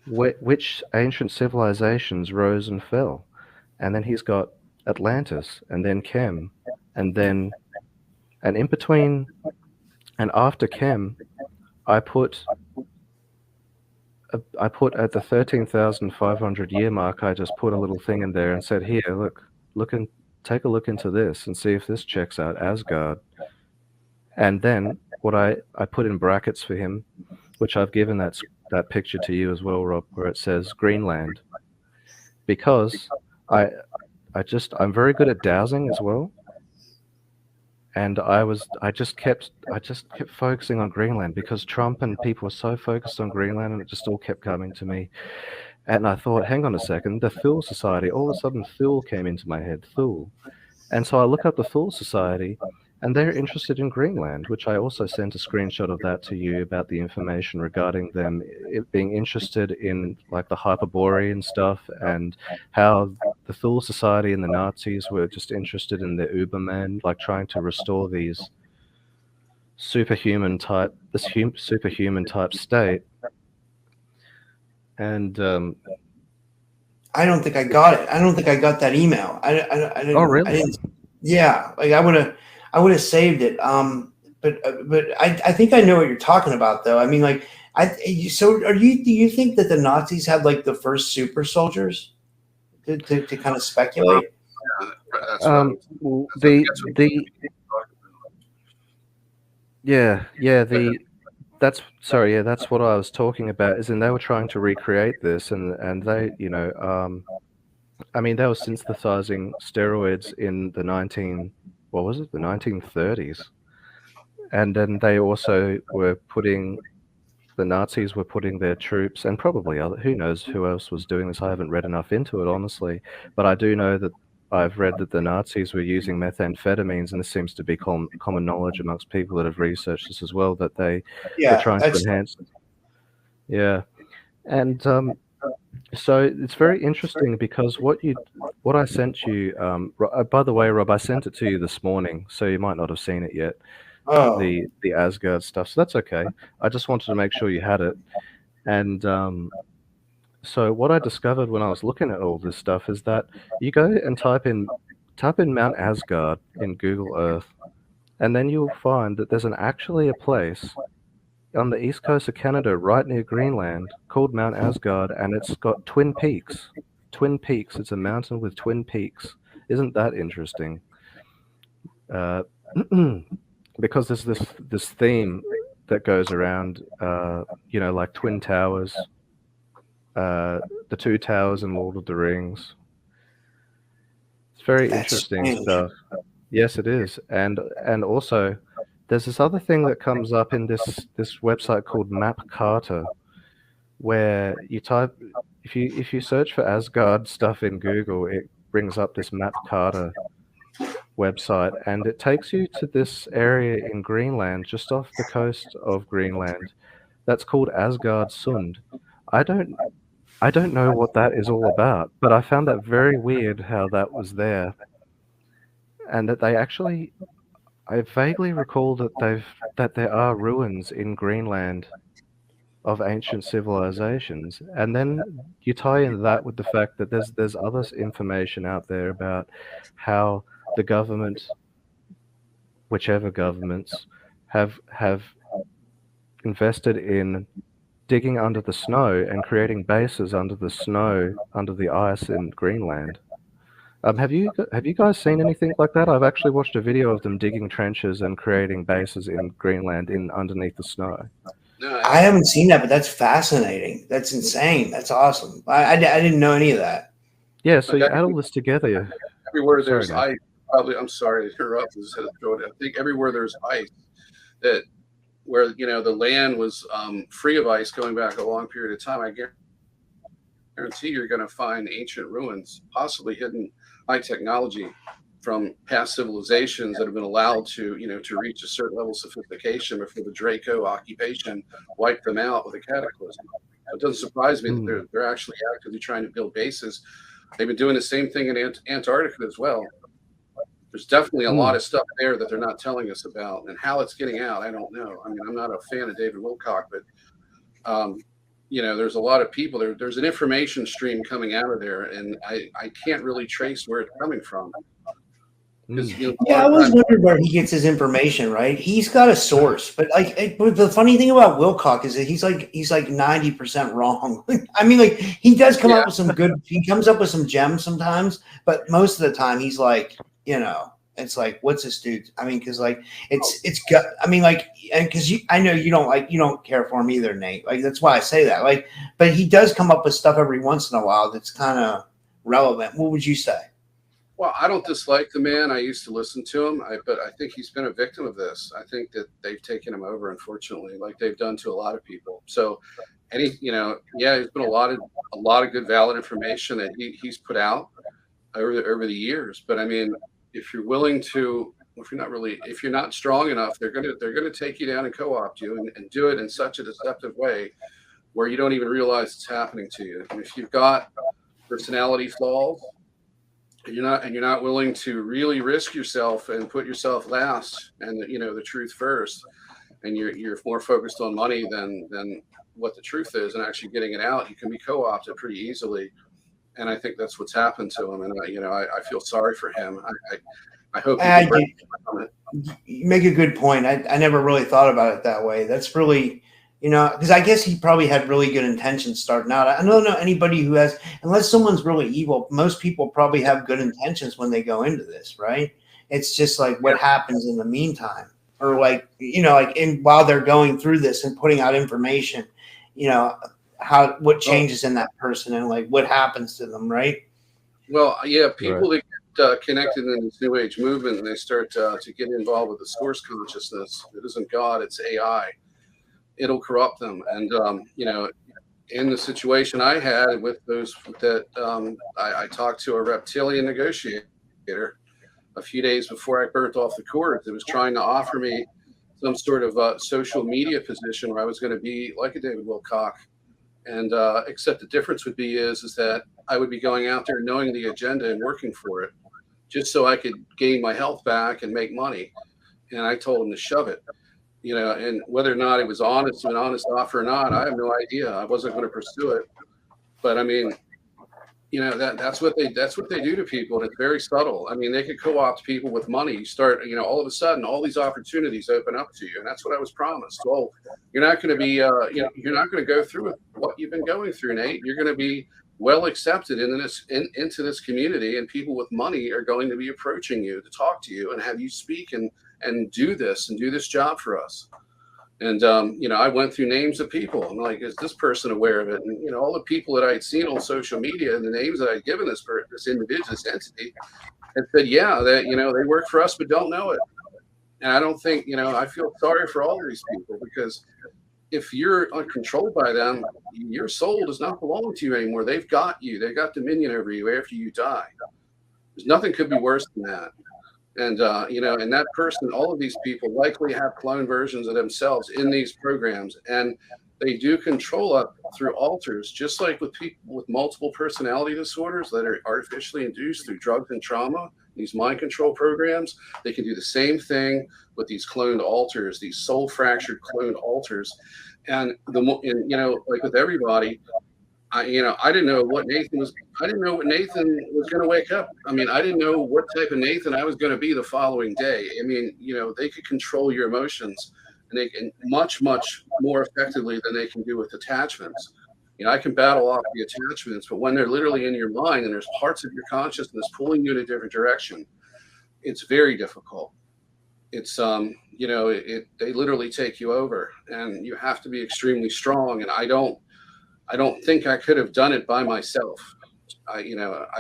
which ancient civilizations rose and fell. And then he's got Atlantis, and then Chem, and in between and after Chem, I put at the 13,500 year mark, I just put a little thing in there and said, here, look and take a look into this and see if this checks out Asgard. And then what I put in brackets for him, which I've given that picture to you as well, Rob, where it says Greenland, because I'm very good at dowsing as well. And I just kept focusing on Greenland, because Trump and people were so focused on Greenland, and it just all kept coming to me. And I thought, hang on a second, the Thule Society, all of a sudden Thule came into my head, Thule. And so I look up the Thule Society, and they're interested in Greenland, which I also sent a screenshot of that to you about the information regarding them being interested in like the Hyperborean stuff, and how the Thule Society and the Nazis were just interested in the Uberman, like trying to restore these superhuman type state, and I don't think I got it. I don't think I got that email. I didn't. Oh, really? I didn't. Yeah, like I would have saved it. But I think I know what you're talking about, though. I mean, like, so do you think that the Nazis had like the first super soldiers to kind of speculate? That's what I was talking about. Is in they were trying to recreate this, and they, I mean, they were synthesizing steroids in the 1930s, and then they also were the Nazis were putting their troops, and probably who knows who else was doing this. I haven't read enough into it, honestly, but I do know that I've read that the Nazis were using methamphetamines, and this seems to be common knowledge amongst people that have researched this as well, that they were trying to enhance. Yeah, and so it's very interesting because what I sent you, by the way, Rob, I sent it to you this morning, so you might not have seen it yet. Oh. The Asgard stuff, so that's okay. I just wanted to make sure you had it. And so what I discovered when I was looking at all this stuff is that you go and type in Mount Asgard in Google Earth, and then you'll find that there's actually a place on the east coast of Canada, right near Greenland, called Mount Asgard, and it's got twin peaks. Twin peaks. It's a mountain with twin peaks. Isn't that interesting? Because there's this theme that goes around, like Twin Towers, the two towers in Lord of the Rings. It's very interesting stuff. Yes, it is, and also there's this other thing that comes up in this website called Map Carter, where you type if you search for Asgard stuff in Google, it brings up this Map Carter website, and it takes you to this area in Greenland, just off the coast of Greenland, that's called Asgard Sund. I don't know what that is all about, but I found that very weird how that was there, and that they actually, I vaguely recall that there are ruins in Greenland of ancient civilizations, and then you tie in that with the fact that there's other information out there about how the government, whichever governments, have invested in digging under the snow and creating bases under the snow, under the ice in Greenland. Have you guys seen anything like that? I've actually watched a video of them digging trenches and creating bases in Greenland underneath the snow. No, I haven't seen that, but that's fascinating. That's insane. That's awesome. I didn't know any of that. Yeah, so you add all this together. Everywhere there's ice. I'm sorry to interrupt. I think everywhere there's ice, where the land was free of ice going back a long period of time, I guarantee you're going to find ancient ruins, possibly hidden high technology from past civilizations that have been allowed to reach a certain level of sophistication before the Draco occupation wiped them out with a cataclysm. It doesn't surprise me that they're actually actively trying to build bases. They've been doing the same thing in Antarctica as well. There's definitely a lot of stuff there that they're not telling us about, and how it's getting out, I don't know. I mean, I'm not a fan of David Wilcock, but there's a lot of people there. There's an information stream coming out of there, and I can't really trace where it's coming from. I always wondered where he gets his information. Right, he's got a source, but the funny thing about Wilcock is that he's like 90% wrong. I mean, like, he does come up with some good. He comes up with some gems sometimes, but most of the time he's like, it's like, what's this dude? I mean, because it's gut. I mean, and because I know you don't care for him either, Nate. Like, that's why I say that. But he does come up with stuff every once in a while that's kind of relevant. What would you say? Well, I don't dislike the man. I used to listen to him, but I think he's been a victim of this. I think that they've taken him over, unfortunately, like they've done to a lot of people. So, there's been a lot of good, valid information that he's put out over the years. But I mean, if you're not strong enough, they're gonna take you down and co-opt you and do it in such a deceptive way where you don't even realize it's happening to you. And if you've got personality flaws, and you're not willing to really risk yourself and put yourself last and the truth first, and you're more focused on money than what the truth is and actually getting it out, you can be co-opted pretty easily. And I think that's what's happened to him. And I feel sorry for him. I hope you make a good point. I never really thought about it that way. That's really, because I guess he probably had really good intentions starting out. I don't know anybody who has, unless someone's really evil, most people probably have good intentions when they go into this, right? It's just like what happens in the meantime, or like, while they're going through this and putting out information, what changes in that person and like what happens to them, right? Well, yeah, people that get connected in this New Age movement, and they start to get involved with the source consciousness. It isn't God, it's AI. It'll corrupt them. And, in the situation I had with those that I talked to a reptilian negotiator a few days before I burnt off the cords. It was trying to offer me some sort of social media position where I was going to be like a David Wilcock. And except the difference would be is that I would be going out there knowing the agenda and working for it just so I could gain my health back and make money. And I told him to shove it, and whether or not it was an honest offer or not, I have no idea. I wasn't going to pursue it. But I mean, that's what they do to people. And it's very subtle. I mean, they could co-opt people with money. You start, all of a sudden, all these opportunities open up to you. And that's what I was promised. Well, you're not going to be, you're not going to go through what you've been going through, Nate. You're going to be well accepted into this community, and people with money are going to be approaching you to talk to you and have you speak and do this job for us. And, I went through names of people. I'm like, is this person aware of it? And, all the people that I had seen on social media and the names that I'd given this individual, this entity, had said, yeah, that, they work for us, but don't know it. And I don't think, I feel sorry for all of these people, because if you're controlled by them, your soul does not belong to you anymore. They've got you. They've got dominion over you after you die. There's nothing could be worse than that. And, and that person, all of these people likely have clone versions of themselves in these programs. And they do control us through alters, just like with people with multiple personality disorders that are artificially induced through drugs and trauma, these mind control programs. They can do the same thing with these cloned alters, these soul fractured cloned alters. And like with everybody, I didn't know what Nathan was going to wake up. I mean, I didn't know what type of Nathan I was going to be the following day. I mean, they could control your emotions, and they can much, much more effectively than they can do with attachments. I can battle off the attachments, but when they're literally in your mind and there's parts of your consciousness pulling you in a different direction, it's very difficult. It's, they literally take you over, and you have to be extremely strong. And I don't think I could have done it by myself. I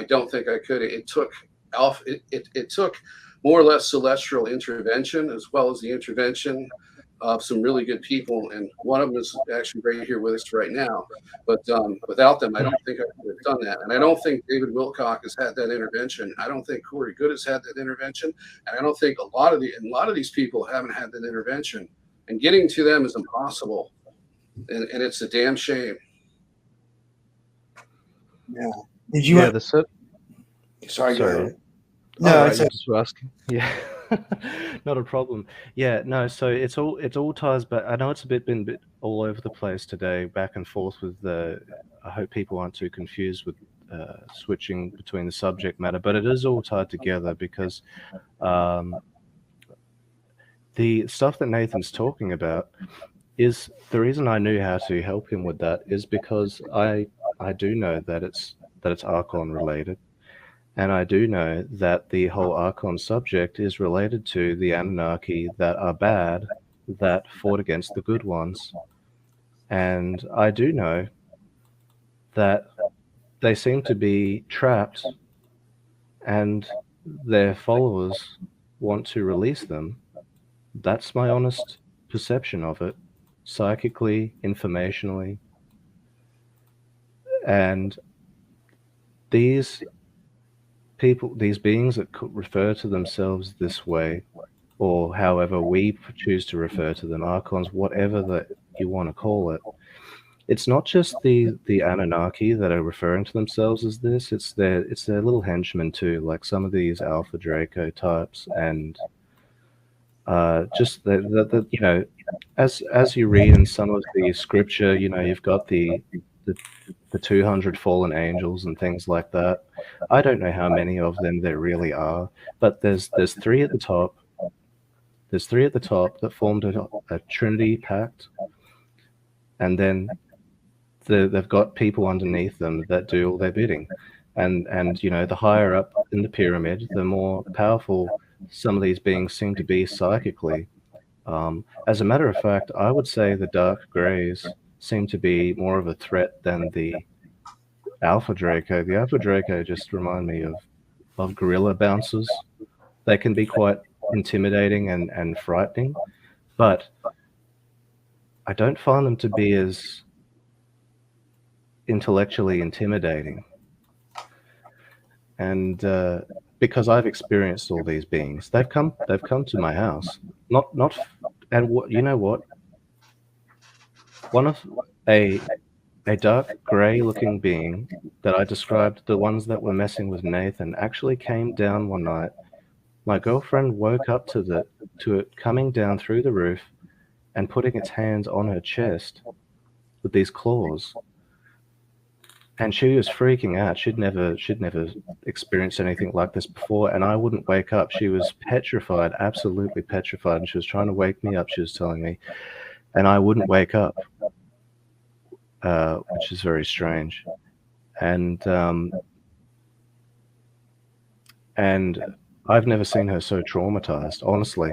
don't think I could. It took more or less celestial intervention, as well as the intervention of some really good people. And one of them is actually right here with us right now. But without them, I don't think I could have done that. And I don't think David Wilcock has had that intervention. I don't think Corey Good has had that intervention. And I don't think a lot of these people haven't had that intervention. And getting to them is impossible. And it's a damn shame. Yeah. Did you? Yeah. Sorry. Go ahead. No, I just asking. Yeah. Not a problem. Yeah. No. So it all ties back. I know it's been a bit all over the place today, back and forth with the. I hope people aren't too confused with switching between the subject matter, but it is all tied together because the stuff that Nathan's talking about is the reason I knew how to help him with that is because I do know that it's Archon related, and I do know that the whole Archon subject is related to the Anunnaki that are bad, that fought against the good ones, and I do know that they seem to be trapped, and their followers want to release them. That's my honest perception of it, psychically, informationally. And these people, these beings that could refer to themselves this way, or however we choose to refer to them, Archons, whatever that you want to call it, it's not just the Anunnaki that are referring to themselves as this, it's their little henchmen too, like some of these Alpha Draco types and Just you know, as you read in some of the scripture, you know, you've got the 200 fallen angels and things like that. I don't know how many of them there really are, but there's three at the top. There's three at the top that formed a Trinity pact, and then they've got people underneath them that do all their bidding. And you know, the higher up in the pyramid, the more powerful some of these beings seem to be psychically. As a matter of fact, I would say the Dark Greys seem to be more of a threat than the Alpha Draco. The Alpha Draco just remind me of gorilla bouncers. They can be quite intimidating and frightening, but I don't find them to be as intellectually intimidating. And because I've experienced all these beings, they've come to my house. And what, you know what? One of a dark gray looking being that I described, the ones that were messing with Nathan, actually came down one night. My girlfriend woke up to it coming down through the roof and putting its hands on her chest with these claws. And she was freaking out. She'd never experienced anything like this before, and I wouldn't wake up. She was petrified, absolutely petrified, and she was trying to wake me up, she was telling me, and I wouldn't wake up, which is very strange. And I've never seen her so traumatized, honestly.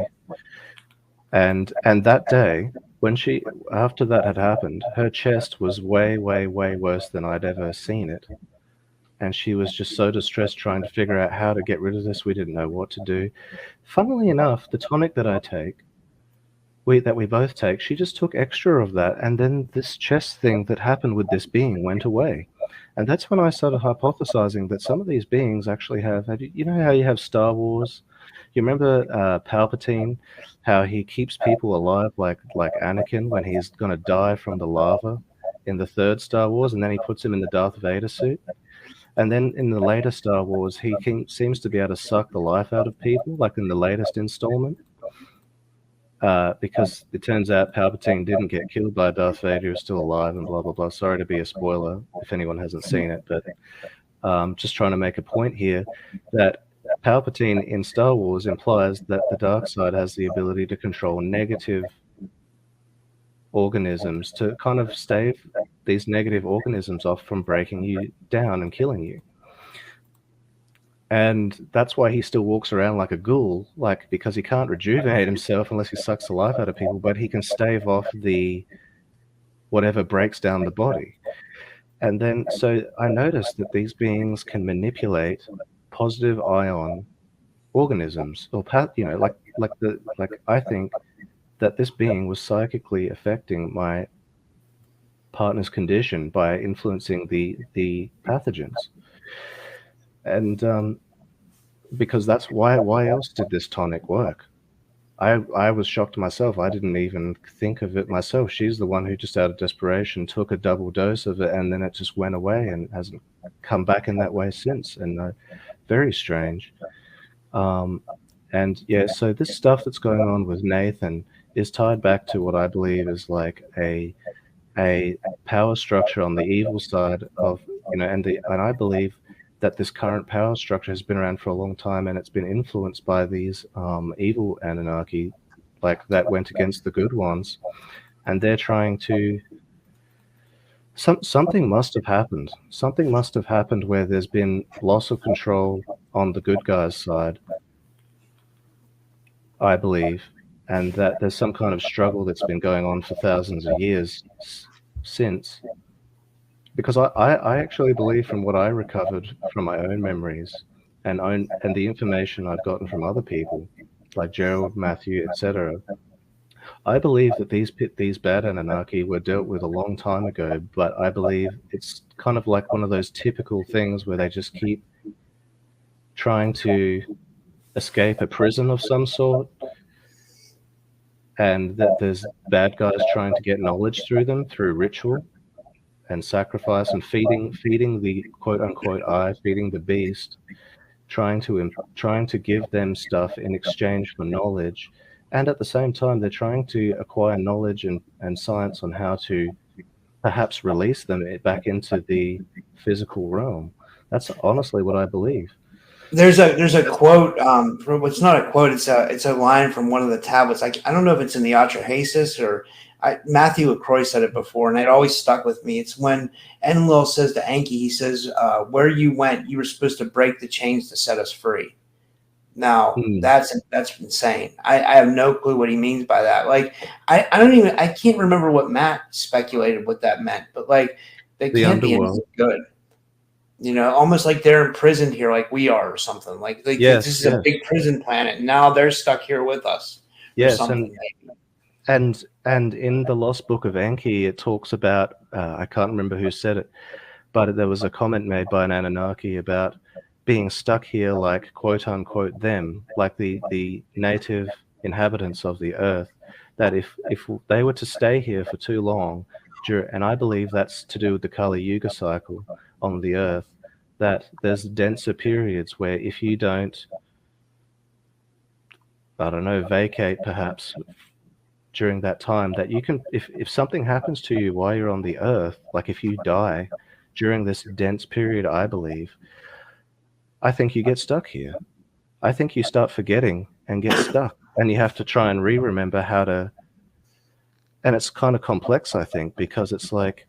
And that day, after that had happened, her chest was way, way, way worse than I'd ever seen it. And she was just so distressed trying to figure out how to get rid of this. We didn't know what to do. Funnily enough, the tonic that I take, that we both take, she just took extra of that. And then this chest thing that happened with this being went away. And that's when I started hypothesizing that some of these beings actually you know how you have Star Wars? You remember Palpatine, how he keeps people alive like Anakin when he's going to die from the lava in the third Star Wars, and then he puts him in the Darth Vader suit. And then in the later Star Wars, he seems to be able to suck the life out of people, like in the latest installment. Because it turns out Palpatine didn't get killed by Darth Vader, he was still alive and blah, blah, blah. Sorry to be a spoiler if anyone hasn't seen it, but just trying to make a point here that Palpatine in Star Wars implies that the dark side has the ability to control negative organisms, to kind of stave these negative organisms off from breaking you down and killing you. And that's why he still walks around like a ghoul, because he can't rejuvenate himself unless he sucks the life out of people, but he can stave off the whatever breaks down the body. And then, so I noticed that these beings can manipulate positive ion organisms, or I think that this being was psychically affecting my partner's condition by influencing the pathogens. And because that's why else did this tonic work? I was shocked myself. I didn't even think of it myself. She's the one who just out of desperation took a double dose of it, and then it just went away and hasn't come back in that way since. And very strange. And yeah, so this stuff that's going on with Nathan is tied back to what I believe is like a power structure on the evil side of, and I believe that this current power structure has been around for a long time, and it's been influenced by these evil Anunnaki, that went against the good ones, and they're trying to. Something must have happened. Something must have happened where there's been loss of control on the good guys' side, I believe, and that there's some kind of struggle that's been going on for thousands of years since. Because I actually believe, from what I recovered from my own memories and the information I've gotten from other people, like Gerald, Matthew, etc., I believe that these bad Anunnaki were dealt with a long time ago, but I believe it's kind of like one of those typical things where they just keep trying to escape a prison of some sort, and that there's bad guys trying to get knowledge through them through ritual and sacrifice and feeding the quote unquote feeding the beast, trying to give them stuff in exchange for knowledge. And at the same time, they're trying to acquire knowledge and science on how to perhaps release them back into the physical realm. That's honestly what I believe. There's a quote. It's not a quote. It's a line from one of the tablets. I don't know if it's in the Atrahasis or Matthew LaCroix said it before, and it always stuck with me. It's when Enlil says to Enki, he says, "Where you went, you were supposed to break the chains to set us free." Now that's insane. I have no clue what he means by that. Like I can't remember what Matt speculated what that meant, but like they can't be anything good. Almost like they're imprisoned here, like we are, or something. Like this is a big prison planet. And now they're stuck here with us. Yes, and in the Lost Book of Enki, it talks about I can't remember who said it, but there was a comment made by an Anunnaki about being stuck here, like quote unquote them, like the native inhabitants of the earth. That if they were to stay here for too long, and I believe that's to do with the Kali Yuga cycle on the earth, that there's denser periods where if you don't, I don't know, vacate perhaps during that time, that you can, if something happens to you while you're on the earth, like if you die during this dense period, I believe, I think you get stuck here. I think you start forgetting and get stuck, and you have to try and remember how to, and it's kind of complex, I think, because it's like,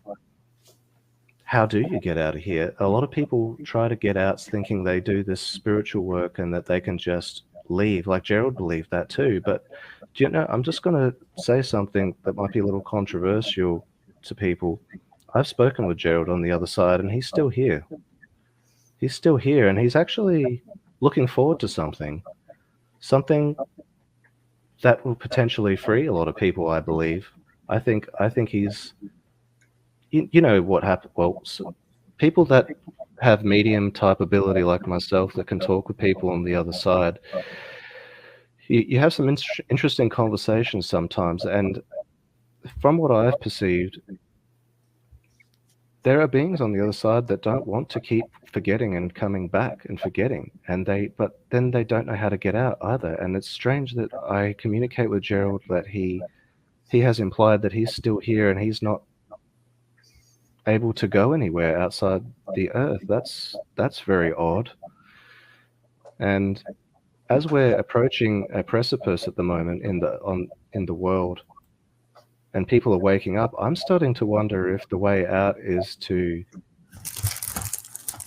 how do you get out of here? A lot of people try to get out thinking they do this spiritual work and that they can just leave. Like Gerald believed that too. But do you know, I'm just going to say something that might be a little controversial to people. I've spoken with Gerald on the other side, and he's still here. He's still here, and he's actually looking forward to something that will potentially free a lot of people, I believe. I think he's, you know what happened. Well, people that have medium type ability like myself that can talk with people on the other side, you have some interesting conversations sometimes. And from what I've perceived, there are beings on the other side that don't want to keep forgetting and coming back and forgetting, but then they don't know how to get out either. And it's strange that I communicate with Gerald that he has implied that he's still here and he's not able to go anywhere outside the earth. That's very odd. And as we're approaching a precipice at the moment in the world, and people are waking up, I'm starting to wonder if the way out is to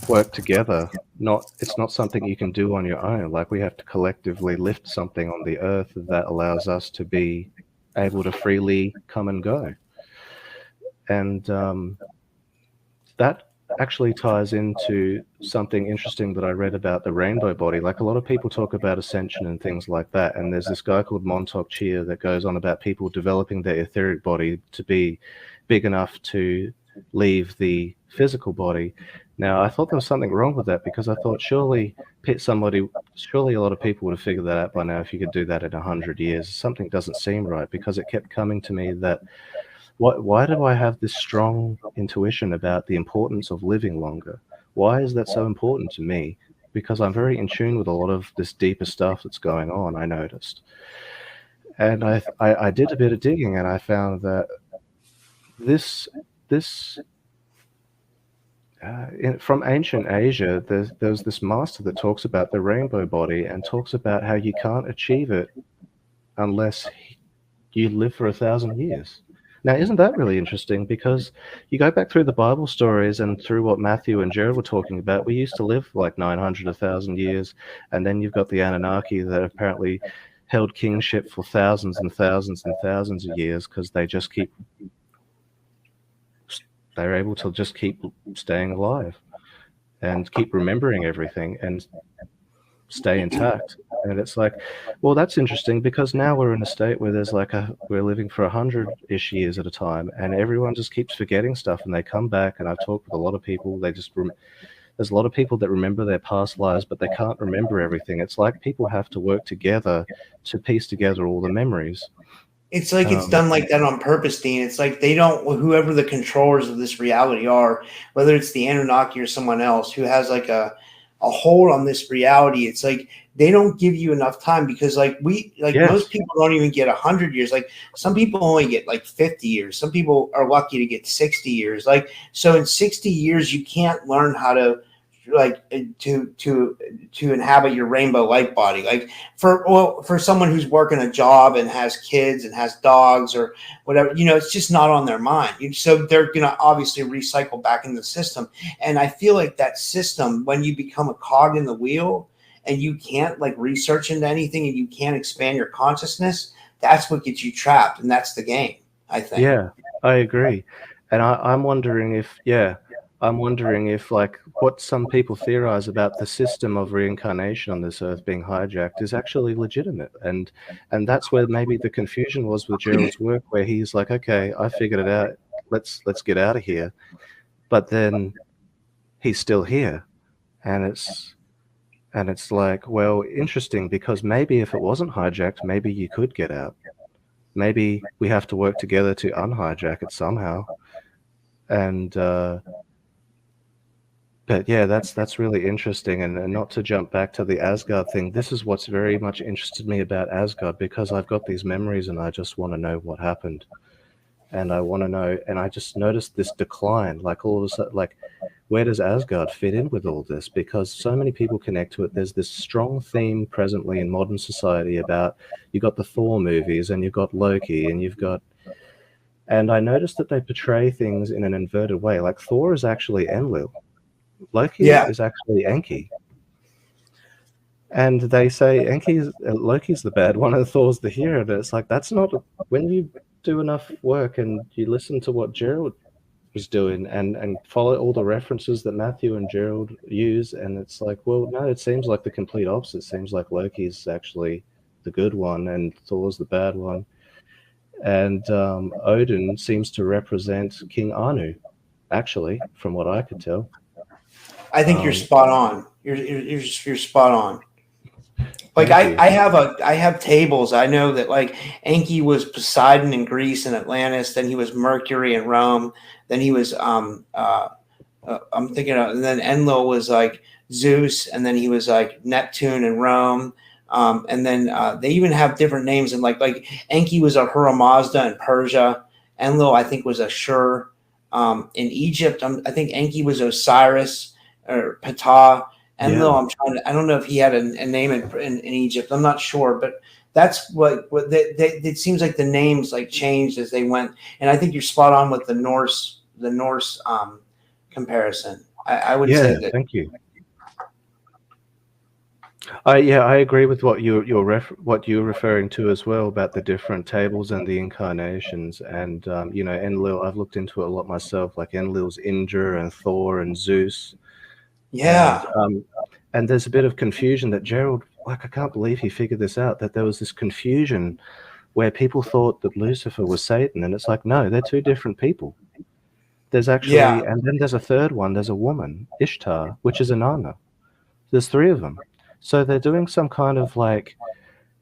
work together. It's not something you can do on your own. Like, we have to collectively lift something on the earth that allows us to be able to freely come and go. And that actually ties into something interesting that I read about the rainbow body. Like, a lot of people talk about ascension and things like that, and there's this guy called Montauk Chia that goes on about people developing their etheric body to be big enough to leave the physical body. Now, I thought there was something wrong with that, because I thought surely a lot of people would have figured that out by now if you could do that in 100 years. Something doesn't seem right, because it kept coming to me that why do I have this strong intuition about the importance of living longer? Why is that so important to me? Because I'm very in tune with a lot of this deeper stuff that's going on, I noticed. And I did a bit of digging, and I found that from ancient Asia, there's this master that talks about the rainbow body and talks about how you can't achieve it unless you live for 1,000 years. Now, isn't that really interesting? Because you go back through the Bible stories and through what Matthew and Gerald were talking about, we used to live like 900, 1,000 years. And then you've got the Anunnaki that apparently held kingship for thousands and thousands and thousands of years, because they're able to just keep staying alive and keep remembering everything and stay intact. And it's like, well, that's interesting, because now we're in a state where we're living for 100-ish years at a time, and everyone just keeps forgetting stuff, and they come back. And I've talked with a lot of people, there's a lot of people that remember their past lives, but they can't remember everything. It's like people have to work together to piece together all the memories. It's like it's done like that on purpose, Dean. It's like whoever the controllers of this reality are, whether it's the Anunnaki or someone else who has like a a hold on this reality. It's like they don't give you enough time, because most people don't even get 100 years. Like some people only get like 50 years. Some people are lucky to get 60 years. Like, so in 60 years, you can't learn how to to inhabit your rainbow light body. Like for someone who's working a job and has kids and has dogs or whatever, it's just not on their mind. So they're going to obviously recycle back in the system. And I feel like that system, when you become a cog in the wheel and you can't like research into anything and you can't expand your consciousness, that's what gets you trapped. And that's the game, I think. Yeah, I agree. And I'm wondering if like what some people theorize about the system of reincarnation on this earth being hijacked is actually legitimate. And that's where maybe the confusion was with Gerald's work, where he's like, okay, I figured it out. Let's get out of here. But then he's still here. And it's like, well, interesting, because maybe if it wasn't hijacked, maybe you could get out. Maybe we have to work together to unhijack it somehow. And but yeah, that's really interesting. And not to jump back to the Asgard thing, this is what's very much interested me about Asgard, because I've got these memories and I just want to know what happened. And I want to know, and I just noticed this decline, like all of a sudden, like where does Asgard fit in with all this? Because so many people connect to it. There's this strong theme presently in modern society about, you've got the Thor movies and you've got Loki and and I noticed that they portray things in an inverted way. Like Thor is actually Enlil. Loki is actually Enki. And they say Loki's the bad one and Thor's the hero. But it's like, that's not, when you do enough work and you listen to what Gerald was doing and follow all the references that Matthew and Gerald use, and it's like, well, no, it seems like the complete opposite. It seems like Loki's actually the good one and Thor's the bad one. And Odin seems to represent King Anu, actually, from what I could tell. I think you're spot on. You're spot on. Like I have tables. I know that like Enki was Poseidon in Greece and Atlantis. Then he was Mercury in Rome. Then he was I'm thinking of, and then Enlil was like Zeus, and then he was like Neptune in Rome. And then they even have different names, and like Enki was Ahura Mazda in Persia. Enlil, I think, was Ashur. In Egypt, I think Enki was Osiris or Ptah. Enlil, I don't know if he had a name in Egypt. I'm not sure, but that's what it seems like the names like changed as they went. And I think you're spot on with the Norse comparison. I would say that. Thank you. I agree with what you're referring to as well about the different tables and the incarnations. And Enlil, I've looked into it a lot myself. Like Enlil's Indra and Thor and Zeus. Yeah. And there's a bit of confusion that Gerald, like, I can't believe he figured this out, that there was this confusion where people thought that Lucifer was Satan, and it's like, no, they're two different people. There's actually, and then there's a third one, there's a woman, Ishtar, which is Inanna. There's three of them. So they're doing some kind of like,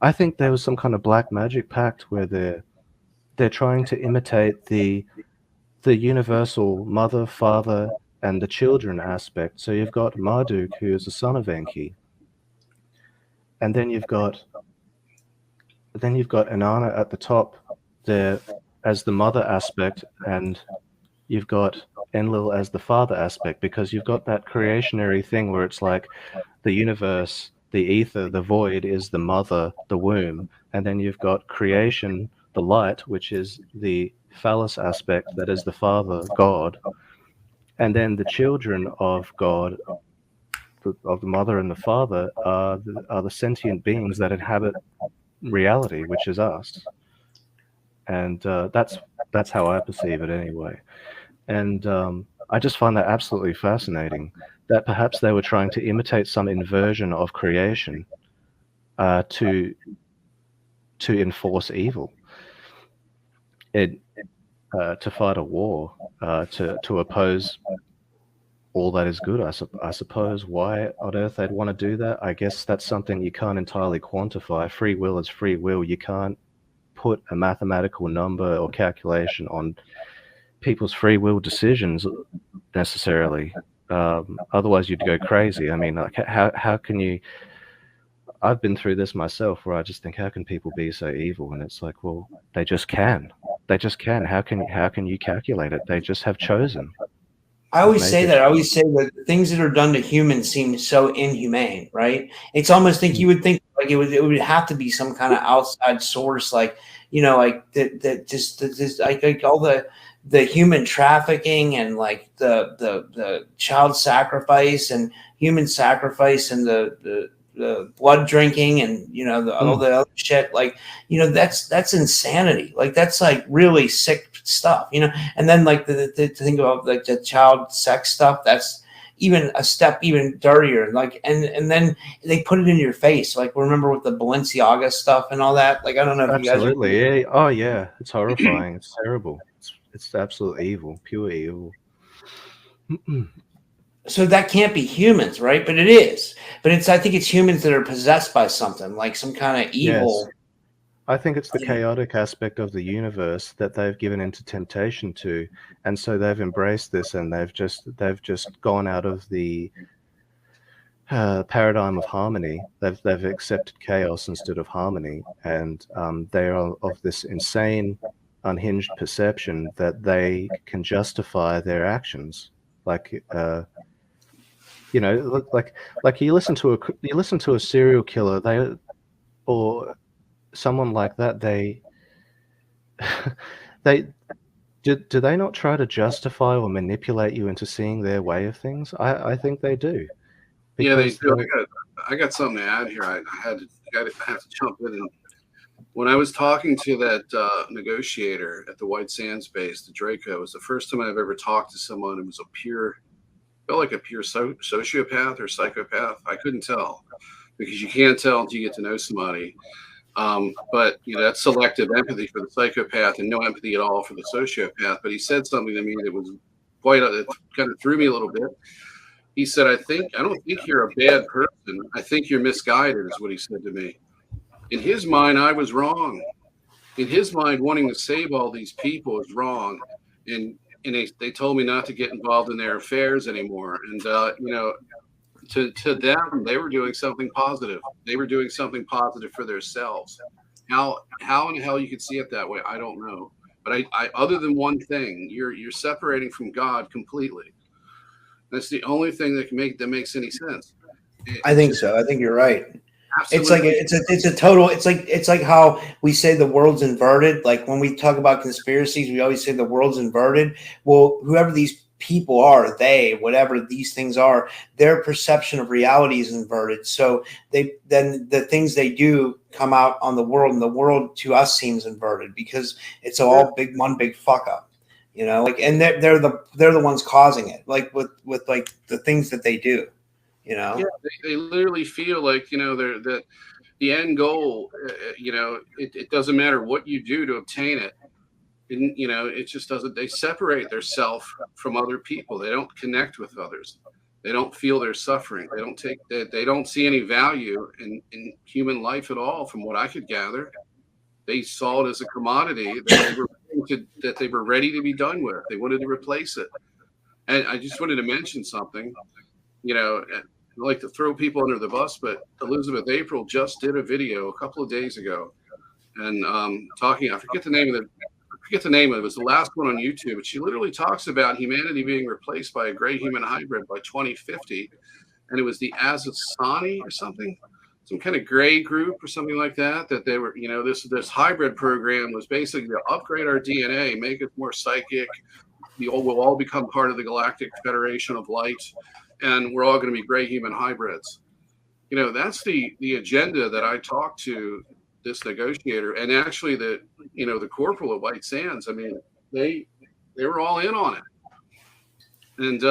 I think there was some kind of black magic pact where they're trying to imitate the universal mother, father, and the children aspect. So you've got Marduk, who is the son of Enki, and then you've got Inanna at the top there as the mother aspect, and you've got Enlil as the father aspect, because you've got that creationary thing where it's like the universe, the ether, the void is the mother, the womb, and then you've got creation, the light, which is the phallus aspect, that is the father, God. And then the children of God, of the mother and the father, are the sentient beings that inhabit reality, which is us. And that's how I perceive it anyway. And I just find that absolutely fascinating, that perhaps they were trying to imitate some inversion of creation to enforce evil, to fight a war, to oppose all that is good. I suppose why on earth they'd want to do that. I guess that's something you can't entirely quantify. Free will is free will. You can't put a mathematical number or calculation on people's free will decisions necessarily. Otherwise, you'd go crazy. I mean, like, how can you? I've been through this myself, where I just think, how can people be so evil? And it's like, well, they just can. They just can. How can you calculate it? They just have chosen. I always say that. I always say that the things that are done to humans seem so inhumane, right? It's almost think you would think like it would have to be some kind of outside source, like like that just like all the human trafficking and like the child sacrifice and human sacrifice and the blood drinking and all the other shit, like that's insanity. Like that's like really sick stuff, and then like the think about like the child sex stuff, that's even a step even dirtier. Like and then they put it in your face, like remember with the Balenciaga stuff and all that. Like I don't know if absolutely you guys yeah. Oh yeah, it's horrifying. It's terrible. It's absolute evil, pure evil. So that can't be humans, right? But it is. But I think it's humans that are possessed by something, like some kind of evil. Yes. I think it's the chaotic aspect of the universe that they've given into temptation to, and so they've embraced this, and they've just gone out of the paradigm of harmony. They've accepted chaos instead of harmony, and they are of this insane, unhinged perception that they can justify their actions, like. Like you listen to a serial killer, or someone like that, do they not try to justify or manipulate you into seeing their way of things? I think they do. Yeah, they do. I got something to add here. I have to jump in. And when I was talking to that negotiator at the White Sands base, the Draco, it was the first time I've ever talked to someone who was felt like a pure sociopath or psychopath. I couldn't tell, because you can't tell until you get to know somebody. But that's selective empathy for the psychopath and no empathy at all for the sociopath. But he said something to me that was it kind of threw me a little bit. He said, I don't think you're a bad person. I think you're misguided, is what he said to me. In his mind, I was wrong. In his mind, wanting to save all these people is wrong. And they told me not to get involved in their affairs anymore. And, to them, they were doing something positive. They were doing something positive for themselves. How in the hell you could see it that way, I don't know. But I other than one thing, you're separating from God completely. That's the only thing that makes any sense. I think so. I think you're right. Absolutely. It's like how we say the world's inverted. Like when we talk about conspiracies, we always say the world's inverted. Well, whoever these people are, whatever these things are, their perception of reality is inverted. So then the things they do come out on the world, and the world to us seems inverted because it's all one big fuck up. And they're the ones causing it, like with like the things that they do. Yeah, they literally feel like they're that the end goal. It doesn't matter what you do to obtain it. And it just doesn't. They separate themselves from other people. They don't connect with others. They don't feel their suffering. They don't see any value in human life at all, from what I could gather. They saw it as a commodity that they were ready to be done with. They wanted to replace it. And I just wanted to mention something. I like to throw people under the bus, but Elizabeth April just did a video a couple of days ago, and talking. I forget the name of it. It was the last one on YouTube. But she literally talks about humanity being replaced by a gray human hybrid by 2050, and it was the Azasani or something, some kind of gray group or something like that. That they were, this hybrid program was basically to upgrade our DNA, make it more psychic. We'll all become part of the Galactic Federation of Light. And we're all going to be gray human hybrids. That's the agenda that I talked to this negotiator, and actually the corporal at White Sands. I mean, they were all in on it. And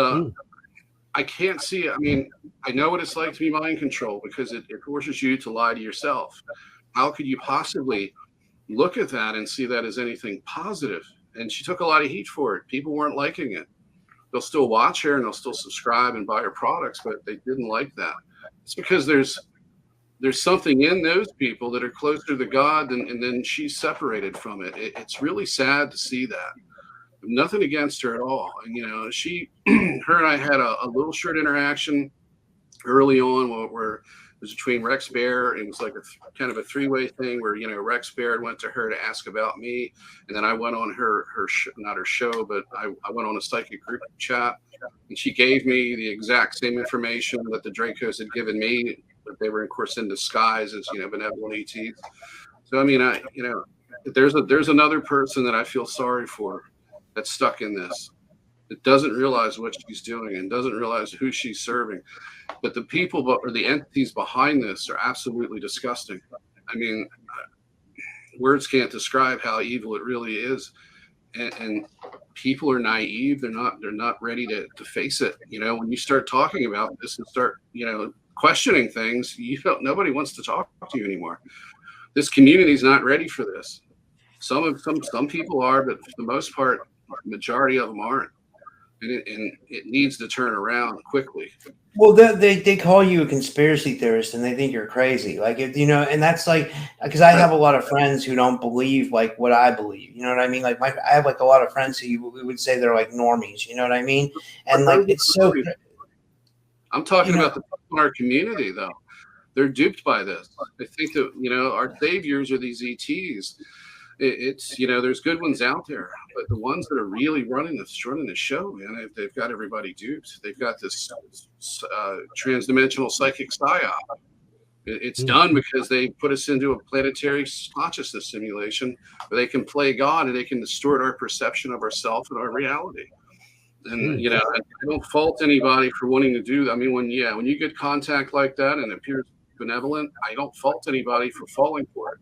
I can't see it. I mean, I know what it's like to be mind controlled, because it forces you to lie to yourself. How could you possibly look at that and see that as anything positive? And she took a lot of heat for it. People weren't liking it. They'll still watch her and they'll still subscribe and buy her products, but they didn't like that. It's because there's something in those people that are closer to God, and then she's separated from it. It's really sad to see that. Nothing against her at all. And, her and I had a little short interaction early on where it was between Rex Bear. It was like kind of a three-way thing where, Rex Bear went to her to ask about me. And then I went on not her show, but I went on a psychic group chat, and she gave me the exact same information that the Dracos had given me, but they were, of course, in disguise as, benevolent ETs. So, I mean, there's another person that I feel sorry for that's stuck in this. That doesn't realize what she's doing and doesn't realize who she's serving. But the people or the entities behind this are absolutely disgusting. I mean, words can't describe how evil it really is. And people are naive. They're not ready to face it. When you start talking about this and start, questioning things, nobody wants to talk to you anymore. This community is not ready for this. Some people are, but for the most part, the majority of them aren't. And it needs to turn around quickly. Well, they call you a conspiracy theorist, and they think you're crazy. Like, and that's like, because I have a lot of friends who don't believe like what I believe. You know what I mean? Like, I have like a lot of friends who would say they're like normies. You know what I mean? And like, it's so. I'm talking about the people in our community, though. They're duped by this. They think that our saviors are these ETs. It's there's good ones out there, but the ones that are really running the show, man, they've got everybody duped. They've got this transdimensional psychic psyop. It's done because they put us into a planetary consciousness simulation where they can play God and they can distort our perception of ourselves and our reality. And I don't fault anybody for wanting to do that. I mean, when you get contact like that and it appears benevolent, I don't fault anybody for falling for it.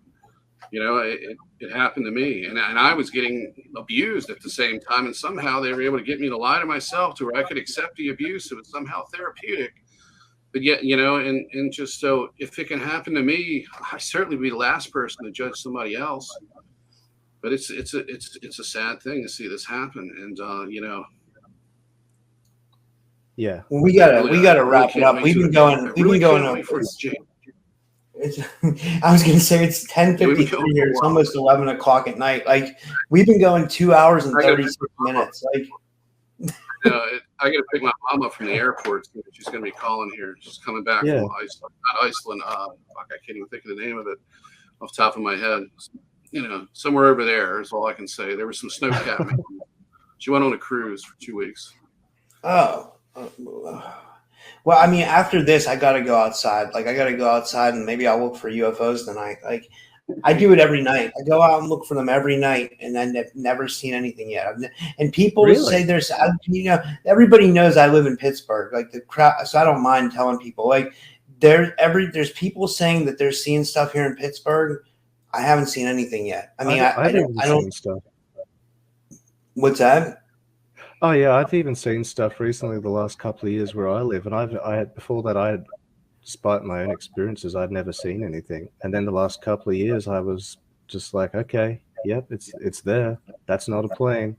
It happened to me, and I was getting abused at the same time, and somehow they were able to get me to lie to myself to where I could accept the abuse. It was somehow therapeutic, but yet, and just so if it can happen to me, I certainly be the last person to judge somebody else. But it's a sad thing to see this happen, and yeah. Well, we gotta wrap it up. We've been going. I was going to say it's 10:53 here. It's almost 11 o'clock at night. Like, we've been going 2 hours and 36 minutes. Like, I got to pick my mom up from the airport. She's going to be calling here. She's coming back from Iceland. I can't even think of the name of it off the top of my head. Somewhere over there is all I can say. There was some snow capping. She went on a cruise for 2 weeks. Oh. Well, I mean, after this, I got to go outside. Like, I got to go outside and maybe I'll look for UFOs tonight. Like, I do it every night. I go out and look for them every night, and I've never seen anything yet. And people say there's, everybody knows I live in Pittsburgh. Like, the crowd, so I don't mind telling people. Like, there's people saying that they're seeing stuff here in Pittsburgh. I haven't seen anything yet. I mean, I don't. Stuff. What's that? Oh yeah, I've even seen stuff recently the last couple of years where I live, and before that, despite my own experiences, I'd never seen anything. And then the last couple of years, I was just like, okay, yep, it's there. That's not a plane,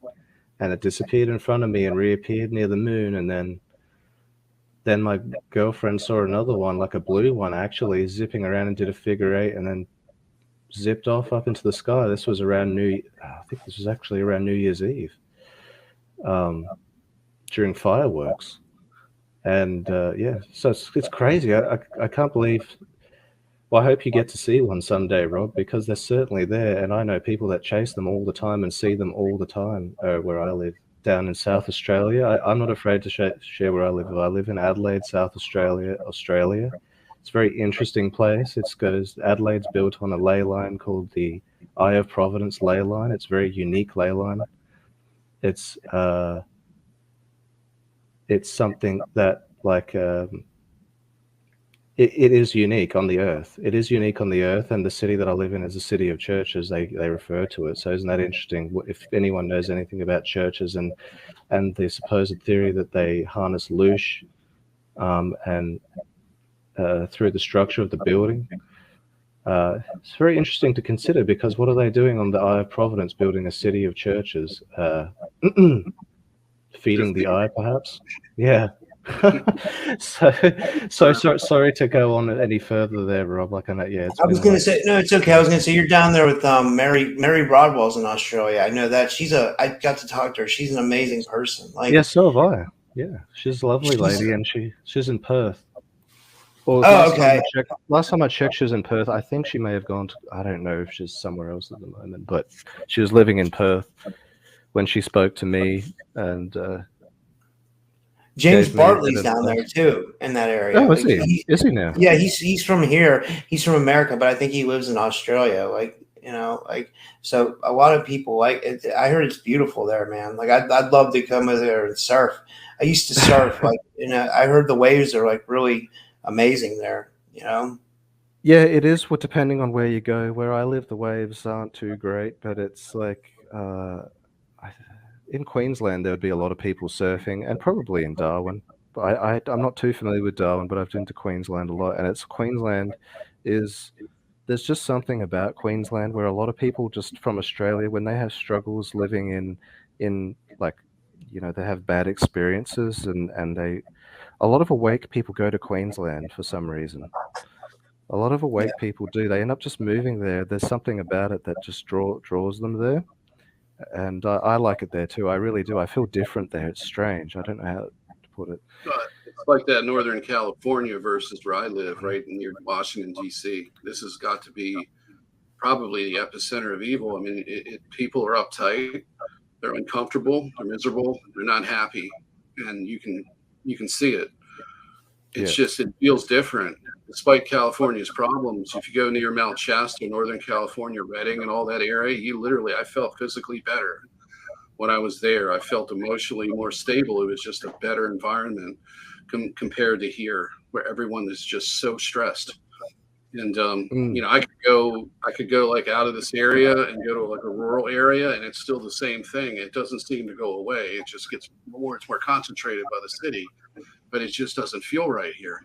and it disappeared in front of me and reappeared near the moon. And then my girlfriend saw another one, like a blue one, actually zipping around and did a figure eight, and then zipped off up into the sky. This was around I think this was actually around New Year's Eve. During fireworks, and so it's crazy. I can't believe. Well, I hope you get to see one someday, Rob, because they're certainly there, and I know people that chase them all the time and see them all the time where I live down in South Australia. I'm not afraid to share where I live. I live in Adelaide, South Australia. It's a very interesting place. Adelaide's built on a ley line called the Eye of Providence ley line. It's a very unique ley line. It's something that it is unique on the earth. It is unique on the earth, and the city that I live in is a city of churches. They refer to it. So isn't that interesting? If anyone knows anything about churches and the supposed theory that they harness loosh and through the structure of the building. It's very interesting to consider, because what are they doing on the Eye of Providence, building a city of churches? Feeding the eye, perhaps? Yeah. Sorry to go on any further there, Rob. Like I know, yeah. I was going to say no, it's okay. I was going to say you're down there with Mary Broadwell's in Australia. I know that I got to talk to her. She's an amazing person. Like, yeah, so have I. Yeah, she's a lovely lady, and she's in Perth. Well, okay. Last time I checked, she was in Perth. I think she may have gone to. I don't know if she's somewhere else at the moment, but she was living in Perth when she spoke to me, and James Bartley's down there too, in that area. Oh, is he? Is he now? Yeah, he's from here. He's from America, but I think he lives in Australia. So a lot of people like it. I heard it's beautiful there, man. Like I'd love to come over there and surf. I used to surf. I heard the waves are like really amazing there. Yeah, it is. Well, depending on where you go. Where I live, the waves aren't too great, but it's like. In Queensland, there would be a lot of people surfing, and probably in Darwin. But I'm not too familiar with Darwin, but I've been to Queensland a lot, and there's just something about Queensland where a lot of people just from Australia, when they have struggles living in like, they have bad experiences, and a lot of awake people go to Queensland for some reason. A lot of awake people do. They end up just moving there. There's something about it that just draws them there. And I like it there too. I really do. I feel different there. It's strange. I don't know how to put it. It's like that Northern California versus where I live, right near Washington, D.C. This has got to be probably the epicenter of evil. I mean, people are uptight. They're uncomfortable. They're miserable. They're not happy. And you can see it. It's just, it feels different. Despite California's problems, if you go near Mount Shasta, Northern California, Redding, and all that area, I felt physically better when I was there. I felt emotionally more stable. It was just a better environment compared to here, where everyone is just so stressed. And I could go like out of this area and go to like a rural area, and it's still the same thing. It doesn't seem to go away. It just gets more. It's more concentrated by the city, but it just doesn't feel right here.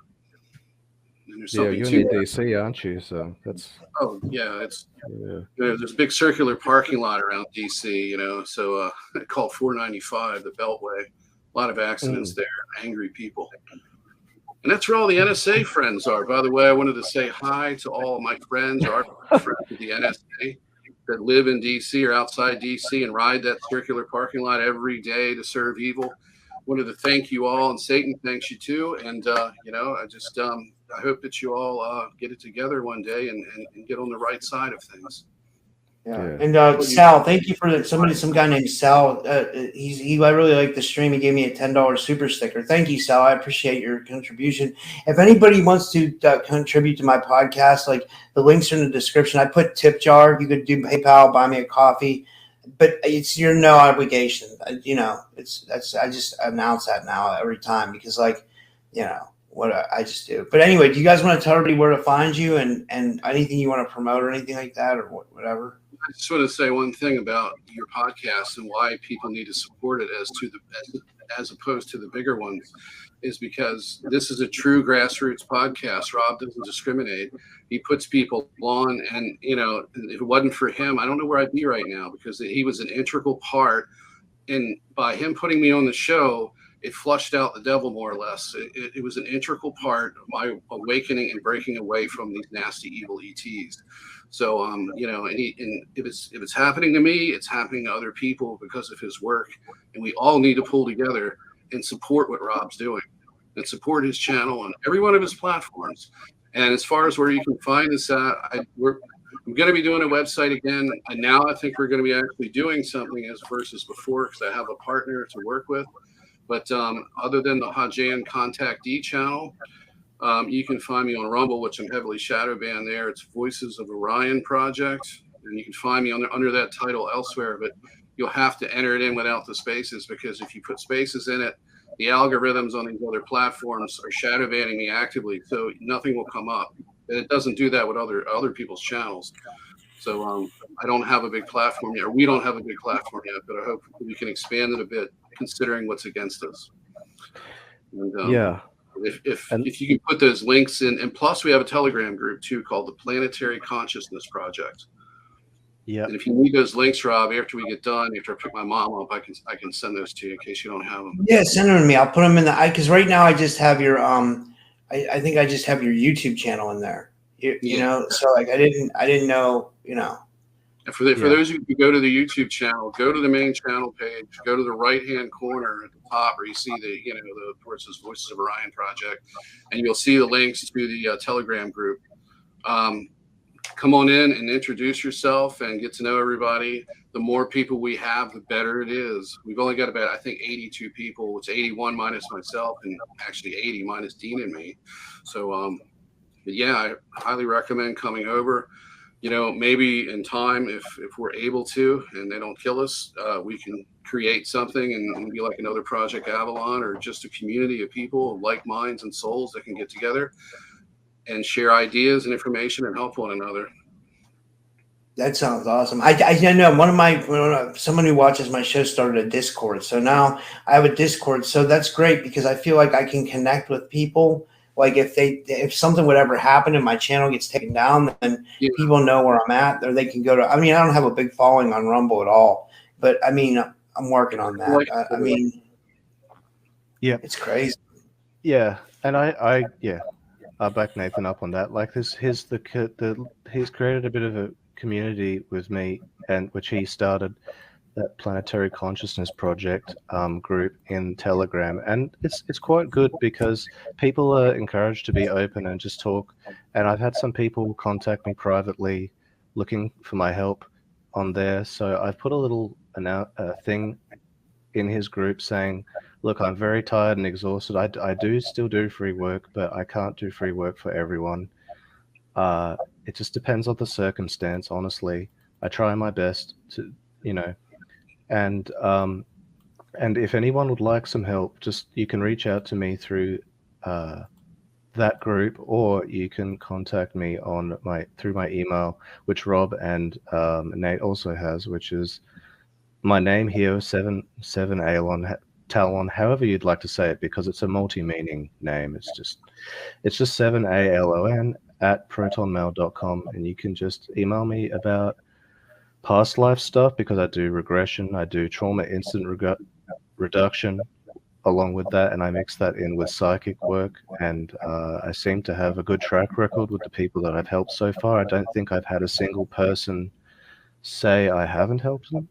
You're in DC, aren't you? So that's. Oh yeah, there's a big circular parking lot around DC, so called 495, the Beltway. A lot of accidents there, angry people, and that's where all the NSA friends are. By the way, I wanted to say hi to all my friends, our friends at the NSA that live in DC or outside DC and ride that circular parking lot every day to serve evil. Wanted to thank you all, and Satan thanks you too. And I hope that you all get it together one day and get on the right side of things. Yeah. And Sal, thank you for some guy named Sal. I really like the stream. He gave me a $10 super sticker. Thank you, Sal. I appreciate your contribution. If anybody wants to contribute to my podcast, like the links are in the description. I put tip jar. You could do PayPal, buy me a coffee. But you're no obligation. I just announce that now every time because what I just do. But anyway, do you guys want to tell everybody where to find you and anything you want to promote or anything like that or whatever? I just want to say one thing about your podcast and why people need to support it as opposed to the bigger ones is because this is a true grassroots podcast. Rob doesn't discriminate. He puts people on, and if it wasn't for him, I don't know where I'd be right now because he was an integral part. And by him putting me on the show, it flushed out the devil more or less. It was an integral part of my awakening and breaking away from these nasty, evil ETs. So, and if it's happening to me, it's happening to other people because of his work. And we all need to pull together and support what Rob's doing and support his channel on every one of his platforms. And as far as where you can find us at, I'm going to be doing a website again. And now I think we're going to be actually doing something versus before because I have a partner to work with. But other than the Haujean Contactee channel, you can find me on Rumble, which I'm heavily shadow banned there. It's Voices of Orion Project. And you can find me under that title elsewhere. But you'll have to enter it in without the spaces because if you put spaces in it, the algorithms on these other platforms are shadow banning me actively, so nothing will come up. And it doesn't do that with other people's channels. So I don't have a big platform yet, or we don't have a big platform yet, but I hope we can expand it a bit considering what's against us. And, if you can put those links in, and plus we have a Telegram group too called the Planetary Consciousness Project. Yeah. And if you need those links, Rob, after we get done, after I pick my mom up, I can send those to you in case you don't have them. Yeah, send them to me. I'll put them in because right now I just have your I think I just have your YouTube channel in there. You know, so like I didn't know, you know. And for those of you who go to the YouTube channel, go to the main channel page, go to the right-hand corner at the top where you see where it says Voices of Orion Project, and you'll see the links to the Telegram group. Come on in and introduce yourself and get to know everybody. The more people we have, the better it is. We've only got about, I think, 82 people. It's 81 minus myself, and actually 80 minus Dean and me. So, but yeah, I highly recommend coming over. You know, maybe in time, if we're able to, and they don't kill us, we can create something and be like another Project Avalon, or just a community of people of like minds and souls that can get together and share ideas and information and help one another. That sounds awesome. I know someone who watches my show started a Discord. So now I have a Discord. So that's great because I feel like I can connect with people. Like if something would ever happen and my channel gets taken down, then people know where I'm at, or they can go to. I mean, I don't have a big following on Rumble at all, but I mean, I'm working on that. I mean, yeah, it's crazy. Yeah, and I'll back Nathan up on that. Like he's created a bit of a community with me, and which he started that Planetary Consciousness Project group in Telegram, and it's quite good because people are encouraged to be open and just talk. And I've had some people contact me privately looking for my help on there, so I've put a little thing in his group saying, look, I'm very tired and exhausted. I do still do free work, but I can't do free work for everyone. It just depends on the circumstance, honestly. I try my best to, and if anyone would like some help, you can reach out to me through that group, or you can contact me through my email, which Rob and Nate also has, which is my name here, 7 Talon, however you'd like to say it, because it's a multi-meaning name. It's just 7ALON @protonmail.com, and you can just email me about past life stuff, because I do regression, I do trauma instant reduction along with that, and I mix that in with psychic work, and I seem to have a good track record with the people that I've helped so far. I don't think I've had a single person say I haven't helped them,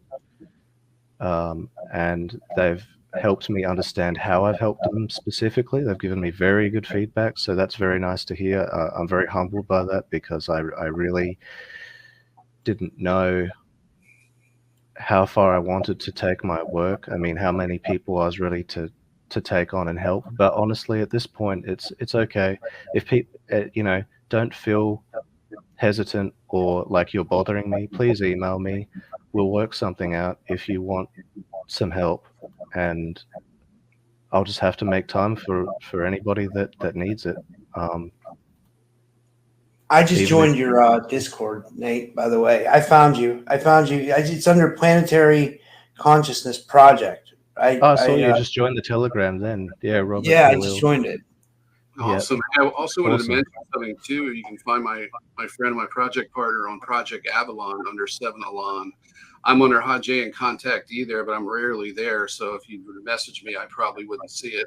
and they've helped me understand how I've helped them specifically. They've given me very good feedback, so that's very nice to hear. I'm very humbled by that, because I really didn't know how far I wanted to take my work. I mean, how many people I was ready to take on and help. But honestly, at this point, it's okay if people, don't feel hesitant or like you're bothering me. Please email me. We'll work something out if you want some help, and I'll just have to make time for anybody that needs it. I just joined your Discord, Nate, by the way. I found you. It's under Planetary Consciousness Project. You just joined the Telegram then. Yeah, Robert. Yeah, I just joined it. Awesome. I also wanted to mention something too. You can find my friend and my project partner on Project Avalon under 7 Alon. I'm under Haujean Contactee there, but I'm rarely there. So if you were to message me, I probably wouldn't see it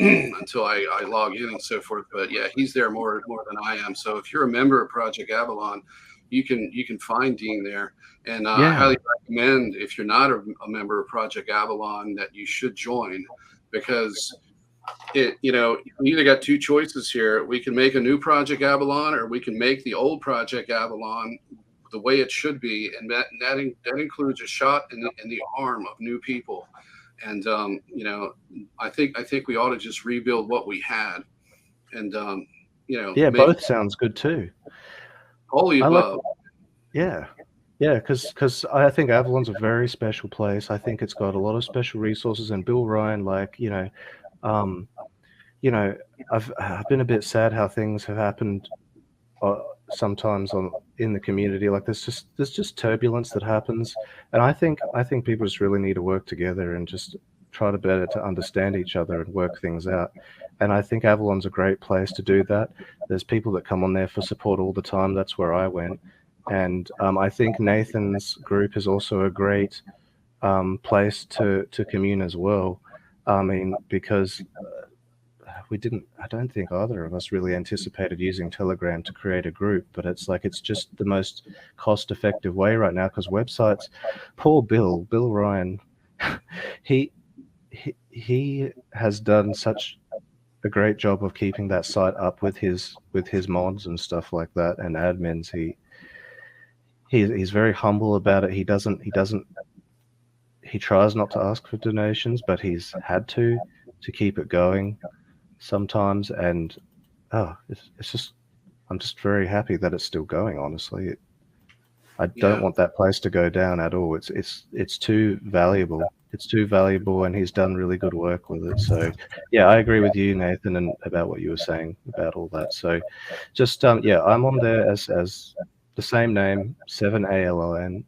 until I log in and so forth. But yeah, he's there more than I am. So if you're a member of Project Avalon, you can find Dean there. And I highly recommend, if you're not a member of Project Avalon, that you should join, because we either got two choices here. We can make a new Project Avalon, or we can make the old Project Avalon the way it should be, and that includes a shot in the arm of new people. And I think we ought to just rebuild what we had, and both sounds good too. All the above. Because I think Avalon's a very special place. I think it's got a lot of special resources, and Bill Ryan, I've been a bit sad how things have happened sometimes in the community. Like there's just turbulence that happens, and I think people just really need to work together and just try to better to understand each other and work things out. And I think Avalon's a great place to do that. There's people that come on there for support all the time. That's where I went. And I think Nathan's group is also a great place to commune as well. I mean, because I don't think either of us really anticipated using Telegram to create a group, but it's like, it's just the most cost-effective way right now, because websites, poor Bill Ryan, he has done such a great job of keeping that site up with his mods and stuff like that, and admins. He's very humble about it. He tries not to ask for donations, but he's had to keep it going sometimes. And it's just, I'm just very happy that it's still going, honestly. I don't want that place to go down at all. It's too valuable. It's too valuable, and he's done really good work with it. So yeah, I agree with you, Nathan, and about what you were saying about all that. So just I'm on there as the same name, 7ALON.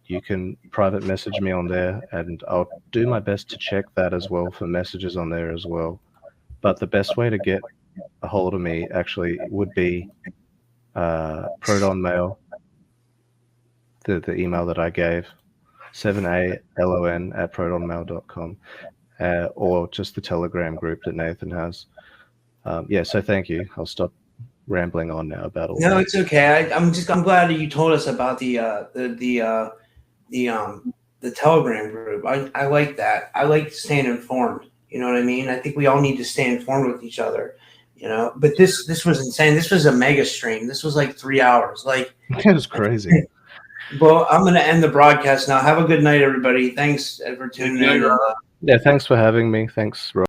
You can private message me on there, and I'll do my best to check that as well for messages on there as well. But the best way to get a hold of me actually would be Proton Mail, the email that I gave, 7ALON@protonmail.com, or just the Telegram group that Nathan has. So thank you. I'll stop rambling on now about all that. No, it's okay. I'm glad that you told us about the Telegram group. I like that. I like staying informed. You know what I mean? I think we all need to stay informed with each other. You know, but this was insane. This was a mega stream. This was like 3 hours. Like, it was crazy. Well, I'm going to end the broadcast now. Have a good night, everybody. Thanks for tuning in. Yeah, thanks for having me. Thanks, Rob.